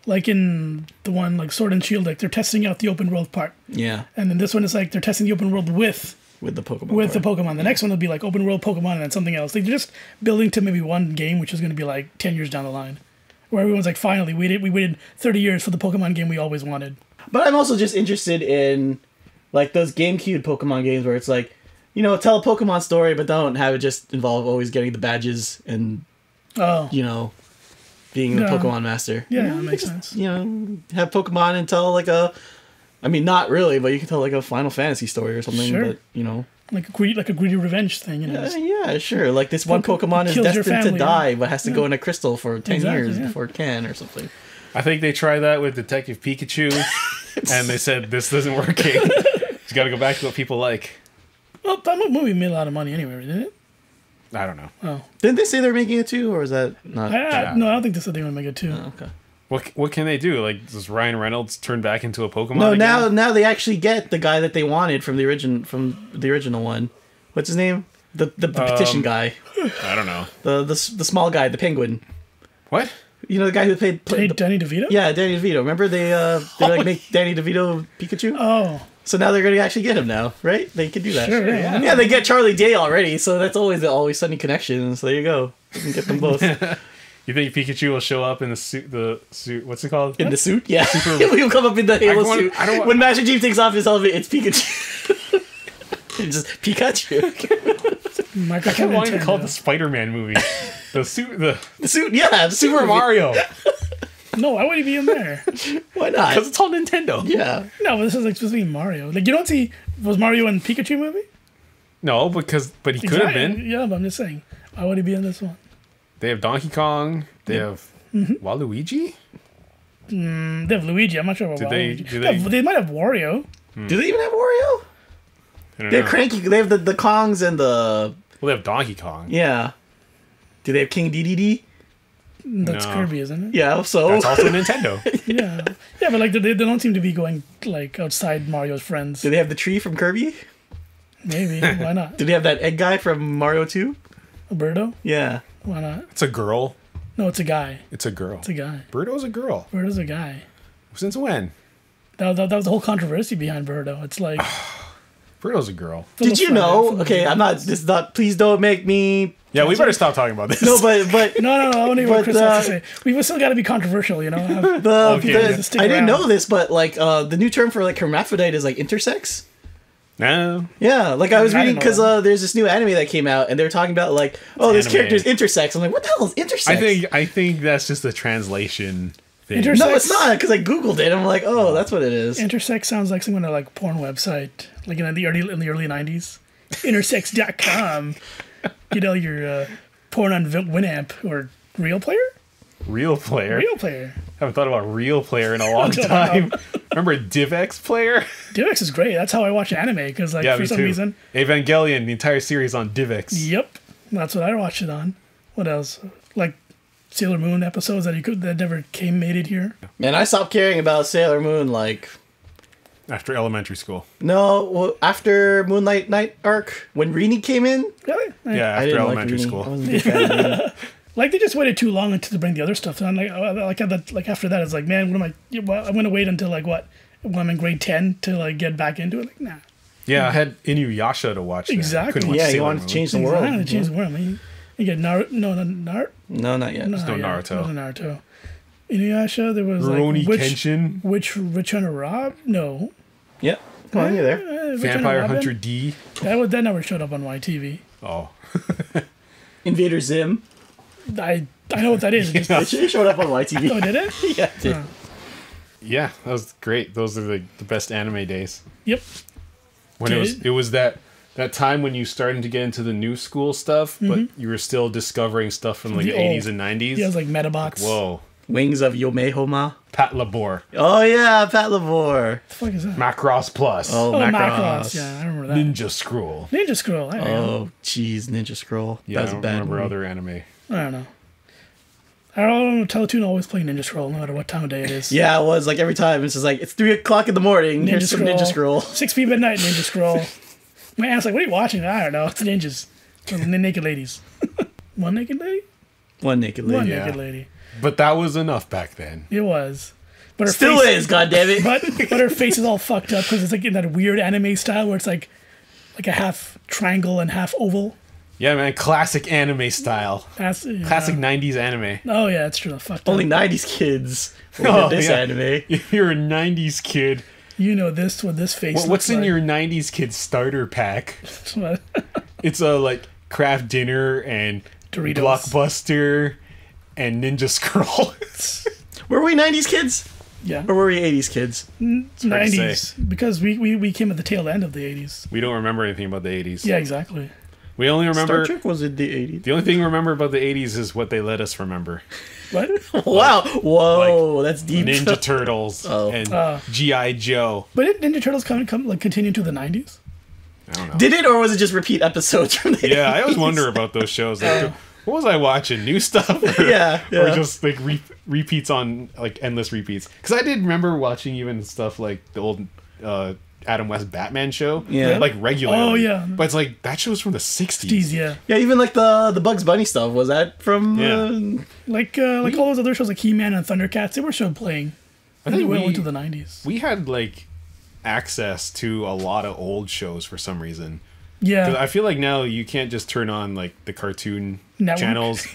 Like in the one like Sword and Shield, like they're testing out the open world part, Yeah, and then this one is like they're testing the open world with with the Pokemon. the part. Pokemon. The next one will be like open world Pokemon and then something else. They're just building to maybe one game, which is going to be like 10 years down the line, where everyone's like, finally, we waited 30 years for the Pokemon game we always wanted. But I'm also just interested in like those GameCube Pokemon games where it's like, you know, tell a Pokemon story, but don't have it just involve always getting the badges and Oh, you know, being a Pokemon master. Yeah, that makes sense. You know, have Pokemon and tell like a, I mean, not really, but you can tell like a Final Fantasy story or something. Sure. But you know, like a greedy revenge thing, you know. yeah, sure. Like this one Pokemon is kills your destined to family, die, but has to go in a crystal for 10 years yeah. before it can, or something. I think they tried that with Detective Pikachu, and they said this isn't working. You got to go back to what people like. Well, that movie made a lot of money anyway, didn't it? I don't know. Oh, Didn't they say they're making it too, or is that not? no, I don't think they said they want to make it too. Oh, okay. What can they do? Like, does Ryan Reynolds turn back into a Pokemon? No, again? now they actually get the guy that they wanted from the original one. What's his name? The petition guy. I don't know. The small guy, the penguin. What? You know the guy who played Danny DeVito? Yeah, Danny DeVito. Remember they like make Danny DeVito Pikachu? Oh. So now they're gonna actually get him now, right? They could do that. Sure, yeah. Yeah, they get Charlie Day already, so that's always the Always Sunny connection. So there you go. You can get them both. You think Pikachu will show up in the suit? What's it called? In the suit? Yeah. He'll come up in the Halo suit. When Master Chief takes off his helmet, it's Pikachu. It's just Pikachu. Michael I wanted to call it the Spider-Man movie. The suit, The suit, yeah. The Super suit Mario. No, why would he be in there? Why not? Because it's all Nintendo. Yeah. No, but this is like supposed to be Mario. Like, you don't see, was Mario in Pikachu movie? No, but he could have been. Yeah, but I'm just saying, why would he be in this one? They have Donkey Kong. They have Waluigi. They have Luigi. I'm not sure about Waluigi. They might have Wario. Do they even have Wario? I don't They're know. cranky. They have the Kongs and the... Well, they have Donkey Kong. Yeah. Do they have King DDD? That's No. Kirby, isn't it? Yeah, so... That's also Nintendo. Yeah. Yeah, but like they don't seem to be going like outside Mario's friends. Do they have the tree from Kirby? Maybe. Why not? Do they have that egg guy from Mario 2? Birdo? Yeah. Why not? It's a girl. No, it's a guy. It's a girl. It's a guy. Birdo's a girl. Birdo's a guy. Since when? That was the whole controversy behind Birdo. It's like... Birdo's a girl. Did you know? Okay, I'm not... This is not... Please don't make me... Yeah, we better stop talking about this. No, but... No, I want to hear what But, Chris has to say. We still got to be controversial, you know? Okay. Stick I didn't around. know this, but like the new term for like hermaphrodite is like intersex. No. Yeah, like I was I reading didn't know because there's this new anime that came out and they're talking about like, oh, this Anime. character's intersex. I'm like, what the hell is intersex? I think that's just a translation thing. Intersex. No, it's not because I googled it. I'm like, oh, that's what it is. Intersex sounds like some kind of like porn website, like in the early 90s. Intersex.com. You know, your porn on Winamp or Real Player? Real player. Real Player. Haven't thought about real player in a long time. Remember DivX player? DivX is great. That's how I watch anime because like Yeah, for me some too. reason. Evangelion, the entire series on DivX. Yep, that's what I watched it on. What else? Like Sailor Moon episodes that never made it here. And I stopped caring about Sailor Moon like After elementary school. after Moonlight Night arc when Rini came in. Really? Yeah, I after didn't elementary like Rini. I school. wasn't a big fan of Rini. Like they just waited too long to bring the other stuff. And like after that, it's like, man, what am I? Well, I'm gonna wait until like what? When I'm in grade 10 to like get back into it. Like, nah. Yeah, I had Inuyasha to watch. Exactly. Couldn't watch Yeah, you Sailor wanted to Moon. change the world. Exactly, change the world. I mean, you get Naruto. No, Naruto. No, not yet. no yeah, Naruto. There was Naruto. Inuyasha. There was Rurouni like Kenshin. which Return of Rob? No. Yep. Come on, you're there. Return of Vampire Robin? Hunter D. That never showed up on YTV. Oh. Invader Zim. I know what that is. It just- It showed up on YTV. oh, did it? Yeah, it did. Yeah, that was great. Those are the best anime days. Yep. When it was that time when you started to get into the new school stuff, but you were still discovering stuff from like the The old- 80s and 90s. Yeah, it was like Metabots. Whoa. Wings of Yomehoma. Pat Labor. Oh yeah, Pat Lavore. What the fuck is that? Macross Plus. Oh, Oh, Macross. Macross. Yeah, I remember that. Ninja Scroll. Ninja Scroll. I don't know. Oh, jeez, Ninja Scroll. Yeah, That's I a don't bad remember movie. other anime. I don't know. I don't know. Teletoon always play Ninja Scroll, no matter what time of day it is. Yeah, it was like every time. It's just like it's 3 o'clock in the morning. Here's some Ninja Scroll. 6 p.m. at night, Ninja Scroll. My aunt's like, what are you watching? I don't know. It's ninjas. The naked ladies. One naked lady? One naked lady. One Yeah. naked lady. But that was enough back then. It was. But her Still face, is, goddammit. But her face is all fucked up because it's like in that weird anime style where it's like a half triangle and half oval. Yeah, man. Classic anime style. That's, yeah. Classic 90s anime. Oh, yeah, it's true. Fucked Only up. 90s kids will Oh, get this yeah. anime. If you're a 90s kid, You know this, what this face what's looks in like. your 90s kid starter pack? What? It's a like Kraft Dinner and Doritos. Blockbuster and Ninja Scroll. Were we 90s kids? Yeah. Or were we 80s kids? hard to 90s. Because we came at the tail end of the 80s. We don't remember anything about the 80s. Yeah, exactly. We only remember... Star Trek was in the 80s. The only thing we remember about the 80s is what they let us remember. What? Wow. Whoa, that's deep. Ninja Turtles and G.I. Joe. But did Ninja Turtles continue to the 90s? I don't know. Did it, or was it just repeat episodes from the 80s? Yeah, I always wonder about those shows. Like, what was I watching? New stuff? Or, Yeah. or just like repeats on like endless repeats? Because I did remember watching even stuff like the old Adam West Batman show. Yeah. Like regularly. Oh, yeah. But it's like that show's from the 60s. Jeez, yeah. Yeah, even like the Bugs Bunny stuff. Was that from... Yeah. Like all those other shows like He-Man and Thundercats, they were shown playing. I think we went to the 90s. We had like access to a lot of old shows for some reason. 'Cause Yeah. I feel like now you can't just turn on like the cartoon Network. channels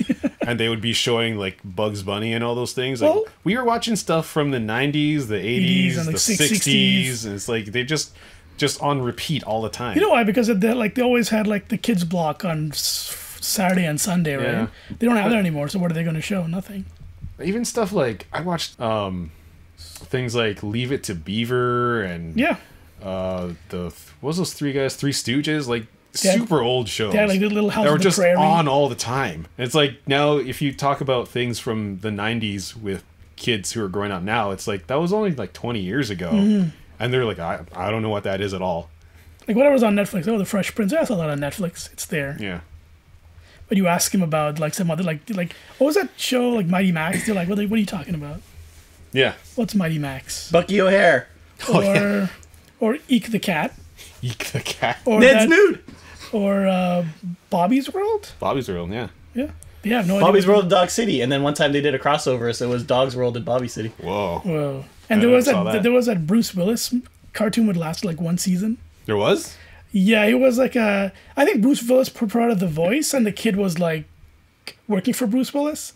and they would be showing like Bugs Bunny and all those things. Like Well- we were watching stuff from the 90s, the 80s, and, like, the 60s. 60s, and it's like they just on repeat all the time. You know why? Because they always had like the kids block on Saturday and Sunday, right? Yeah. They don't have that anymore. So what are they going to show? Nothing. Even stuff like I watched things like Leave It to Beaver and Yeah. what was those three guys? Three Stooges, like Yeah. super old shows. They had like the Little House that were on the just Prairie. on all the time. It's like now if you talk about things from the 90s with kids who are growing up now, it's like that was only like 20 years ago. Mm-hmm. And they're like, I don't know what that is at all. Like whatever's on Netflix. Oh, The Fresh Prince. I saw that on Netflix. It's there. Yeah. But you ask him about like some other like what was that show like Mighty Max? They're like, what are you talking about? Yeah. What's Mighty Max? Bucky O'Hare. Or Eek the Cat. Eek the Cat. Or Ned's nude. Or Bobby's World. Bobby's World, yeah. Yeah. They have no Bobby's idea. World and Dog City. And then one time they did a crossover, so it was Dog's World and Bobby City. Whoa. Whoa. And I there was never saw that, that. there was that Bruce Willis cartoon would last like one season. There was? Yeah, it was like I think Bruce Willis provided the voice, and the kid was like working for Bruce Willis,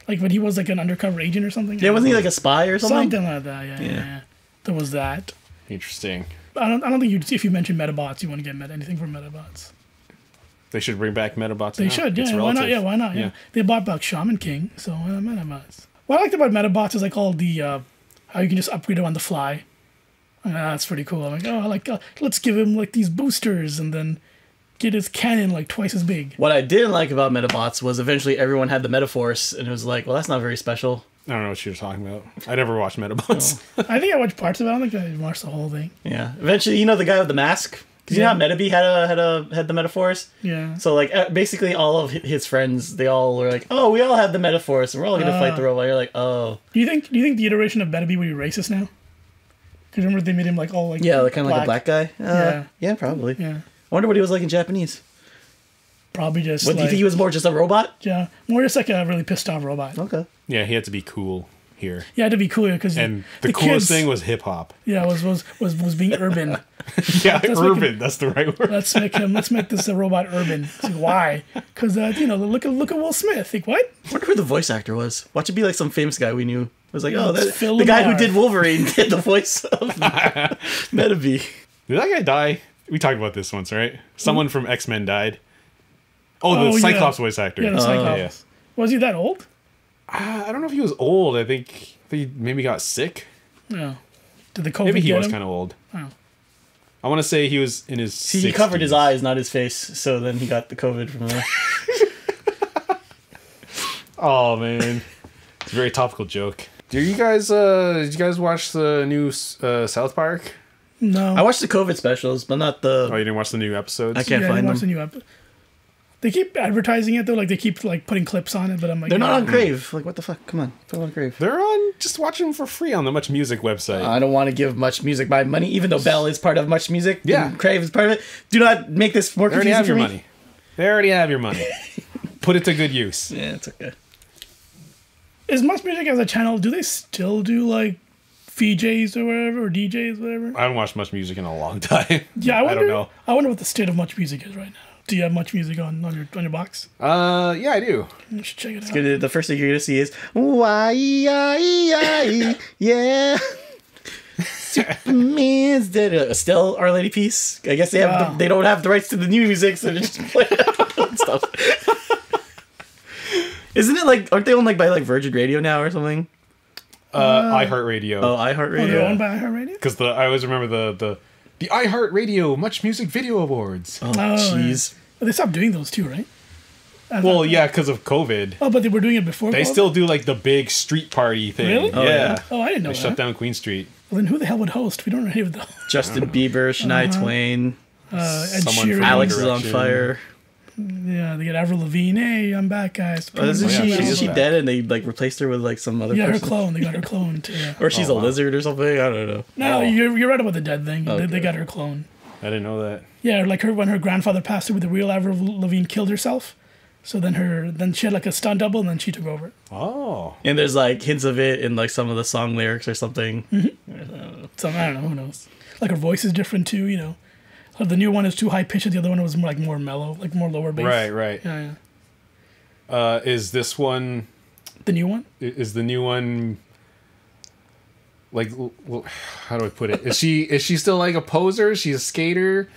like when he was like an undercover agent or something. Yeah, wasn't he like a spy or something? Something like that. Yeah. There was that. Interesting. I don't think if you mention Metabots, you want to get anything from Metabots. They should bring back Metabots. They now. should. It's Yeah. Why not? relative. Yeah. Why not? Yeah. They bought back Shaman King, so why not Metabots? What I liked about Metabots is like all the how you can just upgrade them on the fly. That's pretty cool. I'm like, oh, let's give him like these boosters and then get his cannon like twice as big. What I didn't like about Metabots was eventually everyone had the Metaforce, and it was like, well, that's not very special. I don't know what you're talking about. I never watched Metabots. I think I watched parts of it. I don't think I watched the whole thing. Yeah. Eventually, you know the guy with the mask? Because you know how Metabee had the Metaforce? Yeah. So, like, basically all of his friends, they all were like, oh, we all have the Metaforce, and we're all going to fight the robot. You're like, oh. Do you think the iteration of Metabee would be racist now? Because remember they made him like all like Yeah, like kind of like a black guy? Yeah, probably. Yeah. I wonder what he was like in Japanese. Probably just What, do you like, think he was more just a robot? yeah, more just like a really pissed off robot. Okay. Yeah, he had to be cool here. Yeah, to be cool because And the coolest thing was hip hop. yeah was being urban. Yeah, Let's urban. make That's the right word. Let's make this a robot urban. It's like, why? Because look at Will Smith. Like what? I wonder who the voice actor was. Watch it be like some famous guy we knew. It was like, oh, It's that, Phil the guy who Lamar. did Wolverine did the voice of Metabee. Did that guy die? We talked about this once, right? Someone from X-Men died. Oh, Oh, the yeah. Cyclops voice actor. Yeah, the Cyclops. yeah. Was he that old? I don't know if he was old. I think he maybe got sick. No. Did the COVID Maybe he get was him? kind of old. Oh. I want to say he was in his See, he covered his 60s. eyes, not his face, so then he got the COVID from there. Oh, man. It's a very topical joke. Did you guys watch the new South Park? No. I watched the COVID specials, but not Oh, the... you didn't watch the new episodes? I can't I find didn't watch the them. new episode. They keep advertising it though, like they keep like putting clips on it, but I'm like, They're not yeah. on Crave. Like, what the fuck? Come on. Put them on Crave. They're on, just watch them for free on the Much Music website. I don't want to give Much Music my money, even though Bell is part of Much Music. Yeah. And Crave is part of it. Do not make this more They already confusing have for your me. money. They already have your money. Put it to good use. Yeah, it's okay. Is Much Music as a channel? Do they still do like VJs or whatever or DJs whatever? I haven't watched Much Music in a long time. Yeah, I don't know. I wonder what the state of Much Music is right now. Do you have Much Music on your box? Yeah, I do. You should check it out. Good. The first thing you're going to see is, why, yeah. Superman's dead. Still Our Lady Peace. I guess they have they don't have the rights to the new music, so they just play stuff. Isn't it like, aren't they owned like by like Virgin Radio now or something? iHeartRadio. Oh, Oh, they're iHeartRadio. owned by iHeartRadio? Because I always remember the iHeartRadio Much Music Video Awards. Oh, jeez. But they stopped doing those too, right? Well, yeah, because of COVID. Oh, but they were doing it before They COVID? still do like the big street party thing. Really? Oh, yeah. yeah. Oh, I didn't know They that. shut down Queen Street. Well, then who the hell would host? We don't know any of those. Justin Bieber, Shania Twain, Ed Someone Sheeran. from Alex is on Direction. fire. Yeah, they get Avril Lavigne. Hey, I'm back, guys. Isn't yeah, she? she's Isn't she back. dead? And they like replaced her with like some other Yeah, her person, clone. They got her clone too. Yeah. or she's Oh, a wow. lizard or something. I don't know. No, you're right about the dead thing. Okay. They got her clone. I didn't know that. Yeah, like when her grandfather passed away, the real Avril Lavigne killed herself. So then she had like a stunt double, and then she took over. Oh. And there's like hints of it in like some of the song lyrics or something. So I don't know. Who knows? Like her voice is different too. You know, the new one is too high pitched. The other one was more mellow, like more lower bass. Right. Yeah. Is this one? The new one. Is the new one? Like, well, how do I put it? Is she still like a poser? Is she a skater?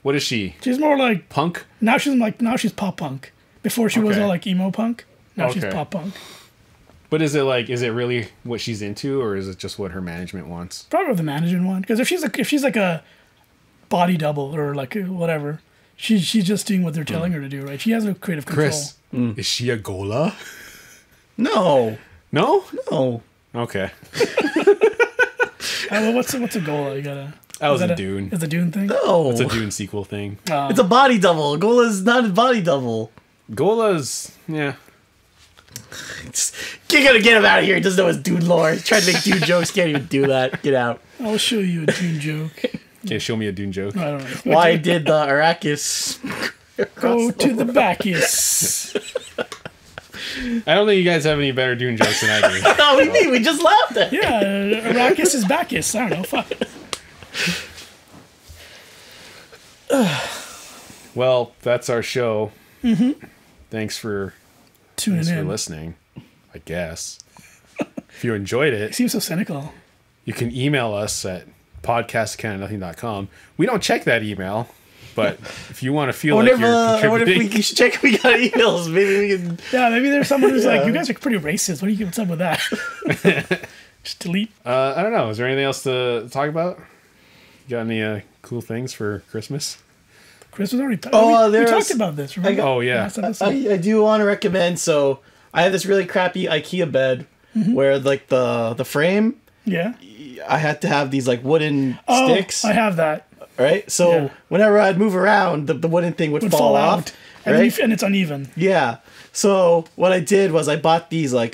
What is she? She's more like Punk? now she's pop punk. Before she was Okay. all like emo punk. Now she's Okay. pop punk. But is it really what she's into, or is it just what her management wants? Probably the managing one, because if she's like a body double or like whatever, she's just doing what they're telling her to do, right? She has no creative control. Chris, is she a gola? No, No? no. Okay. Well, what's a goal? You gotta. That was is a that Dune. It's a Dune thing. No. It's a Dune sequel thing. It's a body double. Gola's not a body double. Gola's, yeah. You gotta get him out of here. He doesn't know his dude lore. He's trying to make dude jokes. Can't even do that. Get out. I'll show you a Dune joke. Okay, show me a Dune joke. I don't know. Why did the Arrakis Go to the Bacchus. I don't think you guys have any better Dune jokes than I do. No, we mean we just laughed at it. Yeah, Arrakis is Bacchus. I don't know. Fuck. Well, that's our show. Thanks for Tuning in. listening, I guess. If you enjoyed it, Seems so cynical. you can email us at podcast@cannothing.com. We don't check that email, but if you want to feel like you're I wonder if contributing, we should check if we got emails. Maybe we can. Yeah, maybe there's someone who's like, you guys are pretty racist. What's up with that? Just delete. I don't know. Is there anything else to talk about? You got any cool things for Christmas? Chris was already. Oh, we there's- talked about this. Remember? Oh yeah. Last episode? I do want to recommend. So I have this really crappy IKEA bed where like the frame, Yeah. I had to have these like wooden Oh, sticks, I have that. right? So Yeah. whenever I'd move around, the wooden thing would fall off, out, and, then right? and it's uneven. Yeah. So what I did was I bought these like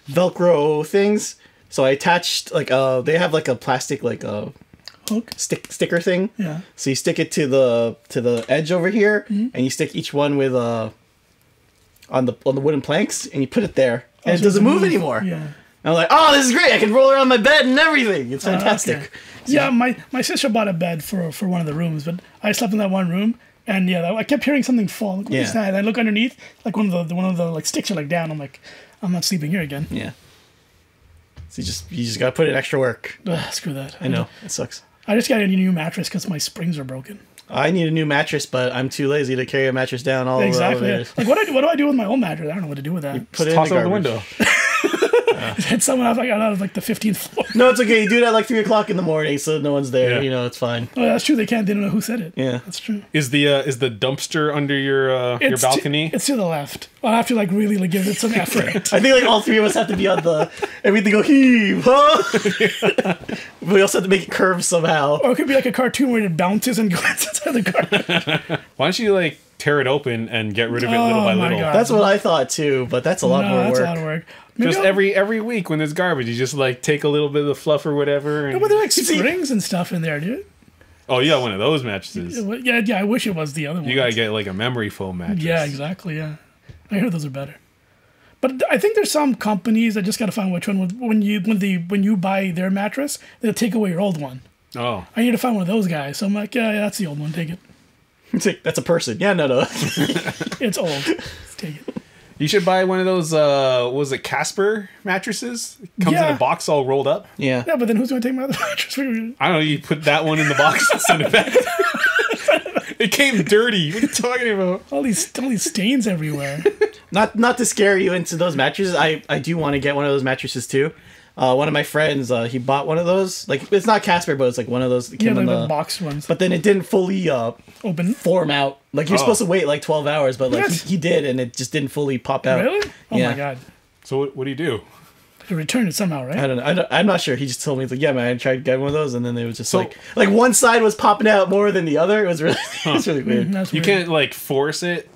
Velcro things. So I attached like they have like a plastic like Hook. sticker thing. Yeah. So you stick it to the edge over here, and you stick each one with on the wooden planks, and you put it there, and it So doesn't it's a move anymore. Yeah. And I'm like, oh, this is great! I can roll around my bed and everything. It's fantastic. Okay. Yeah, my sister bought a bed for one of the rooms, but I slept in that one room, and yeah, I kept hearing something fall. Like, what is Yeah. that? And I look underneath, like one of the like sticks are like down. I'm like, I'm not sleeping here again. Yeah. So you just gotta put in extra work. Ugh, screw that. I know it sucks. I just got a new mattress because my springs are broken. I need a new mattress, but I'm too lazy to carry a mattress down all Exactly. the Yeah. elevators. Like what do I do with my old mattress? I don't know what to do with that. Put it in Toss the it out the garbage. window. Hit someone out of like the 15th floor. No, it's okay. You do it at like 3 o'clock in the morning, so no one's there. Yeah. You know, it's fine. Oh, that's true. They don't know who said it. Yeah. That's true. Is the dumpster under your balcony? It's to the left. I'll have to like really like give it some effort. I think like all three of us have to be on the everything go heave, huh? We also have to make it curve somehow. Or it could be like a cartoon where it bounces and goes inside the car. Why don't you like tear it open and get rid of it little Oh, by my little? God. That's what I thought too, but that's a lot more that's work. a lot of work. Maybe Just I'll- every week when there's garbage, you just like take a little bit of the fluff or whatever. And, But there are like springs and stuff in there, dude. oh, you got one of those mattresses. Yeah. I wish it was the other one. You gotta get like a memory foam mattress. Yeah, exactly. Yeah, I hear those are better. But I think there's some companies that just gotta find which one. When you buy their mattress, they'll take away your old one. Oh, I need to find one of those guys. So I'm like, yeah, that's the old one. Take it. It's like, that's a person. Yeah, no. It's old. Let's take it. you should buy one of those. What was it Casper mattresses? It comes in Yeah. a box all rolled up. Yeah. Yeah, but then who's gonna take my other mattress? I don't know. You put that one in the box and send it back. It came dirty. What are you talking about? All these stains everywhere. Not to scare you into those mattresses. I do want to get one of those mattresses too. One of my friends, he bought one of those. Like, it's not Casper, but it's like one of those that came in the boxed ones. But then it didn't fully open, form out. Like, you're supposed to wait like 12 hours, but like he did, and it just didn't fully pop out. Really? Oh my god. So what do you do? You return it somehow, right? I don't know. I'm not sure. He just told me, like, yeah, man, I tried getting one of those, and then it was just like one side was popping out more than the other. It was really, it's really weird. That's You weird. can't like force it.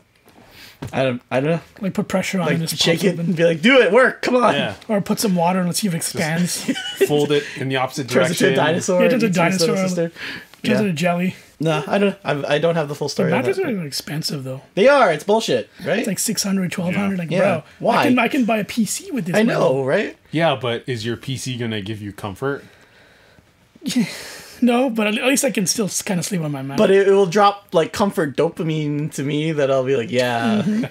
I don't know. Like put pressure on Like, it. It's shake it possible. and be like, do it, work, come on. Yeah. Or put some water and let's see if it expands. Fold it in the opposite Turns direction. into a dinosaur. Yeah, it turns eats into a your little dinosaur. sister. Turns Yeah. into jelly. No, I don't have the full story. Mattresses of it. are expensive though. They are. It's bullshit, right? It's like 600, 1200. Like, Yeah. bro, Why? I can buy a PC with this. I money. know, right? Yeah, but is your PC gonna give you comfort? No, but at least I can still kind of sleep on my mat. But it will drop like comfort dopamine to me that I'll be like, yeah. Mm-hmm.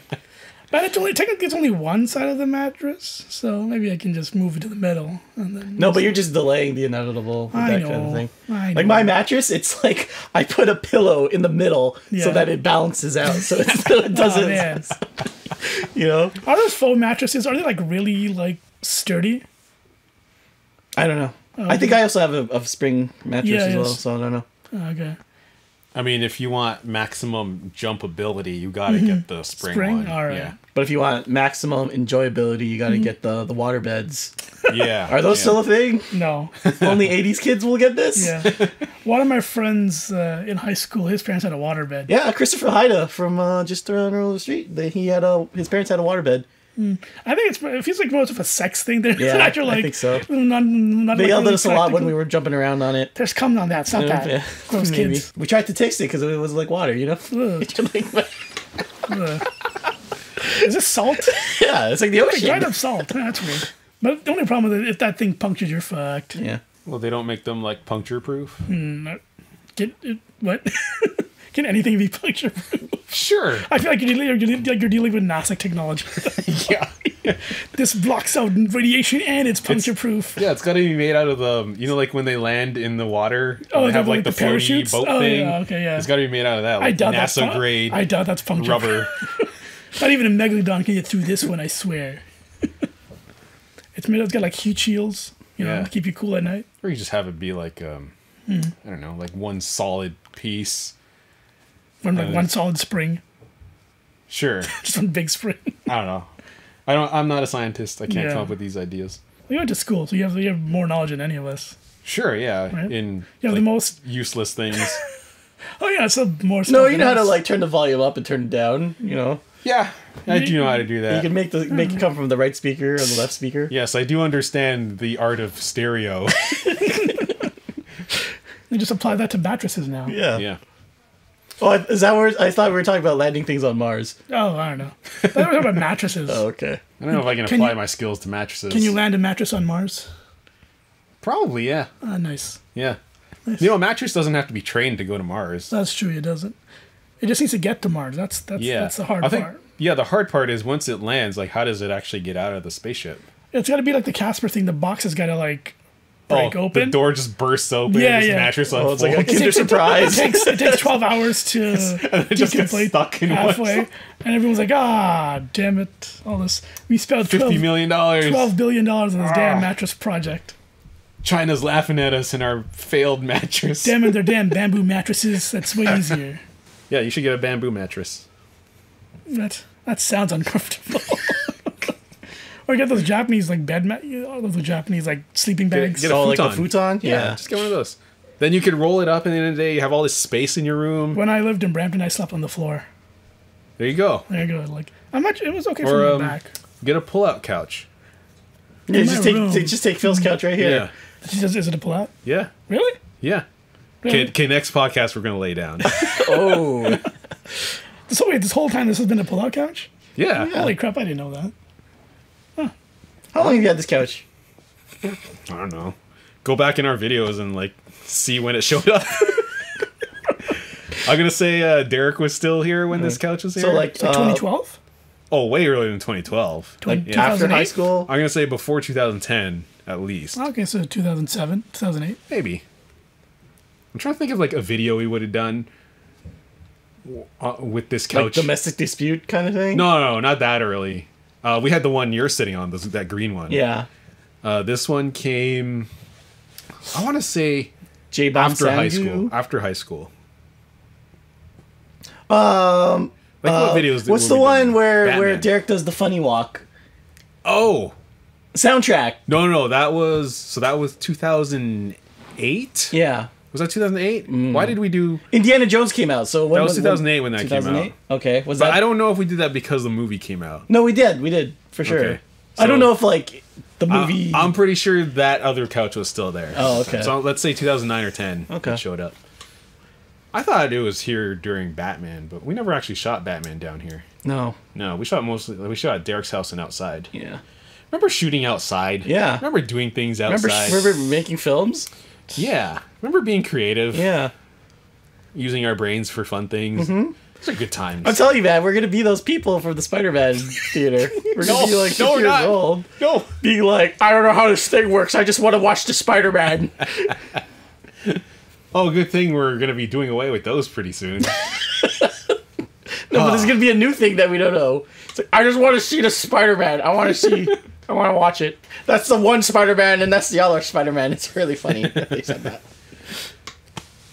But technically it's only one side of the mattress, so maybe I can just move it to the middle. And then No, but you're just delaying the inevitable with I that know. kind of thing. I Like know. my mattress, it's like I put a pillow in the middle Yeah. so that it balances out, so it doesn't. Oh, man. You know, Are those foam mattresses? Are they like really like sturdy? I don't know. I think I also have a spring mattress Yeah, as well, yes. so I don't know. Oh, okay. I mean, if you want maximum jumpability, you gotta get the spring one. All right. But if you want maximum enjoyability, you got to get the water beds. Yeah. Are those still a thing? No. Only 80s kids will get this? Yeah. One of my friends in high school, his parents had a waterbed. Yeah, Christopher Haida from just around the street. His parents had a waterbed. I think it feels like most of a sex thing. There's Yeah, actually like I think so. Not They like yelled at really us a lot when practical. we were jumping around on it. There's cum on that. It's not that. Yeah, Gross maybe. kids. We tried to taste it because it was like water, you know? Ugh. Ugh. Is this salt? Yeah, it's like the ocean. Dried up salt. That's weird. But the only problem is if that thing punctures, you're fucked. Yeah. Well, they don't make them like puncture proof. What? Can anything be puncture proof? Sure. I feel like you're dealing with NASA technology. Yeah. This blocks out radiation and it's puncture proof. Yeah, it's got to be made out of the, like when they land in the water, they have like the floaty parachutes? boat Oh, thing. yeah, okay, yeah. It's got to be made out of that, I like doubt that's NASA grade I doubt that's puncture rubber. proof. Not even a megalodon can get through this one, I swear. It's got like heat shields, Yeah. to keep you cool at night. Or you just have it be like, I don't know, like one solid piece. From like one solid spring, Sure. just one big spring. I don't know. I'm not a scientist. I can't Yeah. come up with these ideas. You went to school, so you have more knowledge than any of us. Sure, yeah. Right. In You have the like, most. useless things. Oh yeah, so more. No, stuff you than know how to us. like turn the volume up and turn it down, you know? Yeah, I do know how to do You that. can make it come from the right speaker or the left speaker. Yes, I do understand the art of stereo. You just apply that to mattresses now. Yeah. Yeah. Oh, is that where I thought we were talking about landing things on Mars? Oh, I don't know. I thought we were talking about mattresses. Oh, okay. I don't know if I can Can apply you- my skills to mattresses. Can you land a mattress on Mars? Probably, yeah. Ah, nice. Yeah. A mattress doesn't have to be trained to go to Mars. That's true. It doesn't. It just needs to get to Mars. That's Yeah. the hard I think, part. Yeah, the hard part is once it lands, like, how does it actually get out of the spaceship? It's got to be like the Casper thing. The box has got to like break The open. door just bursts open Yeah, and this yeah. mattress Oh, unfolds. it's like a Kinder It Surprise. takes 12 hours to it just gets decomplete stuck in one halfway, side. and everyone's like, "Ah, damn it! All this we spent $50 million. $12 billion on this Ah. damn mattress project. China's laughing at us in our failed mattress. Damn it! They're damn bamboo mattresses. That's way easier. Yeah, you should get a bamboo mattress. That sounds uncomfortable." Or get those Japanese like those Japanese like sleeping bags. Get a Oh, like the futon. futon? Yeah, just get one of those. Then you could roll it up, and at the end of the day, you have all this space in your room. When I lived in Brampton, I slept on the floor. There you go. There you go. Like it was okay Or, for my back. Get a pull-out couch. Yeah, my room. just take Phil's couch right here. Yeah. Is it a pull-out? Yeah. Really? Yeah. Really? Okay, next podcast we're going to lay down. Oh. So wait, this whole time this has been a pull-out couch? Yeah. Holy crap! I didn't know that. How long have you had this couch? I don't know. Go back in our videos and, like, see when it showed up. I'm going to say Derek was still here when this couch was here. So, like, 2012. Oh, way earlier than 2012. like Yeah. after 2008? high school? I'm going to say before 2010, at least. Okay, so 2007, 2008. Maybe. I'm trying to think of, like, a video we would have done. with this Like couch. domestic dispute kind of thing? No, not that early. We had the one you're sitting on, that green one. Yeah. This one came, I want to say, J-Bomb after high Sangu? school. After high school. Like what videos? What's the one where Derek does the funny walk? Oh. Soundtrack. No, that was 2008? Yeah. Was that 2008? Why did we do... Indiana Jones came out, so when That was 2008 when that came out. 2008? Okay. Was But that... I don't know if we did that because the movie came out. No, we did, for sure. Okay. I don't So- know if, like, the movie... I'm pretty sure that other couch was still there. Oh, okay. So let's say 2009 or 10. Okay. It showed up. I thought it was here during Batman, but we never actually shot Batman down here. No. No, we shot at Derek's house and outside. Yeah. Remember shooting outside? Yeah. Remember doing things outside? Remember making films? Yeah. Remember being creative? Yeah. Using our brains for fun things. Mm-hmm. Those are good times. I'm telling you, man, we're gonna be those people from the Spider-Man theater. We're gonna be like 50 years old. No. Being like, I don't know how this thing works. I just want to watch the Spider-Man. Oh, good thing we're going to be doing away with those pretty soon. No, but there's gonna be a new thing that we don't know. It's like, I just want to see the Spider-Man. I want to watch it. That's the one Spider-Man, and that's the other Spider-Man. It's really funny that they said that.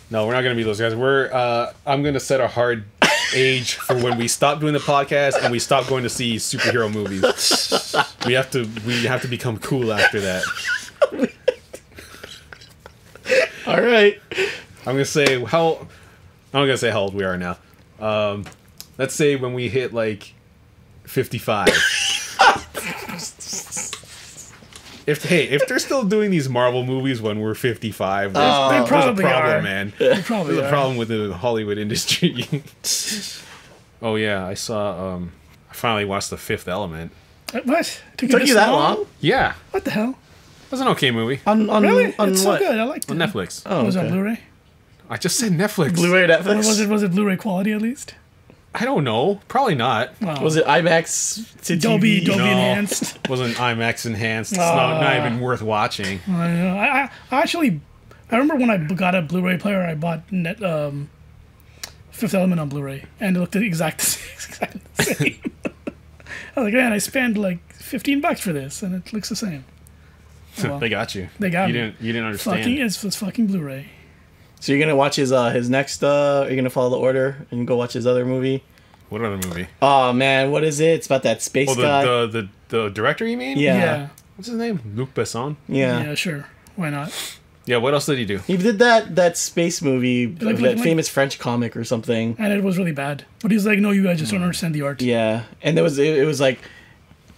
No, we're not going to be those guys. I'm going to set a hard age for when we stop doing the podcast and we stop going to see superhero movies. We have to become cool after that. All right. I'm going to say how old we are now. Let's say when we hit like 55. If they're still doing these Marvel movies when we're 55, there's probably a problem, are. man. They probably There's a are. problem with the Hollywood industry. Oh yeah, I saw. I finally watched The Fifth Element. What? Took you that long? Yeah, What the hell? it was an okay movie On Really? on It's what? so good. I liked it. on Netflix. Oh, Was it okay. on Blu-ray? I just said Netflix. Blu-ray Netflix? Was it Blu-ray quality at least? I don't know. Probably not. Wow. Was it IMAX to Dolby TV? Dolby No. enhanced? Wasn't IMAX enhanced. It's not even worth watching. I know. I actually, I remember when I got a Blu-ray player, I bought Fifth Element on Blu-ray, and it looked exactly the same. I was like, man, I spent like $15 for this, and it looks the same. Well, They got you. They got you. me. You didn't understand. It's fucking Blu-ray. So you're gonna watch his next? Are you gonna follow the order and go watch his other movie? What other movie? Oh man, what is it? It's about that space Oh, guy. the director, you mean? Yeah. What's his name? Luc Besson? Yeah. Sure. Why not? Yeah, what else did he do? He did that space movie, Like- that like- famous French comic or something. And it was really bad. But he's like, no, you guys just don't understand the art. Yeah, and it was like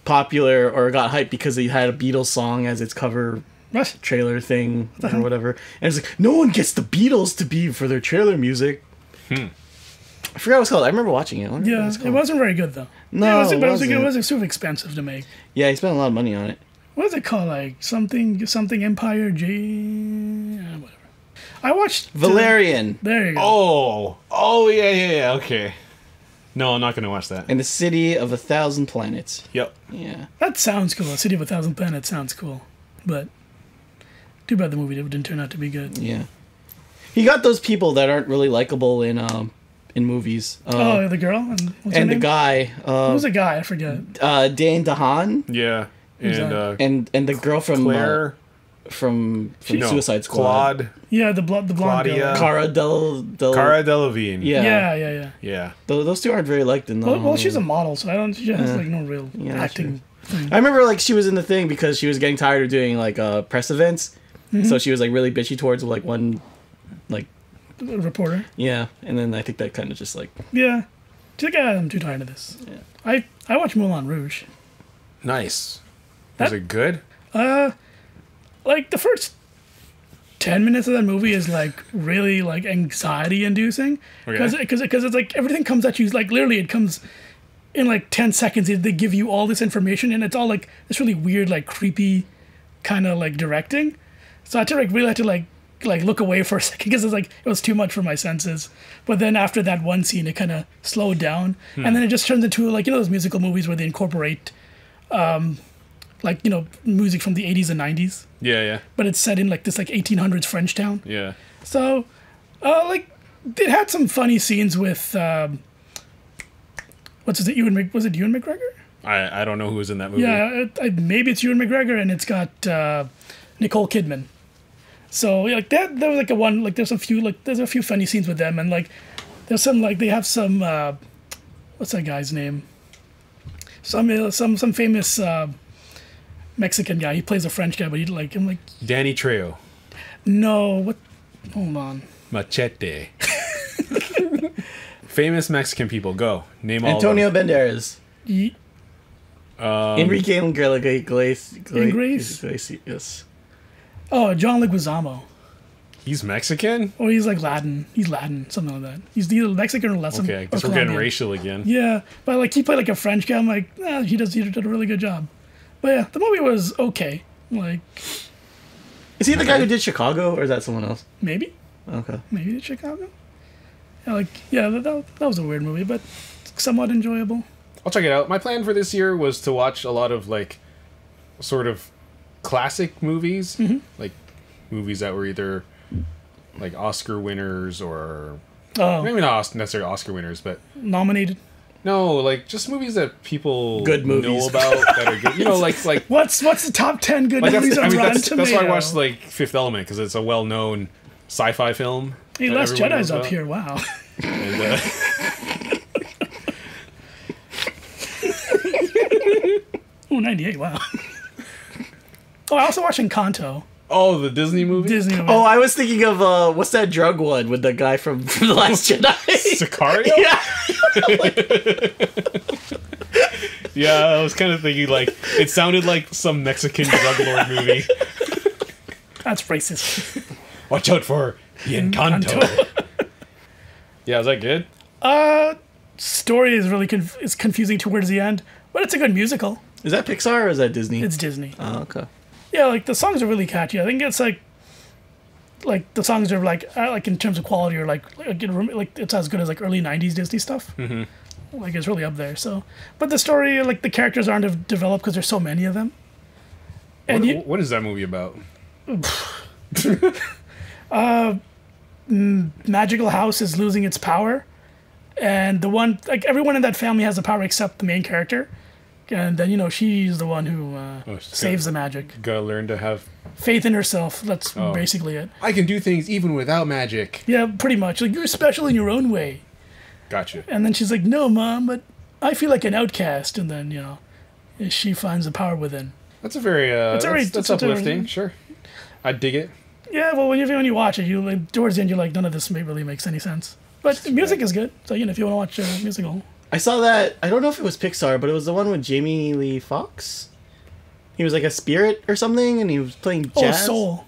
popular or got hyped because he had a Beatles song as its cover What? trailer thing or whatever. And it's like, no one gets the Beatles to be for their trailer music. I forgot what it's called. I remember watching it. I wonder what Yeah, it's it called. wasn't very good though. No, it it wasn't. It was super expensive to make. Yeah, he spent a lot of money on it. What is it called? Like something Empire J. Whatever. I watched Valerian there you go. Oh, yeah, okay. No, I'm not going to watch that. and the City of 1,000 Planets. Yep. Yeah. That sounds cool. City of 1,000 Planets sounds cool, but too bad the movie didn't turn out to be good. Yeah. He got those people that aren't really likable in movies. Oh, the girl and what's her and the name? guy, Who was the guy? I forget. Dane DeHaan, Yeah. Who's And that? and the girl from Claire, from no, Suicide Squad, Claude, Yeah, the blonde Claudia. girl. Cara Cara Delevingne. Yeah. Yeah. Yeah. Those two aren't very liked in the. Well, she's a model, so I don't. She has like no real Yeah, acting thing. I remember like she was in the thing because she was getting tired of doing like press events, so she was like really bitchy towards like one, like Reporter. yeah, and then I think that kind of just like Yeah. She's like, I'm too tired of this. Yeah. I watched Moulin Rouge. Nice. Was That- it good? Like the first 10 minutes of that movie is like really like anxiety inducing because Okay. it's like everything comes at you like literally it comes in like 10 seconds. They give you all this information and it's all like this really weird like creepy kind of like directing. So I had to like really had to like look away for a second because it was too much for my senses. But then after that one scene, it kind of slowed down, and then it just turns into like those musical movies where they incorporate, music from the 80s and 90s, Yeah. but it's set in like this like 1800s French town. Yeah. So, it had some funny scenes with what's his Ewan? Was it Ewan McGregor? I don't know who was in that movie. Yeah, maybe it's Ewan McGregor, and it's got Nicole Kidman. So yeah, like that, there was like a one, like there's a few funny scenes with them, and like there's some like they have some what's that guy's name? Some famous Mexican guy. He plays a French guy, but I'm like Danny Trejo. No, what? Hold on. Machete. Famous Mexican people. Go. Name all Antonio of them. Banderas. Enrique Iglesias. Oh, John Leguizamo. He's Mexican? Or he's like Latin. He's Latin, something like that. He's either Mexican or Latin. Okay, I guess we're getting racial again. Yeah, but like he played like a French guy. I'm like, he did a really good job. But yeah, the movie was okay. Like, is he the guy who did Chicago, or is that someone else? Maybe. Okay. Maybe it's Chicago. Yeah, that was a weird movie, but somewhat enjoyable. I'll check it out. My plan for this year was to watch a lot of like sort of classic movies, like movies that were either like Oscar winners or maybe not necessarily Oscar winners, but nominated. No, like just movies that people good movies know about that are good. You know, like what's the top 10 good movies on Rotten Tomatoes? That's why I watched like Fifth Element, because it's a well-known sci-fi film. Hey, Last Jedi's up here. Wow. And, oh, 98. Wow. Oh, I also watched Encanto. Oh, the Disney movie? Disney movie. Oh, I was thinking of what's that drug one with the guy from The Last Jedi? Sicario? Yeah. Yeah, I was kind of thinking like it sounded like some Mexican drug lord movie. That's racist. Watch out for the Encanto. Yeah, is that good? Story is really it's confusing towards the end, but it's a good musical. Is that Pixar or is that Disney? It's Disney. Oh, okay. Yeah, like the songs are really catchy. I think it's like the songs are like in terms of quality are like it's as good as like early '90s Disney stuff. Mm-hmm. Like it's really up there. So, but the story, like the characters aren't developed because there's so many of them. And what is that movie about? Magical house is losing its power, and everyone in that family has the power except the main character. And then, she's the one who saves the magic. Gotta learn to have faith in herself. That's basically it. I can do things even without magic. Yeah, pretty much. Like, you're special in your own way. Gotcha. And then she's like, no, Mom, but I feel like an outcast. And then, she finds the power within. That's a very, that's uplifting. Sure. I dig it. Yeah, well, when you watch it, towards the end, you're like, none of this really makes any sense. But the music is good. So, if you want to watch a musical. I saw that. I don't know if it was Pixar, but it was the one with Jamie Lee Fox. He was like a spirit or something, and he was playing jazz. Oh, Soul.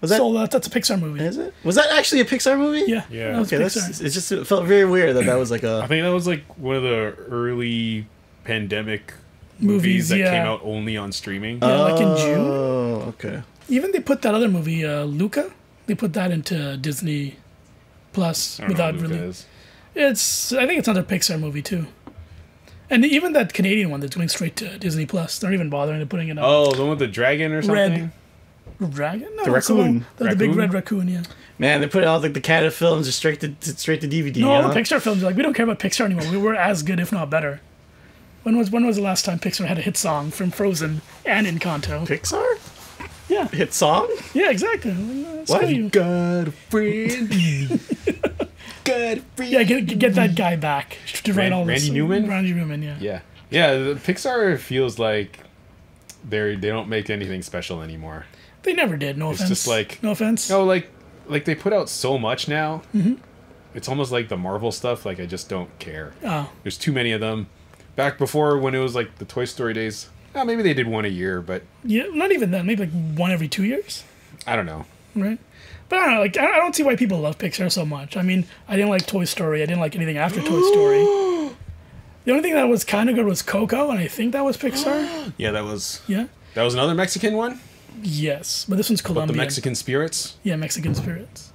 Was that? Soul. That's a Pixar movie. Is it? Was that actually a Pixar movie? Yeah. Yeah. Okay, it felt very weird that was like a. I think that was like one of the early pandemic movies that came out only on streaming. Yeah, like in June. Oh, okay. Even they put that other movie, Luca. They put that into Disney Plus without really. I think it's another Pixar movie too. And even that Canadian one that's going straight to Disney Plus, they're not even bothering to putting it up. Oh, the one with the dragon or something? Dragon? No, the raccoon. The big red raccoon, yeah. Man, they put all like the Canada films just straight to DVD. No, all the Pixar films are like, we don't care about Pixar anymore. We were as good, if not better. When was the last time Pixar had a hit song from Frozen and Encanto? Pixar? Yeah. Hit song? Yeah, exactly. What? You got a friend. Yeah, get that guy back to write all this. Randy Newman? Randy Newman, yeah. Yeah. Yeah, the Pixar feels like they don't make anything special anymore. They never did, no offense. It's just like... No offense. No, like they put out so much now. Mm-hmm. It's almost like the Marvel stuff, like I just don't care. Oh. There's too many of them. Back before when it was like the Toy Story days, maybe they did one a year, but... Yeah, not even that. Maybe like one every 2 years. I don't know. Right? But I don't know, like, I don't see why people love Pixar so much. I mean, I didn't like Toy Story. I didn't like anything after Toy Story. The only thing that was kind of good was Coco, and I think that was Pixar. Yeah, that was... Yeah? That was another Mexican one? Yes, but this one's Colombian. But the Mexican Spirits? Yeah, Mexican Spirits.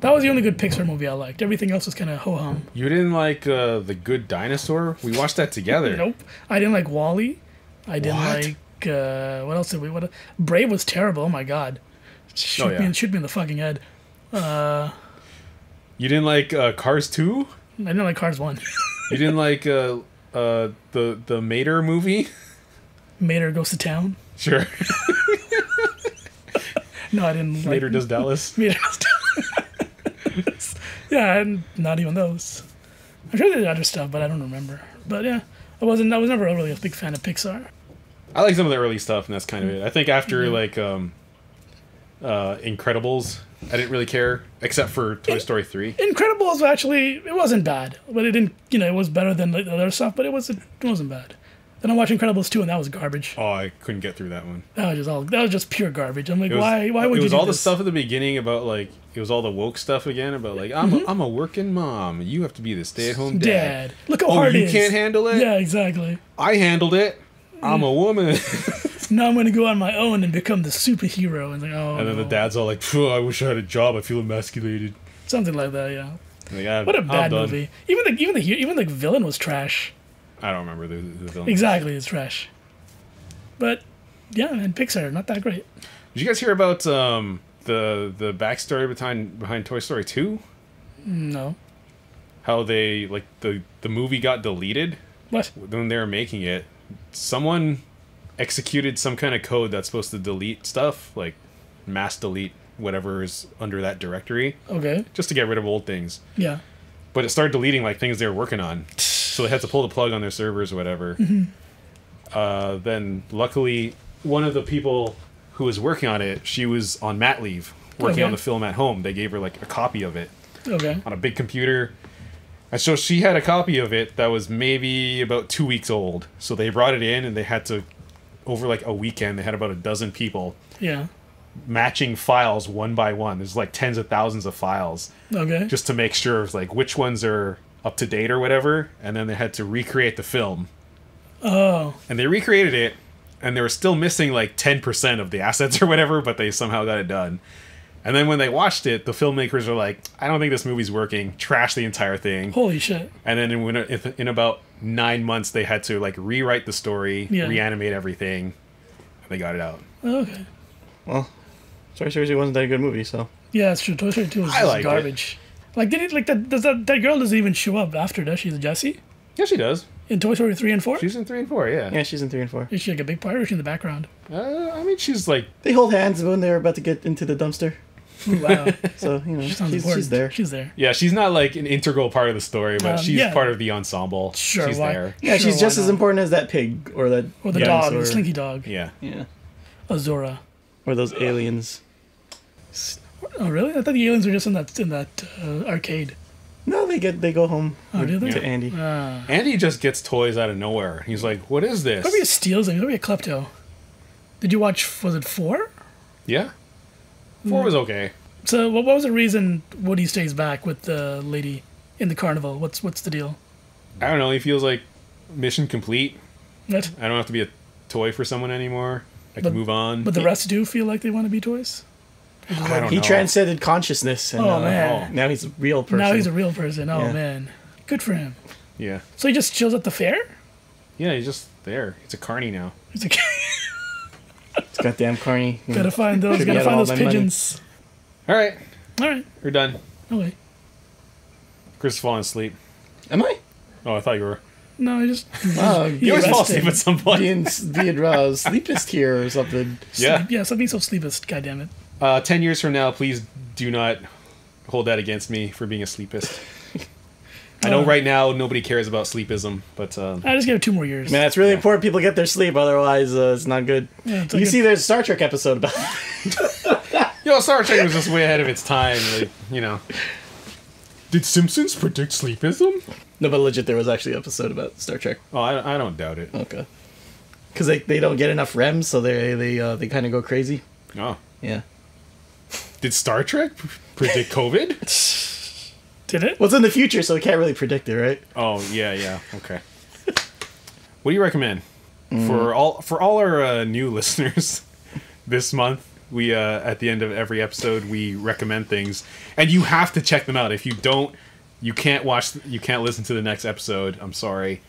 That was the only good Pixar movie I liked. Everything else was kind of ho-hum. You didn't like The Good Dinosaur? We watched that together. Nope. I didn't like WALL-E. I didn't like... what else did we... Brave was terrible. Oh, my God. Shoot me in the fucking head. You didn't like Cars 2? I didn't like Cars 1. You didn't like the Mater movie? Mater Goes to Town? Sure. No, I didn't like... Mater Does Dallas? Mater Goes to Town. Yeah, and not even those. I'm sure they did other stuff, but I don't remember. But yeah, I was never really a big fan of Pixar. I like some of the early stuff, and that's kind of it. I think after, like, Incredibles, I didn't really care, except for Toy Story 3. Incredibles, actually, it wasn't bad. But it didn't, it was better than the other stuff, but it wasn't bad. Then I watched Incredibles 2, and that was garbage. Oh, I couldn't get through that one. That was just pure garbage. I'm like, why would you do this? It was all the stuff at the beginning about, like, it was all the woke stuff again about, like, I'm a working mom. You have to be the stay-at-home dad. Look how hard it is. You can't handle it? Yeah, exactly. I handled it. I'm a woman. Now I'm going to go on my own and become the superhero. And, like, and then the dad's all like, I wish I had a job. I feel emasculated. Something like that, yeah. Like, what a bad movie. Even the villain was trash. I don't remember the villain. Exactly, it's trash. But, yeah, and Pixar, not that great. Did you guys hear about the backstory behind Toy Story 2? No. How they, like, the movie got deleted? What? When they were making it. Someone executed some kind of code that's supposed to delete stuff, like mass delete whatever is under that directory. Okay. Just to get rid of old things. Yeah. But it started deleting, like, things they were working on. So they had to pull the plug on their servers or whatever. Then, luckily, one of the people who was working on it, she was on mat leave, working on the film at home. They gave her, like, a copy of it. Okay. On a big computer. And so she had a copy of it that was maybe about 2 weeks old. So they brought it in, and they had to, over, like, a weekend, they had about a dozen people. Yeah. Matching files one by one. There's like tens of thousands of files. Okay. Just to make sure, like, which ones are up to date or whatever. And then they had to recreate the film. Oh. And they recreated it, and they were still missing like 10% of the assets or whatever, but they somehow got it done. And then when they watched it, the filmmakers were like, I don't think this movie's working. Trash the entire thing. Holy shit. And then in about 9 months, they had to, like, rewrite the story, reanimate everything. And they got it out. Okay. Well, Toy Story 2 wasn't that a good movie, so. Yeah, that's true. Toy Story 2 was just garbage. Like, did it, like, that girl doesn't even show up after, does she? Jessie? Yeah, she does. In Toy Story 3 and 4? She's in 3 and 4, yeah. Yeah, she's in 3 and 4. Is she, like, a big part, or is she in the background? I mean, she's like... They hold hands when they're about to get into the dumpster. Ooh, wow. So, she's there. She's there. Yeah, she's not, like, an integral part of the story, but she's part of the ensemble. Sure, she's there. Yeah, sure, she's just as important as that pig, or the dog, the slinky dog. Yeah. Yeah. Azora. Or those aliens. Oh, really? I thought the aliens were just in that arcade. No, they go home to Andy. Andy just gets toys out of nowhere. He's like, what is this? Maybe he steals them. Maybe a klepto. Did you watch, was it 4? Yeah. 4 was okay. So what was the reason Woody stays back with the lady in the carnival? What's the deal? I don't know. He feels like mission complete. What? I don't have to be a toy for someone anymore. I can move on. But the rest do feel like they want to be toys? I don't He know. transcended consciousness. And, man. Now he's a real person. Now he's a real person. Oh, man. Good for him. Yeah. So he just chills at the fair? Yeah, he's just there. He's a carny now. He's like... It's goddamn carny. Gotta find those pigeons. All right. We're done. Okay. Chris is falling asleep. Am I? Oh, I thought you were. No, I just... You always fall asleep at some point. Being sleepist here or something. Yeah. Yeah, something so sleepist. Goddammit. 10 years from now, please do not hold that against me for being a sleepist. I know right now nobody cares about sleepism, but... I just give it 2 more years. Man, it's really important people get their sleep, otherwise it's not good. Yeah, you see there's a Star Trek episode about it. Star Trek was just way ahead of its time. Like, Did Simpsons predict sleepism? No, but legit, there was actually an episode about Star Trek. Oh, I don't doubt it. Okay. Because they don't get enough REM, so they kind of go crazy. Oh. Yeah. Did Star Trek predict COVID? Did it? Well, it's in the future, so we can't really predict it, right? Oh, yeah. Okay. What do you recommend? For all our new listeners this month, we at the end of every episode we recommend things, and you have to check them out. If you don't, you can't listen to the next episode. I'm sorry.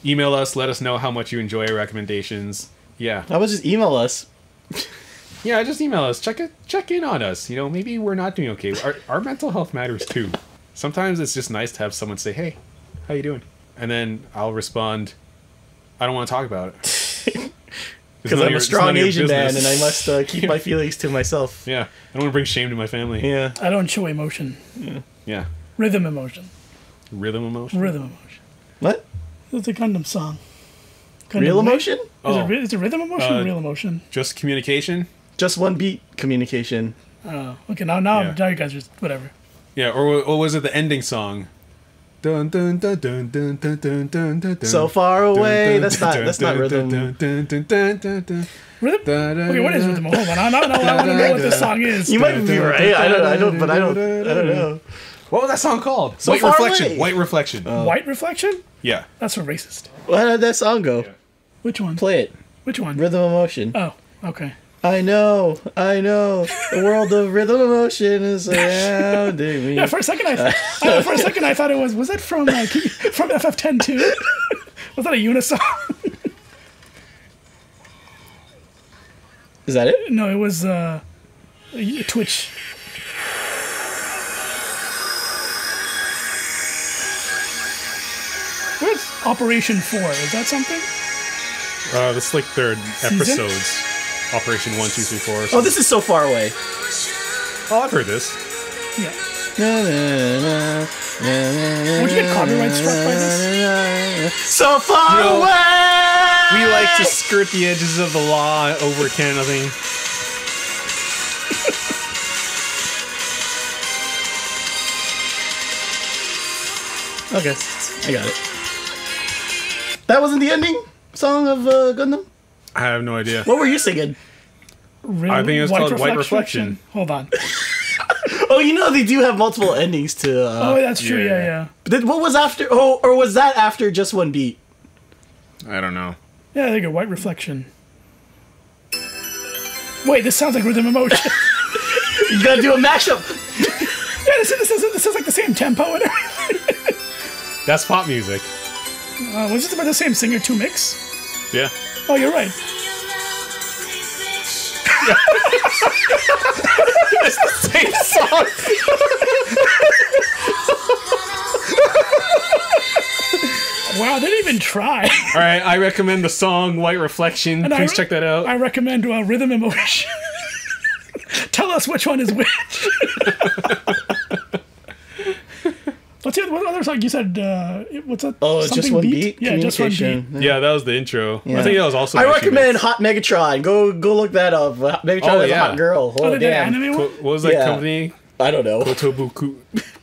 Email us, let us know how much you enjoy our recommendations. Yeah. How about just email us? Yeah, just email us. Check in on us. Maybe we're not doing okay. Our mental health matters too. Sometimes it's just nice to have someone say, "Hey, how you doing?" And then I'll respond, "I don't want to talk about it." Because I'm a strong Asian man and I must keep my feelings to myself. Yeah, I don't want to bring shame to my family. Yeah. I don't show emotion. Yeah. Rhythm emotion. Rhythm emotion? Rhythm emotion. What? It's a Gundam song. Gundam Real emotion? Is it rhythm emotion or real emotion? Just communication? Just one beat communication. Oh, okay. Now you guys are whatever. Yeah, or was it the ending song? Dun, dun, dun, dun, dun, dun, dun, dun, dun, So far away. That's not rhythm. Rhythm? Okay, what is rhythm? Hold on. I don't know what this song is. You might be right. I don't know. What was that song called? So White Far Reflection. Away. White Reflection. White Reflection? Yeah. That's for racist. How did that song go? Which one? Play it. Which one? Rhythm emotion. Oh, okay. I know. The world of rhythm emotion is surrounding me. Yeah, for a second I thought it was it from FF10 too? Was that a unisong? Is that it? No, it was Twitch. Where's Operation 4? Is that something? This is like their episodes. Operation 1, 2, 3, 4. Oh, this is So Far Away. Oh, I've heard this. Yeah. Would you get copyright struck by this? So far away! We like to skirt the edges of the law over Canada thing. Okay, I got it. That wasn't the ending song of Gundam? I have no idea. What were you singing? I think it was called White Reflection. Hold on. Oh, they do have multiple endings to... Oh, that's true, yeah. But what was after... Oh, or was that after just one beat? I don't know. Yeah, there you go, White Reflection. Wait, this sounds like Rhythm Emotion. You gotta do a mashup. Yeah, this is like the same tempo and everything. That's pop music. Was this about the same singer to mix? Yeah. Oh, you're right. It's the same song. Wow, they didn't even try. All right, I recommend the song White Reflection. And Please check that out. I recommend Rhythm Emotion. Tell us which one is which. What other song you said? What's that? Oh, it's just one beat. Yeah, just one beat. Yeah, that was the intro. Yeah. I think that was also. I recommend Hot Megatron. Go look that up. Megatron is a hot girl. Oh, Oh, damn. anime one? What was that company? I don't know.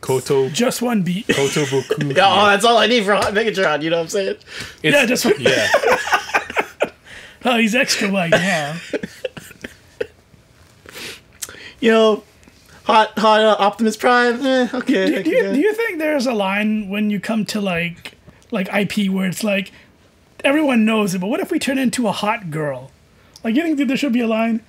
Koto. Just one beat. Kotobuku. Yeah, oh, that's all I need for Hot Megatron. You know what I'm saying? Yeah, just one. Yeah. Oh, he's extra white. Yeah. Hot Optimus Prime. Okay. Do you think there's a line when you come to like IP where it's like everyone knows it, but what if we turn into a hot girl? Like, you think that there should be a line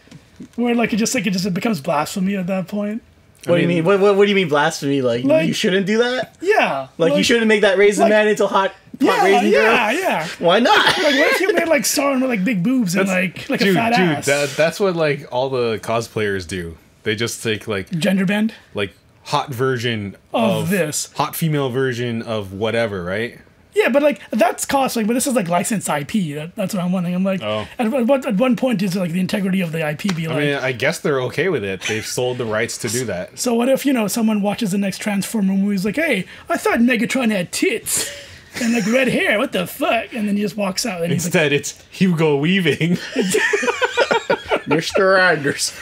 where it just becomes blasphemy at that point? What do you mean? What do you mean blasphemy? Like you shouldn't do that? Yeah. Like you shouldn't make that raisin man into hot raisin girl? Yeah. Why not? Like, what if you made like Sauron with like big boobs and like a fat ass? That's what like all the cosplayers do. They just take like gender bend, like hot version of this, hot female version of whatever, right? Yeah, but like that's costly. But this is like licensed IP. That's what I'm wondering. I'm like, at one point is like the integrity of the IP be like? I mean, I guess they're okay with it. They've sold the rights to do that. So what if someone watches the next Transformer movie, is like, hey, I thought Megatron had tits and like red hair. What the fuck? And then he just walks out. And instead, it's Hugo Weaving. Mr. Anders.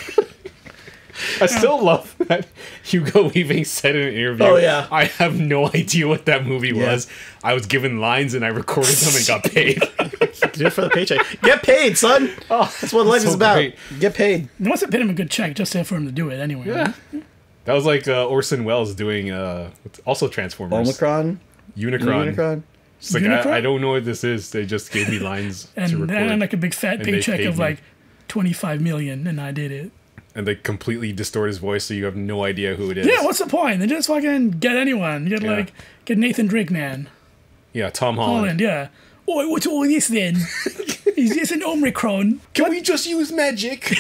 I still love that Hugo Weaving said in an interview, oh, yeah. I have no idea what that movie was. I was given lines and I recorded them and got paid. Do it for the paycheck. Get paid, son. Oh, that's what life is about. Great. Get paid. They must have paid him a good check just for him to do it anyway. Yeah. Right? That was like Orson Welles doing also Transformers. Omicron? Unicron. It's like, I don't know what this is. They just gave me lines to record. And like a big fat paycheck of like $25 million, and I did it. And they completely distort his voice so you have no idea who it is. Yeah, what's the point? They just fucking get anyone. Get Nathan Drake, man. Yeah, Tom Holland. Yeah. Oh, what's all this then? Is this an Omicron? Can we just use magic?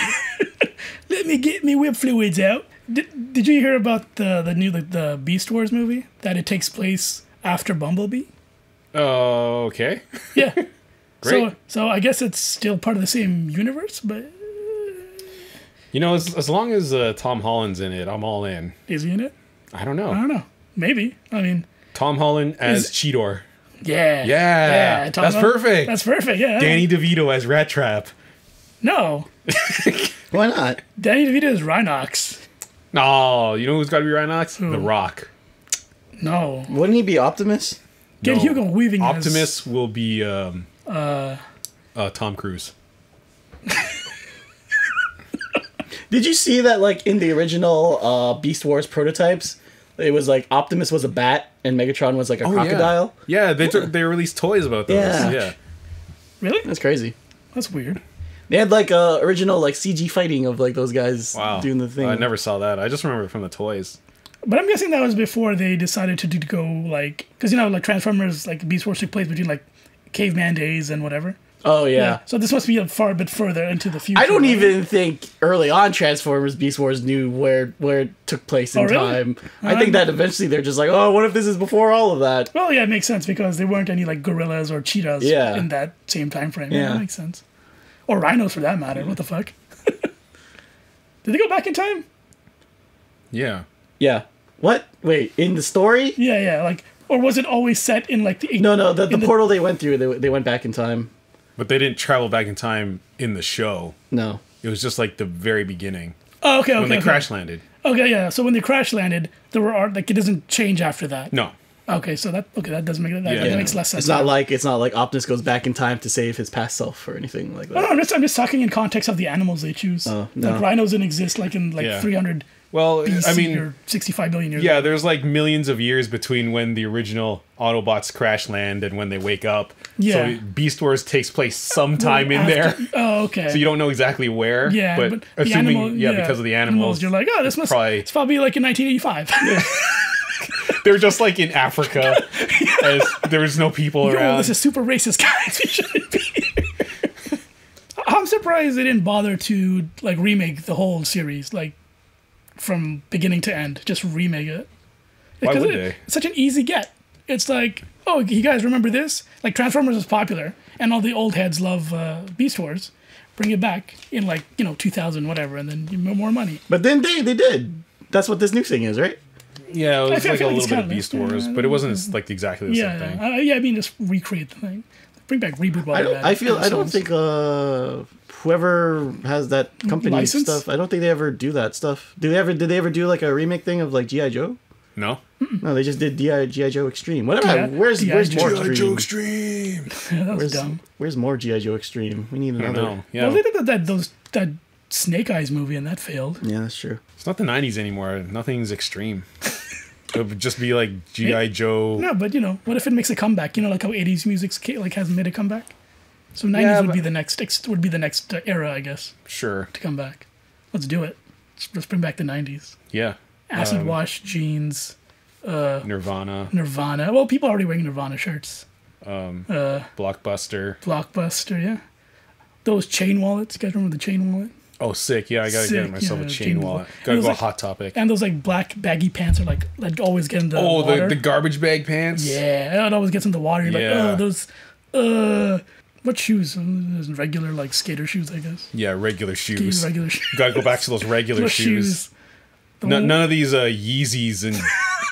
Let me get me whip fluids out. Did you hear about the new the Beast Wars movie? That it takes place after Bumblebee? Oh, okay. Yeah. Great. So I guess it's still part of the same universe, but You know, as long as Tom Holland's in it, I'm all in. is he in it? I don't know. I don't know. Maybe. I mean, Tom Holland as Cheetor. yeah. Yeah, that's perfect. That's perfect. Yeah. Danny DeVito as Rat Trap. No. Why not? Danny DeVito is Rhinox. No, you know who's got to be Rhinox? The Rock. No. Wouldn't he be Optimus? Get No. Hugo Weaving Optimus will be Tom Cruise. Did you see that, like, in the original Beast Wars prototypes, it was like Optimus was a bat and Megatron was like a crocodile? Yeah, they released toys about those. Yeah. Really? That's crazy. That's weird. They had like original like CG fighting of like those guys doing the thing. I never saw that. I just remember it from the toys. But I'm guessing that was before they decided to go like, because like Transformers, like Beast Wars took place between like caveman days and whatever. Oh yeah. So this must be a bit further into the future. I don't right? even think early on Transformers Beast Wars knew where it took place in really? time. I think that eventually they're just like, oh, what if this is before all of that? Well, yeah, it makes sense because there weren't any like gorillas or cheetahs in that same time frame. Yeah, that makes sense. Or rhinos for that matter. What the fuck? Did they go back in time? Yeah. Yeah. What? Wait, in the story? Yeah. Like, or was it always set in like the? No. The portal they went through, they went back in time. But they didn't travel back in time in the show. No. It was just like the very beginning. Oh, okay. When they crash landed. Okay, yeah. So when they crash landed, there were like it doesn't change after that. No. Okay, so that doesn't make that makes less sense. It's not like Optimus goes back in time to save his past self or anything like that. No, I'm just talking in context of the animals they choose. Oh, no. Like rhinos didn't exist like in 300 Well, BC I mean, or 65 billion years. Yeah, there's like millions of years between when the original Autobots crash land and when they wake up. Yeah. So Beast Wars takes place sometime in there. Oh, okay. So you don't know exactly where. Yeah, but the assuming animal, because of the animals, you're like, oh, it's probably like in 1985. They're just like in Africa, as there was no people around. This is super racist, guys. We shouldn't be here. I'm surprised they didn't bother to like remake the whole series, like from beginning to end. Just remake it. Why would they? It's such an easy get. It's like, oh, you guys remember this? Like Transformers is popular, and all the old heads love Beast Wars. Bring it back in 2000 whatever, and then more money. But then they did. That's what this new thing is, right? Yeah, it was like a little bit of of Beast Wars, but it wasn't like exactly the same thing. I mean, just recreate the thing. Bring back Reboot while you're at it. I don't think whoever has that company License? stuff, I don't think they ever do that stuff. Did they ever do like a remake thing of like G.I. Joe? No? No, they just did G.I. Joe Extreme. Whatever. Yeah, Where's more Extreme? Extreme! That was dumb. Where's more G.I. Joe Extreme? We need I don't another. know. Yeah. Well, they did that Snake Eyes movie, and that failed. Yeah, that's true. It's not the 90s anymore. Nothing's extreme. It would just be like G.I. Joe. No, but what if it makes a comeback? Like how 80s music hasn't made a comeback. So 90s would be the next era, I guess, Sure. to come back. Let's do it. Let's bring back the 90s. Yeah. Acid wash jeans. Nirvana. Well, people are already wearing Nirvana shirts. Blockbuster. Blockbuster, yeah. Those chain wallets. You guys remember the chain wallet? Oh, sick. Yeah, I gotta get myself a chain wallet. Gotta go Hot Topic. And those black baggy pants are like always get in the water. the garbage bag pants? Yeah, it always gets in the water. You're Yeah. like, those, what shoes? Regular skater shoes, I guess. Yeah, regular shoes. Regular shoes. Gotta go back to those regular Those shoes. None of these Yeezys and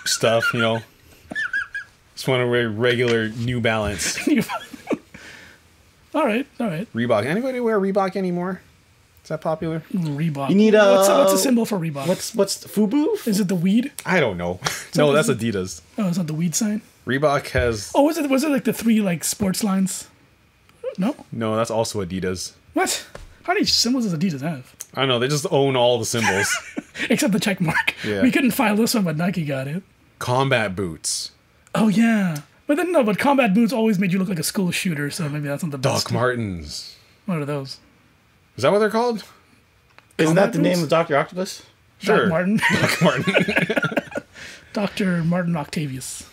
stuff, Just want to wear regular New Balance. All right. Reebok. Anybody wear Reebok anymore? Is that popular? Reebok. You need what's the symbol for Reebok? What's FUBU? Is it the weed? I don't know. No, that's Adidas. Oh, it's not the weed sign. Reebok has... Oh, was it like the three sports lines? No. No, that's also Adidas. What? How many symbols does Adidas have? I don't know. They just own all the symbols. Except the check mark. Yeah. We couldn't file this one, but Nike got it. Combat boots. Oh yeah. But combat boots always made you look like a school shooter, so maybe that's not the best. Doc Martens. What are those? Is that what they're called? Isn't that the boots? name of Dr. Octopus? Sure. Doc Martin. Doc Marten. Dr. Martin Octavius.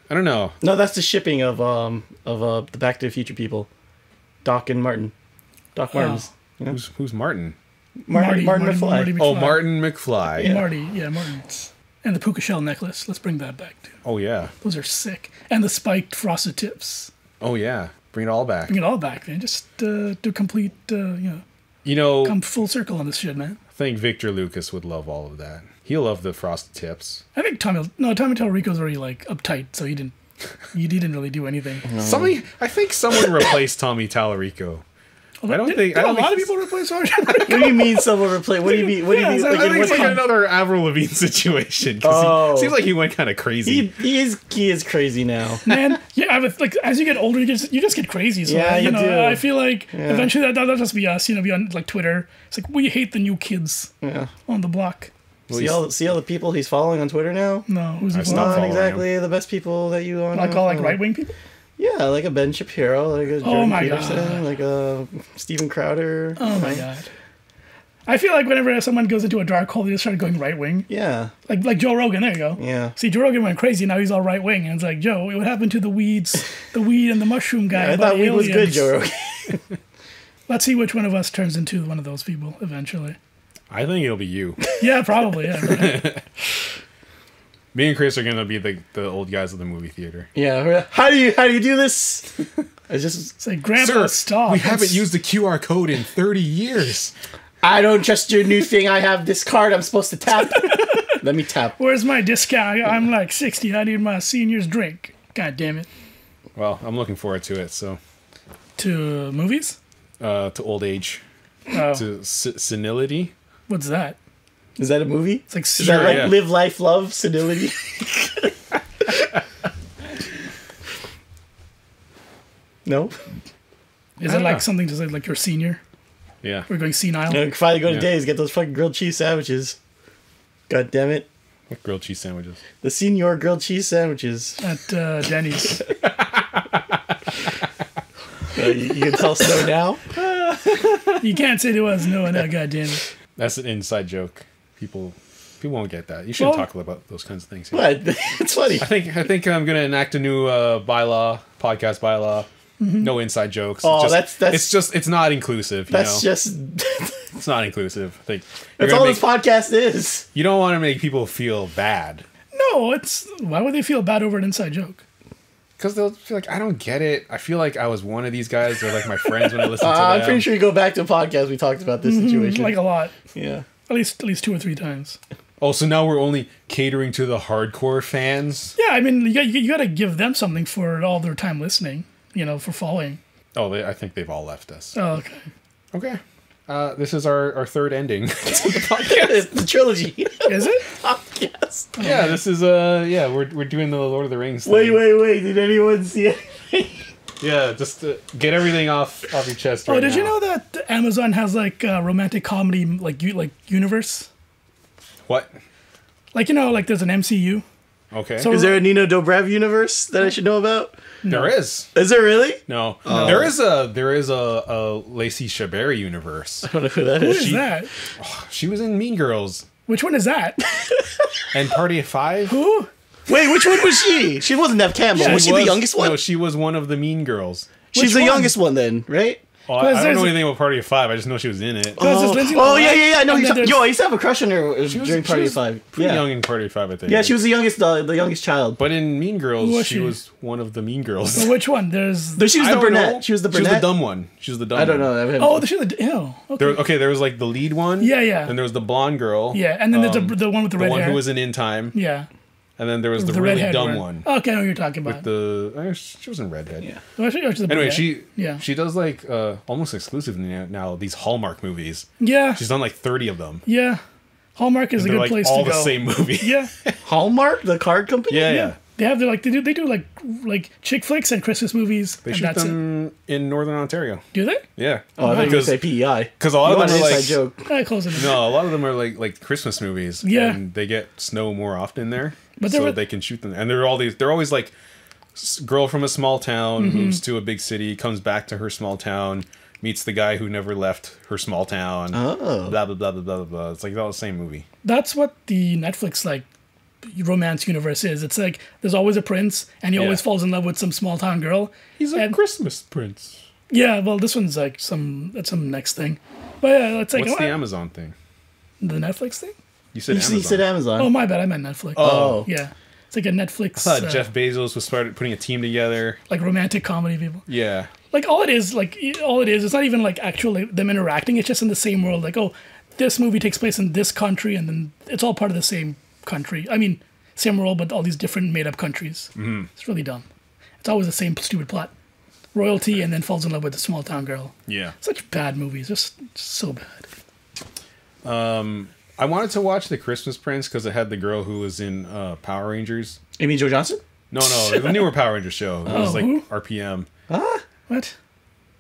I don't know. No, that's the shipping of the Back to the Future people. Doc and Martin. Doc Martens. Who's Martin? Martin McFly. Oh, Martin McFly. Yeah. Martin. And the puka shell necklace. Let's bring that back too. Oh yeah. Those are sick. And the spiked frosted tips. Oh yeah. Bring it all back. Bring it all back, man. Just do complete, You know, come full circle on this shit, man. I think Victor Lucas would love all of that. He'll love the frosted tips. I think Tommy Tallarico's already like uptight, so he didn't really do anything. I think someone replaced Tommy Tallarico. Although, I don't think a lot of people replace Tommy What do you mean someone replaced? What do you mean? What do you mean? Yeah, I Like, think in it's what like con- another Avril Lavigne situation. 'Cause he seems like he went kind of crazy. he is crazy now. Man, yeah, like as you get older, you just get crazy. So Yeah, you do. I feel like eventually that'll just be us. Be on like Twitter. It's like we hate the new kids on the block. See all the people he's following on Twitter now? No, who's he stopped following? Not following exactly the best people that you want. Like all like right wing people. Yeah, like a Ben Shapiro, like a Oh Jordan my Peterson, God. like a Steven Crowder. Oh my god. I feel like whenever someone goes into a dark hole, they just start going right wing. Yeah, Like Joe Rogan. There you go. yeah. See, Joe Rogan went crazy. Now he's all right wing, and it's like, Joe, what happened to the weed and the mushroom guy? I about thought weed was good, aliens? Joe Rogan. Let's see which one of us turns into one of those people eventually. I think it'll be you. Yeah, probably. Yeah. Me and Chris are gonna be the old guys of the movie theater. Yeah. How do you do this? I just It's like, Grandpa, stop. we haven't used the QR code in 30 years. I don't trust your new thing. I have this card I'm supposed to tap. Let me tap. Where's my discount? I'm like 60. I need my senior's drink. God damn it. Well, I'm looking forward to it. So, To movies? to old age, Oh, to senility. what's that? Is that a movie? It's like Is that like yeah. Live, Life, Love, Senility? No? Is I it don't like know. something to say like you're senior? Yeah. We're going senile. No, finally go to Yeah. Days, get those fucking grilled cheese sandwiches. God damn it. What grilled cheese sandwiches? The senior grilled cheese sandwiches. At Denny's. You can tell Snow now. You can't say to us no, God damn it. That's an inside joke. People won't get that. You shouldn't Well- talk about those kinds of things. What? It's funny. I think I'm gonna enact a new podcast bylaw. No inside jokes. Oh, It's just- that's- it's not inclusive. That's just It's not inclusive. I think that's all this podcast is. you don't want to make people feel bad No, why would they feel bad over an inside joke? because they'll feel like I don't get it. I feel like I was one of these guys. They're like my friends when I listen to them. I'm pretty sure you go back to a podcast we talked about this situation. Like a lot. Yeah. At least 2 or 3 times. Oh, so now we're only catering to the hardcore fans. Yeah, I mean, you got to give them something for all their time listening, for following. Oh, I think they've all left us. Oh, okay. Okay. This is our third ending. It's the trilogy. Is it? Yes. Yeah, this is we're doing the Lord of the Rings thing. Wait. Did anyone see it? Yeah, just get everything off your chest right Oh, did you now. know that Amazon has like a romantic comedy like universe? What? Like like there's an MCU. Okay. So- Is there a Nino Dobrev universe that I should know about? there is. Is there really? No. There is a Lacey Chabert universe. I don't know who that Who is. is that? She was in Mean Girls Which one is that? and Party of Five. Who? Wait, which one was she? She wasn't Nev Campbell. Yeah, was she the youngest one? No, she was one of the Mean Girls. She's Which the one? youngest one then, right? Well, I Because don't there's know a- anything about Party of Five. I just know she was in it. Because there's Lindsay Oh Lohan, yeah. No, and then there's- yo, I used to have a crush on her during Party of was Five. Pretty Yeah, young in Party of Five, I think. yeah, she was the youngest child. But in Mean Girls, Who was she she? was one of the Mean Girls. Well, which one? There's. But she was I the don't brunette. know. She was the She was brunette. the dumb one. She was the dumb I don't one. know. I haven't- Oh, she was the. Ew. Okay. There was like the lead one. Yeah. Then there was the blonde girl. Yeah, and then there's the one with the The red one hair. who was in time. Yeah. And then there was the The really redhead dumb one. Okay, I know what you're talking about. She wasn't redhead. Yeah. Well, she's the Anyway, brunette. she does like almost exclusively now these Hallmark movies. Yeah. She's done like 30 of them. Yeah. Hallmark is a They're good like place all to the go. same movie. Yeah. Hallmark, the card company. yeah. They have they do like chick flicks and Christmas movies. They and shoot that's it. them in Northern Ontario. Do they? Yeah. Oh, I thought you were gonna say PEI. because a lot You of want them an are like inside joke. Close enough. no, a lot of them are like Christmas movies. Yeah. And they get snow more often there, But there so were- they can shoot them. And they're always like girl from a small town Mm-hmm. moves to a big city, comes back to her small town, meets the guy who never left her small town. Oh. Blah blah blah blah blah blah. Blah. It's like all the same movie. That's what the Netflix romance universe is. It's like there's always a prince, and he always Yeah. falls in love with some small town girl. He's a And- Christmas prince. Yeah, well, this one's like some next thing. But yeah, it's like What's the Amazon thing? the Netflix thing. You said He Amazon. said Amazon. Oh my bad, I meant Netflix. Oh. Yeah, it's like a Netflix. I thought Jeff Bezos was started putting a team together. like romantic comedy people. Yeah. Like all it is, it's not even like actually them interacting. It's just in the same world. Like, oh, this movie takes place in this country, and then it's all part of the same country. I mean, same world, but all these different made-up countries. Mm-hmm. It's really dumb. It's always the same stupid plot. Royalty, and then falls in love with a small town girl. Yeah. Such bad movies, just so bad. I wanted to watch The Christmas Prince because it had the girl who was in Power Rangers. You mean Joe Johnson? No, the newer Power Rangers show. It was like who? RPM. What?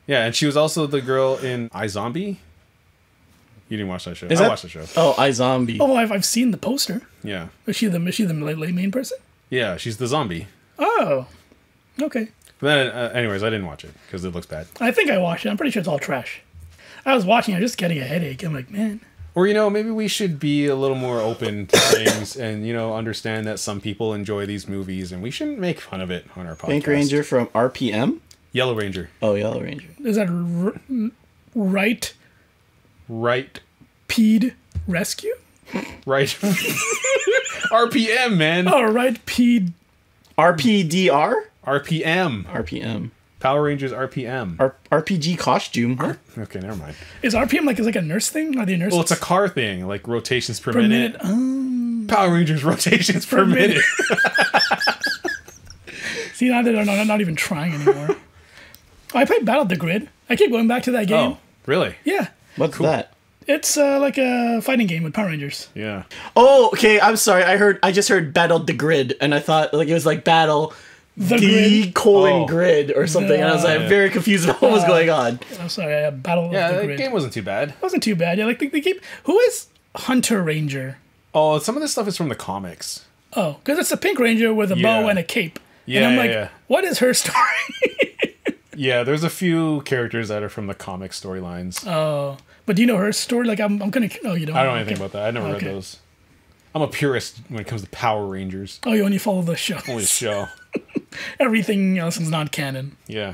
Yeah, and she was also the girl in iZombie. You didn't watch that show. Is I that- watched the show. Oh, iZombie. Oh, I've seen the poster. Yeah. Is she the main person? Yeah, she's the zombie. Oh, okay. But then, anyways, I didn't watch it because it looks bad. I think I watched it. I'm pretty sure it's all trash. I was watching it, just getting a headache. I'm like, man. Or, maybe we should be a little more open to things and, understand that some people enjoy these movies and we shouldn't make fun of it on our podcast. Pink Ranger from RPM? Yellow Ranger. Oh, Yellow Ranger. Is that right? Right. Peed rescue? Right. RPM, man. Oh, right. Peed. RPDR? RPM. RPM. Power Rangers RPM. RPG costume. Okay, never mind. Is RPM like a nurse thing? Are they nurses? Well, it's a car thing, like rotations per, per minute. Power Rangers rotations per minute. See, now they're not even trying anymore. I played Battle of the Grid. I keep going back to that game. Oh, really? Yeah. What's that? It's like a fighting game with Power Rangers. Yeah. Oh, okay. I'm sorry. I just heard Battle the Grid, and I thought like it was like Battle The D Grid. Grid or something, and I was like Yeah. very confused about what was going on. I'm sorry, Battle Yeah, of the the Grid. game wasn't too bad. It wasn't too bad. Yeah, like they keep. Who is Hunter Ranger? Oh, some of this stuff is from the comics. Oh, because it's a Pink Ranger with a bow Yeah. and a cape. Yeah, and I'm yeah, like, yeah. what is her story? Yeah, there's a few characters that are from the comic storylines. Oh, but do you know her story? Like, I'm gonna. Oh, you don't. I don't know anything about that. I never Okay. read those. I'm a purist when it comes to Power Rangers. Oh, you only follow the show. Only the show. Everything else is not canon. Yeah.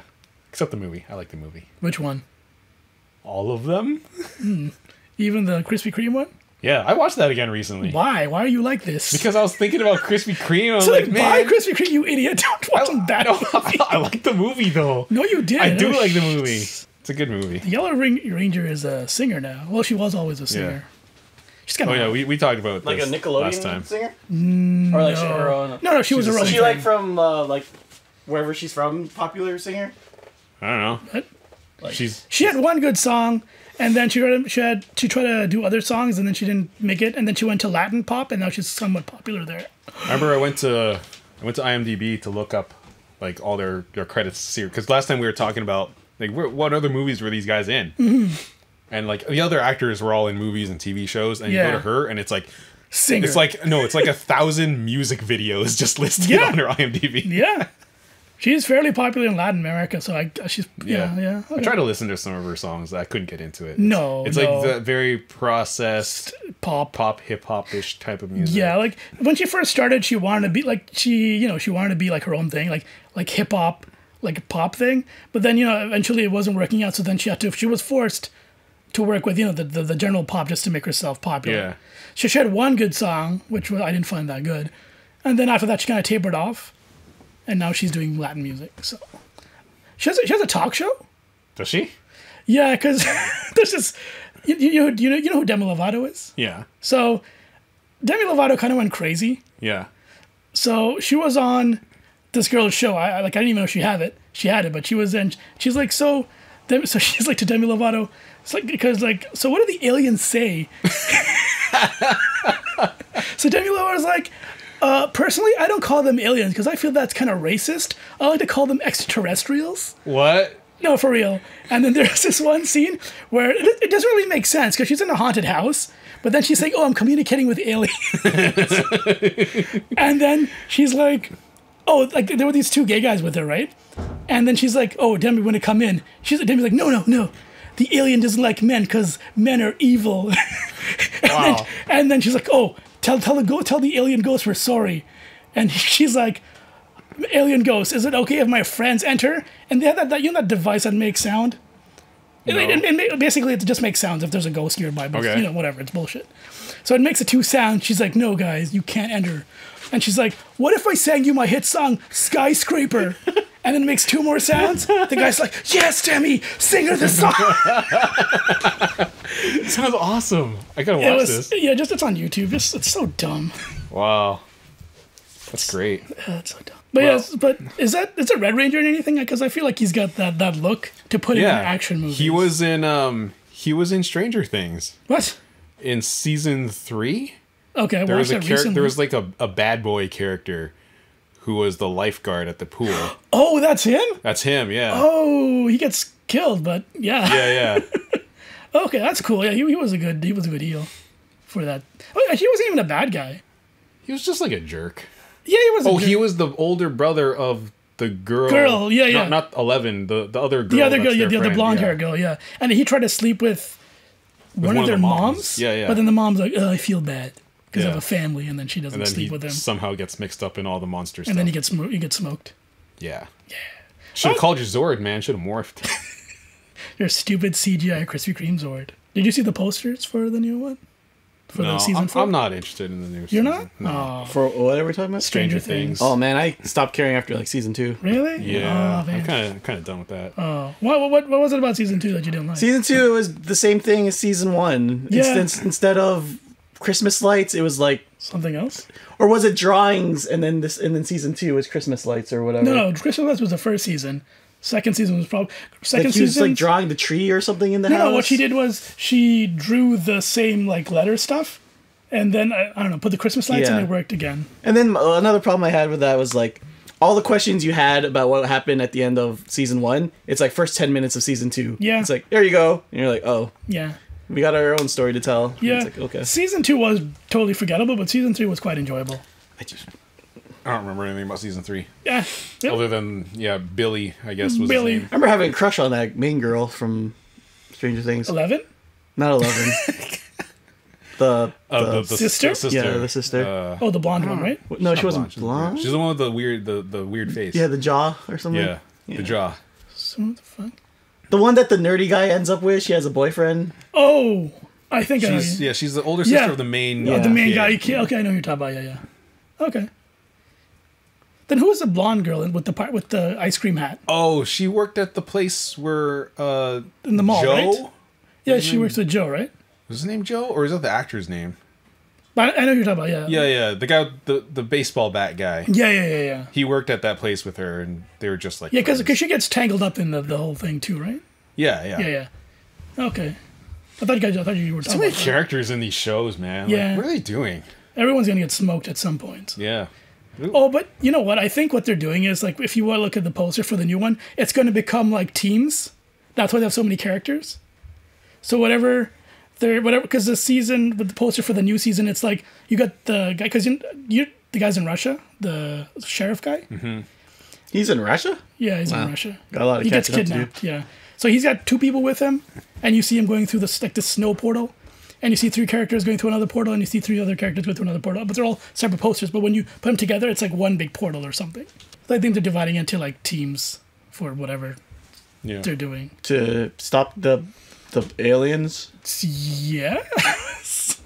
Except the movie. I like the movie. Which one? All of them? Even the Krispy Kreme one? Yeah, I watched that again recently. Why? Why are you like this? Because I was thinking about Krispy Kreme. I was so like, buy man. Krispy Kreme, you idiot! Don't watch some bad movie. I like the movie, though. No, you did. I do Oh, like the movie. It's a good movie. Yellow Ranger is a singer now. Well, she was always a singer. She's kind Oh, of yeah, we talked about Like a this Nickelodeon last time. singer, or like her own. No, she was She's a a real Is she thing. like from like wherever she's from? Popular singer. I don't know. What? Like, She had one good song, and then she tried to do other songs, and then she didn't make it, and then she went to Latin pop, and now she's somewhat popular there. I remember I went to IMDb to look up like all their credits here because last time we were talking about like what other movies were these guys in, and like the other actors were all in movies and TV shows, and you Yeah. go to her and it's like Singer. it's like 1,000 music videos just listed Yeah. on her IMDb. Yeah. She's fairly popular in Latin America, so she's yeah. I tried to listen to some of her songs. I couldn't get into it. No, it's no. like the very processed Pop. hip hop ish type of music. Yeah, like when she first started, she wanted to be like she wanted to be like her own thing, like hip hop, like a pop thing. But then eventually it wasn't working out, so then she was forced to work with the general pop just to make herself popular. Yeah. She had one good song, which I didn't find that good, and then after that she kind of tapered off, and now she's doing Latin music. So she has a talk show. Does she? Yeah, because there's this. You know who Demi Lovato is? Yeah. So Demi Lovato kind of went crazy. Yeah. So she was on this girl's show. I didn't even know she had it. She had it, but she was in. She's like so she's like to Demi Lovato. It's like because so what do the aliens say? So Demi Lovato's like. Personally, I don't call them aliens because I feel that's kind of racist. I like to call them extraterrestrials. What? No, for real. And then there's this one scene where it doesn't really make sense because she's in a haunted house, but then she's saying, "Oh, I'm communicating with aliens." And then she's like, "Oh, like there were these two gay guys with her, right?" And then she's like, "Oh, Demi, when to come in?" Demi's like, "No. The alien doesn't like men because men are evil." Wow. And then she's like, "Oh, tell the alien ghost we're sorry." And she's like, "Alien ghost, is it okay if my friends enter?" And they had that device that makes sound. And basically, it just makes sounds if there's a ghost nearby. But, Okay. whatever. It's bullshit. So it makes a 2 sounds. She's like, no, guys, you can't enter. And she's like, what if I sang you my hit song, Skyscraper? And then it makes 2 more sounds. The guy's like, yes, Demi, sing her the song. Sounds awesome. I gotta watch this. Yeah, it's on YouTube. It's so dumb. Wow. That's great. It's so dumb. But is it Red Ranger or anything? Because I feel like he's got that look to put in an action movie. He was in Stranger Things. What? In season 3? Okay, I There was watched that recently. there was like a bad boy character who was the lifeguard at the pool. Oh, that's him? That's him, yeah. Oh, he gets killed, but yeah. Yeah. Okay, that's cool. Yeah, he was a good heel for that. Oh, he wasn't even a bad guy. He was just like a jerk. Yeah, he was. He was the older brother of the girl. Yeah. Not 11, the other girl. The other girl, that's their the friend, blonde hair girl, yeah. And he tried to sleep with one of their moms. Yeah. But then the mom's like, I feel bad because I have Yeah. a family, and then she doesn't And then sleep he with him. somehow gets mixed up in all the monster stuff. And then he gets smoked. Yeah. Should have called you Zord, man. Should have morphed. Your stupid CGI Krispy Kreme Zord. Did you see the posters for the new one? For the season 4? I'm not interested in the new You're season. not? No. For what are we talking about? Stranger Things. Oh man, I stopped caring after like season 2. Really? Yeah. Oh, man. I'm kind of done with that. What was it about season 2 that you didn't like? Season 2 was the same thing as season 1. Yeah. Instead of Christmas lights, it was like, Something else? or was it drawings and then season 2 was Christmas lights or whatever? No, Christmas Lights was the first season. Second season was probably Like he was like drawing the tree or something in the house. No, what she did was she drew the same like letter stuff, and then I don't know, put the Christmas lights and Yeah. it worked again. And then another problem I had with that was like all the questions you had about what happened at the end of season 1. It's like first 10 minutes of season 2. Yeah. It's like, there you go, and you're like, oh, Yeah, we got our own story to tell. yeah. It's like, okay. Season 2 was totally forgettable, but season 3 was quite enjoyable. I don't remember anything about season 3. Yeah, Other than, Billy, I guess, was Billy. his name. I remember having a crush on that main girl from Stranger Things. 11. Not 11. the Sister? Yeah, the sister. Oh, the blonde one, right? No, she Not wasn't She's blonde. She's the one with the weird face. Yeah, the jaw or something. Yeah, the jaw. So what the fuck? The one that the nerdy guy ends up with. She has a boyfriend. Oh, I think She's the older sister Yeah. of the main. the main kid. guy. Okay, I know who you're talking about. Yeah. Okay. Then who was the blonde girl with the ice cream hat Oh, she worked at the place where in the mall, Joe. right? Yeah, she works with Joe, right? Was his name Joe, or is that the actor's name? But I know who you're talking about. Yeah. Yeah, the guy, with the baseball bat guy. Yeah. He worked at that place with her, and they were just like Yeah, because friends. she gets tangled up in the whole thing too, right? Yeah. Okay. I thought you were So talking many about that. characters in these shows, man. Yeah. Like, what are they doing? Everyone's gonna get smoked at some point. Yeah. Oh, but you know what? I think what they're doing is like if you want to look at the poster for the new one, it's going to become like teams. That's why they have so many characters. So whatever because the season with the poster for the new season, it's like you got the guy because you the guy's in Russia, the sheriff guy. Mm-hmm. He's in Russia? Yeah, he's in Russia. Got a lot of He gets catching up to do. kidnapped. Yeah, so he's got 2 people with him, and you see him going through the snow portal. And you see 3 characters going through another portal, and you see 3 other characters going through another portal. But they're all separate posters. But when you put them together, it's like one big portal or something. So I think they're dividing into like teams for whatever they're doing. To stop the aliens? Yes.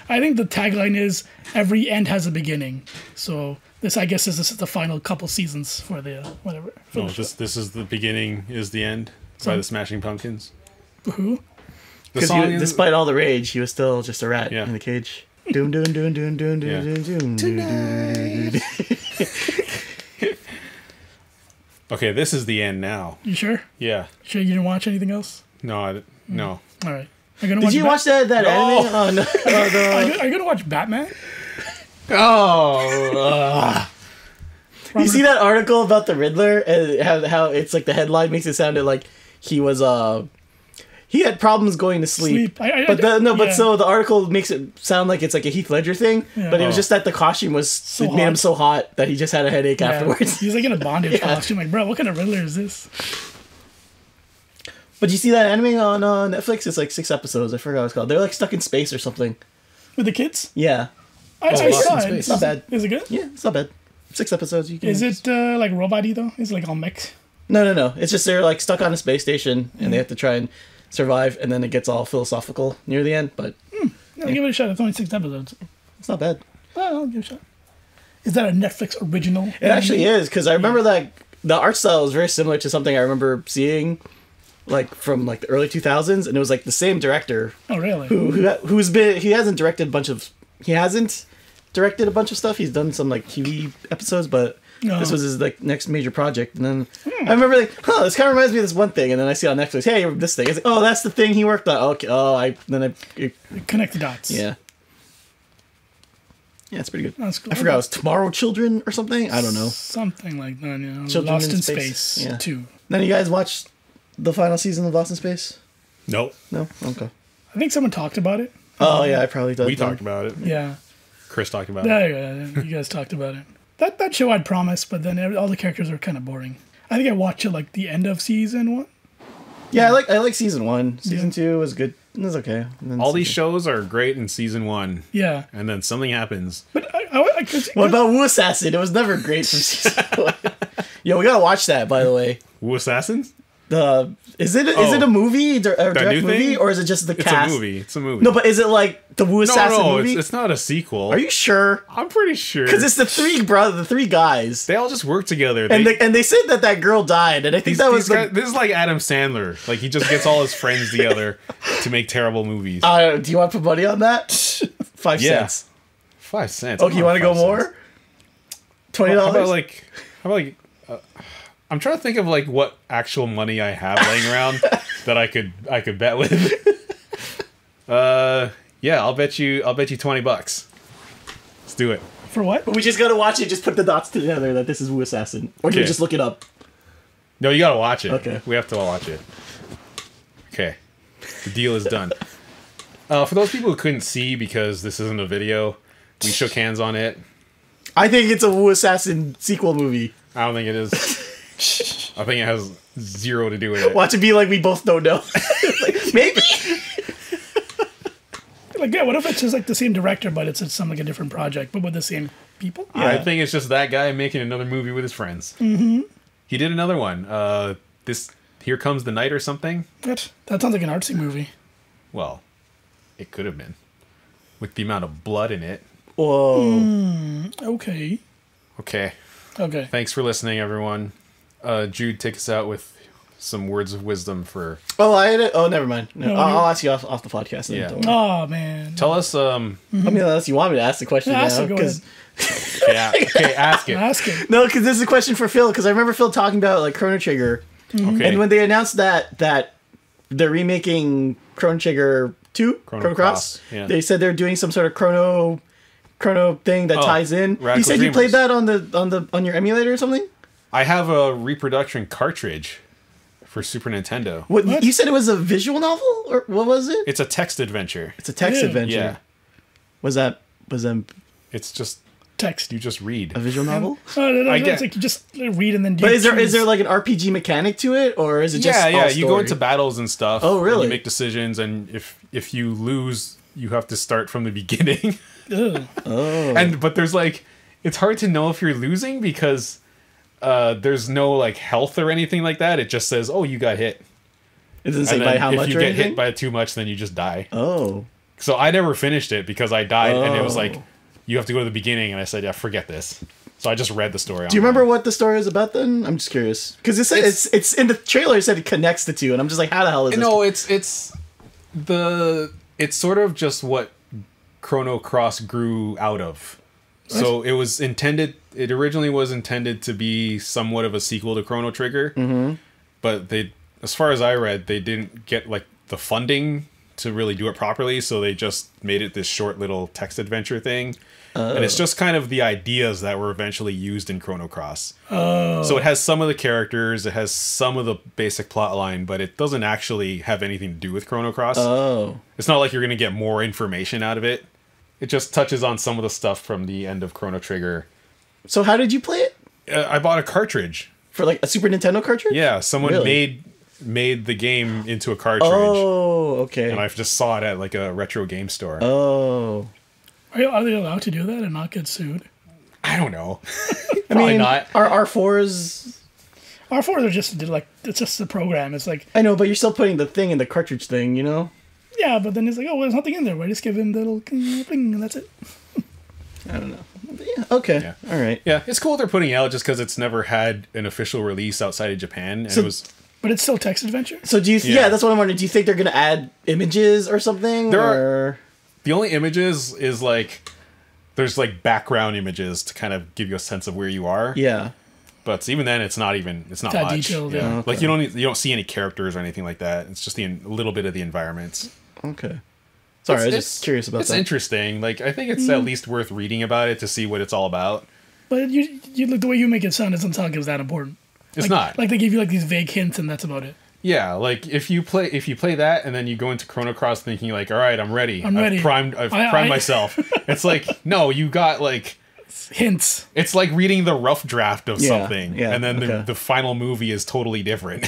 I think the tagline is every end has a beginning. So I guess this is the final couple seasons for the whatever. For Oh, the show. this is the beginning, is the end by the Smashing Pumpkins. Who? The Because song is despite all the rage, he was still just a rat Yeah. in the cage. Doom, doom, doom, doom, doom, doom, Yeah. doom, doom, doom, doom. okay. This is the end now. You sure? Yeah. Sure you didn't watch anything else? No. No. All right. Are you gonna Did you watch that No. anime? Oh, no. Are you gonna watch Batman? Oh. You see that article about the Riddler and how it's like the headline makes it sound like he was he had problems going to sleep. So the article makes it sound like it's like a Heath Ledger thing, but it was just that the costume it made him so hot that he just had a headache afterwards. He's like in a bondage costume. Like, bro, what kind of Riddler is this? But you see that anime on Netflix? It's like 6 episodes. I forgot what it's called. They're like stuck in space or something. With the kids? Yeah. I Lost in saw it. Space. It's not bad. Is it good? Yeah, it's not bad. 6 episodes. You can Is it like robot-y though? Is it like all mech? No. It's just they're like stuck on a space station and they have to try and survive, and then it gets all philosophical near the end. But I'll give it a shot. It's only 6 episodes. it's not bad. Well, I'll give it a shot. Is that a Netflix original? It actually is, because I remember that the art style is very similar to something I remember seeing, like from like the early 2000s, and it was like the same director. Oh, really? He hasn't directed a bunch of stuff. He's done some like TV episodes, but this was his like next major project. And then I remember like, this kind of reminds me of this one thing. And then I see on Netflix, hey, this thing. It's like, oh, that's the thing he worked on. Okay. Oh, Connect the dots. Yeah. Yeah, it's pretty good. That's cool. I forgot it was Tomorrow Children or something. I don't know. Something like that, yeah. Children Lost in in Space. Space, Yeah. 2. Then you guys watched the final season of Lost in Space? Nope. No? Okay. I think someone talked about it. Oh, yeah, I probably did. We talked about it. Yeah. Chris talked about it. There you go. You guys talked about it. That show I'd promise, but then all the characters are kind of boring. I think I watched it like the end of season 1. Yeah, I like season 1. Season 2 was good. It was okay. And then All these shows are great in season 1. Yeah. And then something happens. But What about Wu Assassin? It was never great from season 1. Yo, we gotta watch that, by the way. Wu Assassins? Is it a movie, a direct new movie, thing? or is it just the It's cast? a movie. It's a movie. No, but is it like the Wu Assassin movie? it's not a sequel. Are you sure? I'm pretty sure. Because it's the three guys, They all just work together. and they said that girl died, and I think that was this is like Adam Sandler. Like he just gets all his friends together to make terrible movies. Do you want to put money on that? 5 Yeah. cents. 5 cents. Okay, you want to go more? $20. How about I'm trying to think of like what actual money I have laying around that I could bet with. Yeah, I'll bet you $20. Let's do it. for what? We just gotta watch it. Just put the dots together that this is Wu Assassin, or can we Okay. just look it up? No, you gotta watch it. Okay. We have to all watch it. Okay. The deal is done. For those people who couldn't see because this isn't a video, we shook hands on it. I think it's a Wu Assassin sequel movie. I don't think it is. I think it has zero to do with it. Watch it be like we both don't know. Like, maybe. Like, yeah, what if it's just like the same director, but it's some like a different project, but with the same people? I Yeah. think it's just that guy making another movie with his friends. Mm-hmm. He did another one. Here Comes the Night or something. That sounds like an artsy movie. Well, it could have been. With the amount of blood in it. Whoa. Okay. Okay. Okay. Thanks for listening, everyone. Jude, take us out with some words of wisdom for... Oh, never mind. No, No, I'll ask you off the podcast. Then. Yeah. Don't worry. Oh man. Tell us... I mean, unless you want me to ask the question Yeah, now. ask it, go Because Okay, ask it. Ask it. no, because this is a question for Phil. Because I remember Phil talking about like Chrono Trigger, Okay. and when they announced that they're remaking Chrono Trigger 2, Chrono Cross, yeah. they said they're doing some sort of chrono thing that ties in. You Radical said you played Dreamers. that on your emulator or something. I have a reproduction cartridge for Super Nintendo. What? What? You said it was a visual novel, or what was it? It's a text adventure. It's a text Yeah. adventure. Yeah. Was that It's just... Text. You just read. a visual novel? No, I it's get- like you just read and then. But is there like an RPG mechanic to it, or is it just Yeah. all You go story? into battles and stuff. Oh, and really? you make decisions, and if you lose, you have to start from the beginning. Ugh. Oh. But there's like... It's hard to know if you're losing because there's no like health or anything like that. It just says, oh, you got hit. It doesn't say And by then how if much you or get anything? hit by too much, then you just die. Oh. So I never finished it because I died, and it was Oh. like, you have to go to the beginning, and I said, yeah, forget this. So I just read the story. Do you remember what the story is about then? I'm just curious. Because it's in the trailer it said it connects the two, and I'm just like, how the hell is this? No, it's sort of just what Chrono Cross grew out of. So it was intended. It originally was intended to be somewhat of a sequel to Chrono Trigger, but they, as far as I read, they didn't get like the funding to really do it properly, so they just made it this short little text adventure thing. And it's just kind of the ideas that were eventually used in Chrono Cross. So it has some of the characters, it has some of the basic plot line, but it doesn't actually have anything to do with Chrono Cross. Oh. It's not like you're going to get more information out of it. It just touches on some of the stuff from the end of Chrono Trigger. So how did you play it? I bought a cartridge. For like a Super Nintendo cartridge? Yeah, someone Really? made the game into a cartridge. Oh, okay. And I just saw it at like a retro game store. Oh. Are they allowed to do that and not get sued? I don't know. I Probably mean, not. Are R4s... R4 they're just like it's just the program. It's like I know, but you're still putting the thing in the cartridge thing, you know? yeah, but then it's like, oh, well, there's nothing in there. Why just give him the little thing and that's it. I don't know. But yeah, okay. Yeah. All right. Yeah, it's cool they're putting it out just because it's never had an official release outside of Japan, and So- it was. But it's still text adventure. So do you? Yeah. Yeah, that's what I'm wondering. Do you think they're gonna add images or something? There are- or... The only images is like there's like background images to kind of give you a sense of where you are. Yeah. But even then, it's not that much. detailed, Yeah. yeah. Okay. Like you don't see any characters or anything like that. It's just a little bit of the environments. Okay. Sorry, I was It's- just curious about It's that. interesting. Like I think it's at least worth reading about it to see what it's all about. But you look the way you make it sound doesn't sound like it was that important. It's Like- not. Like they give you like these vague hints and that's about it. Yeah, like if you play that and then you go into Chrono Cross thinking like, all right, I'm ready. I'm ready. I've primed myself. It's like no, you got like Hints. it's like reading the rough draft of Yeah, something, yeah, and then okay. the final movie is totally different.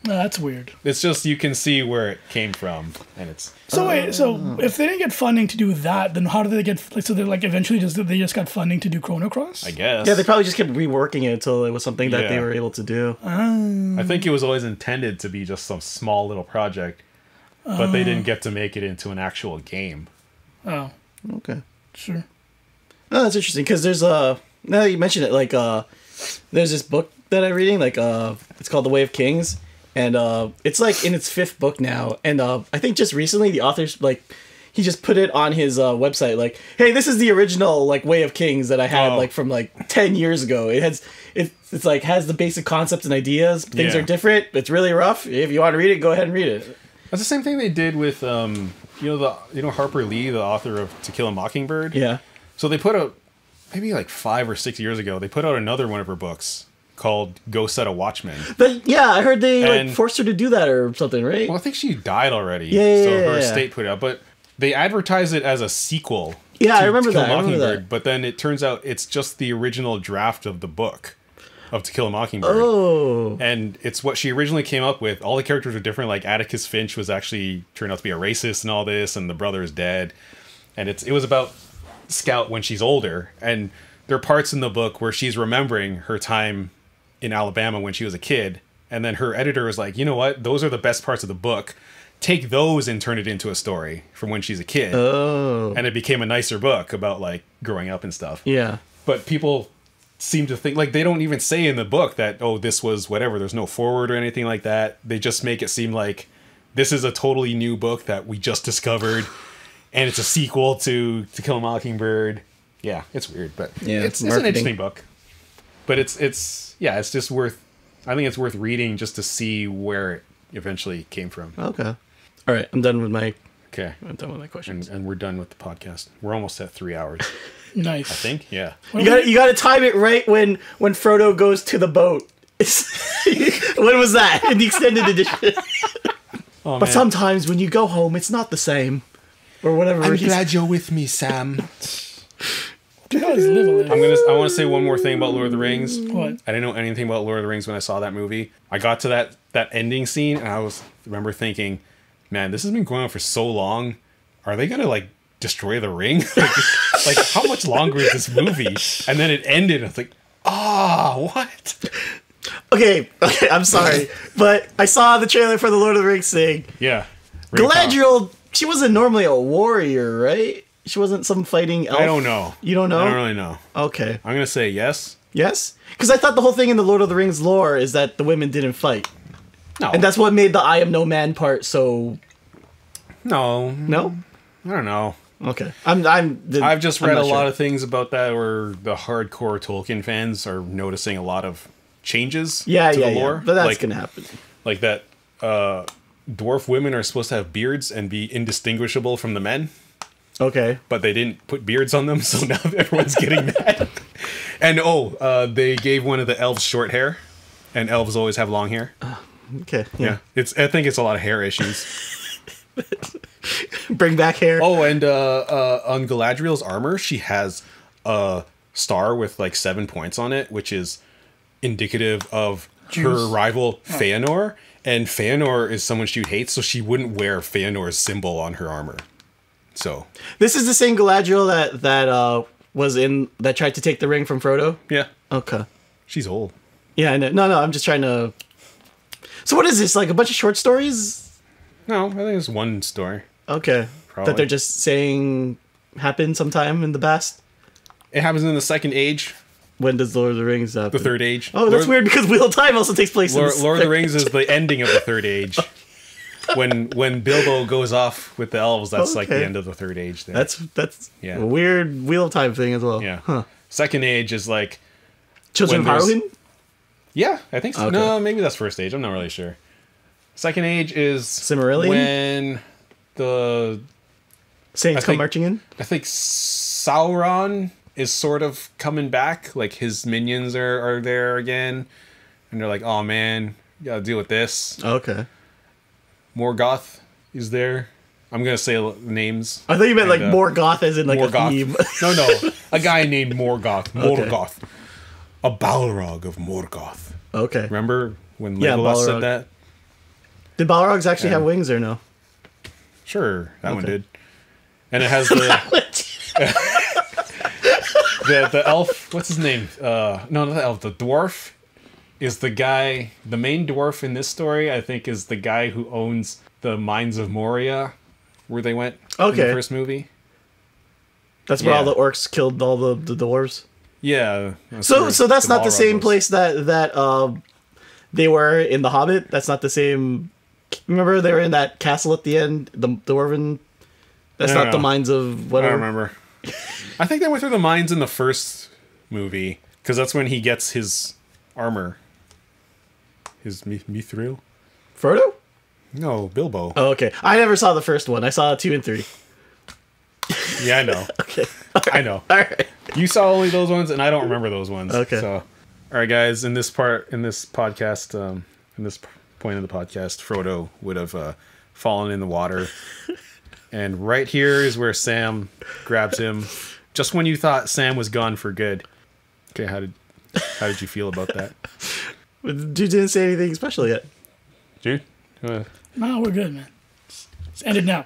Oh, that's weird. It's just you can see where it came from, and it's So wait, so if they didn't get funding to do that, then how did they get? Like, so they like eventually they just got funding to do Chrono Cross. I guess. Yeah, they probably just kept reworking it until it was something that they Yeah. were able to do. I think it was always intended to be just some small little project, but they didn't get to make it into an actual game. Oh, Okay. sure. Oh, that's interesting because there's now that you mention it, like there's this book that I'm reading, like it's called The Way of Kings, and it's like in its 5th book now, and I think just recently the author's like he just put it on his website, like, hey, this is the original like Way of Kings that I had like from like 10 years ago. It's like has the basic concepts and ideas. Things Yeah. are different. It's really rough. If you want to read it, go ahead and read it. That's the same thing they did with Harper Lee, the author of To Kill a Mockingbird. Yeah. So they put out maybe like 5 or 6 years ago. They put out another one of her books called Go Set a Watchman. But yeah, I heard they And- like forced her to do that or something, right? Well, I think she died already. Yeah, so yeah, her yeah. estate put it out, but they advertised it as a sequel. Yeah, I to remember To Kill that, a I remember Mockingbird, that. but then it turns out it's just the original draft of the book of To Kill a Mockingbird. Oh. And it's what she originally came up with. All the characters are different. Like Atticus Finch was actually turned out to be a racist and all this, and the brother is dead. And it was about Scout when she's older. And there are parts in the book where she's remembering her time in Alabama when she was a kid. And then her editor was like, you know what? Those are the best parts of the book. Take those and turn it into a story from when she's a kid. Oh. And it became a nicer book about like growing up and stuff. Yeah. But people seem to think like they don't even say in the book that this was whatever, there's no forward or anything like that. They just make it seem like this is a totally new book that we just discovered and it's a sequel to Kill a Mockingbird. Yeah, it's weird, but Yeah, it's an marketing. interesting book. But it's just worth, I think it's worth reading just to see where it eventually came from. Okay. All right, I'm done with my Okay. questions. And we're done with the podcast. We're almost at 3 hours, Nice. I think. Yeah. You got to time it right when Frodo goes to the boat. When was that in the extended edition? Oh, But man. sometimes when you go home, it's not the same, or whatever. you're with me, Sam. You guys live a little. I want to say one more thing about Lord of the Rings. What? I didn't know anything about Lord of the Rings when I saw that movie. I got to that ending scene and I remember thinking, man, this has been going on for so long. Are they gonna like destroy the ring? like how much longer is this movie? And then it ended. And I was like, what? Okay, I'm sorry, but I saw the trailer for the Lord of the Rings thing. Yeah. Ring pop. Galadriel, she wasn't normally a warrior, right? She wasn't some fighting elf. I don't know. You don't know? I don't really know. Okay. I'm gonna say yes. Yes? Because I thought the whole thing in the Lord of the Rings lore is that the women didn't fight. No. And that's what made the I am no man part so... no. No? I don't know. Okay. I've just read a not lot sure. of things about that where the hardcore Tolkien fans are noticing a lot of changes to the lore. But that's like, gonna happen. like that dwarf women are supposed to have beards and be indistinguishable from the men, Okay. but they didn't put beards on them, so now everyone's getting mad. And they gave one of the elves short hair, and elves always have long hair. Okay. Yeah, I think it's a lot of hair issues. Bring back hair. Oh, and on Galadriel's armor, she has a star with like 7 points on it, which is indicative of her rival Feanor. And Feanor is someone she hates, so she wouldn't wear Feanor's symbol on her armor. So This is the same Galadriel that was in... that tried to take the ring from Frodo? yeah, Okay. she's old. Yeah, I know. No, I'm just trying to... So what is this, like a bunch of short stories? No, I think it's one story. Okay. Probably. That they're just saying happened sometime in the past? It happens in the Second Age. When does Lord of the Rings happen? The Third Age. Oh, that's weird because Wheel of Time also takes place in Lord of the Rings is the ending of the Third Age. When Bilbo goes off with the elves, that's like the end of the Third Age. There. That's a weird Wheel of Time thing as well. Yeah. Huh. Second Age is like Children of Harrowing? Yeah, I think so. Okay. No, maybe that's First Age. I'm not really sure. Second Age is Cimmerillion? when the Saints come marching in? I think Sauron is sort of coming back. Like his minions are there again, and they're like, "Oh man, you gotta deal with this." Okay. Morgoth is there. I'm gonna say names. I thought you meant like Morgoth as in like Morgoth. a theme. No, a guy named Morgoth. Morgoth, a Balrog of Morgoth. Okay. Remember when Legolas said that? Did Balrogs actually have wings or no? Sure, that one did. And it has the elf. What's his name? No, not the elf. The dwarf is the guy. The main dwarf in this story, I think, is the guy who owns the mines of Moria, where they went in the first movie. That's where all the orcs killed all the dwarves. Yeah. So that's not the same place that they were in The Hobbit. That's not the same. Remember they were in that castle at the end, the dwarven. That's not the mines of whatever. I don't remember. I think they went through the mines in the first movie because that's when he gets his armor. His mithril. Frodo? No, Bilbo. Oh, okay. I never saw the first one. I saw 2 and 3. Yeah, I know. Okay. I know. All right. You saw only those ones, and I don't remember those ones. Okay. So, all right, guys. In this podcast, in this point of the podcast, Frodo would have fallen in the water, and right here is where Sam grabs him, just when you thought Sam was gone for good. Okay, how did you feel about that? Dude didn't say anything special yet. Dude, No, we're good, man. It's ended now.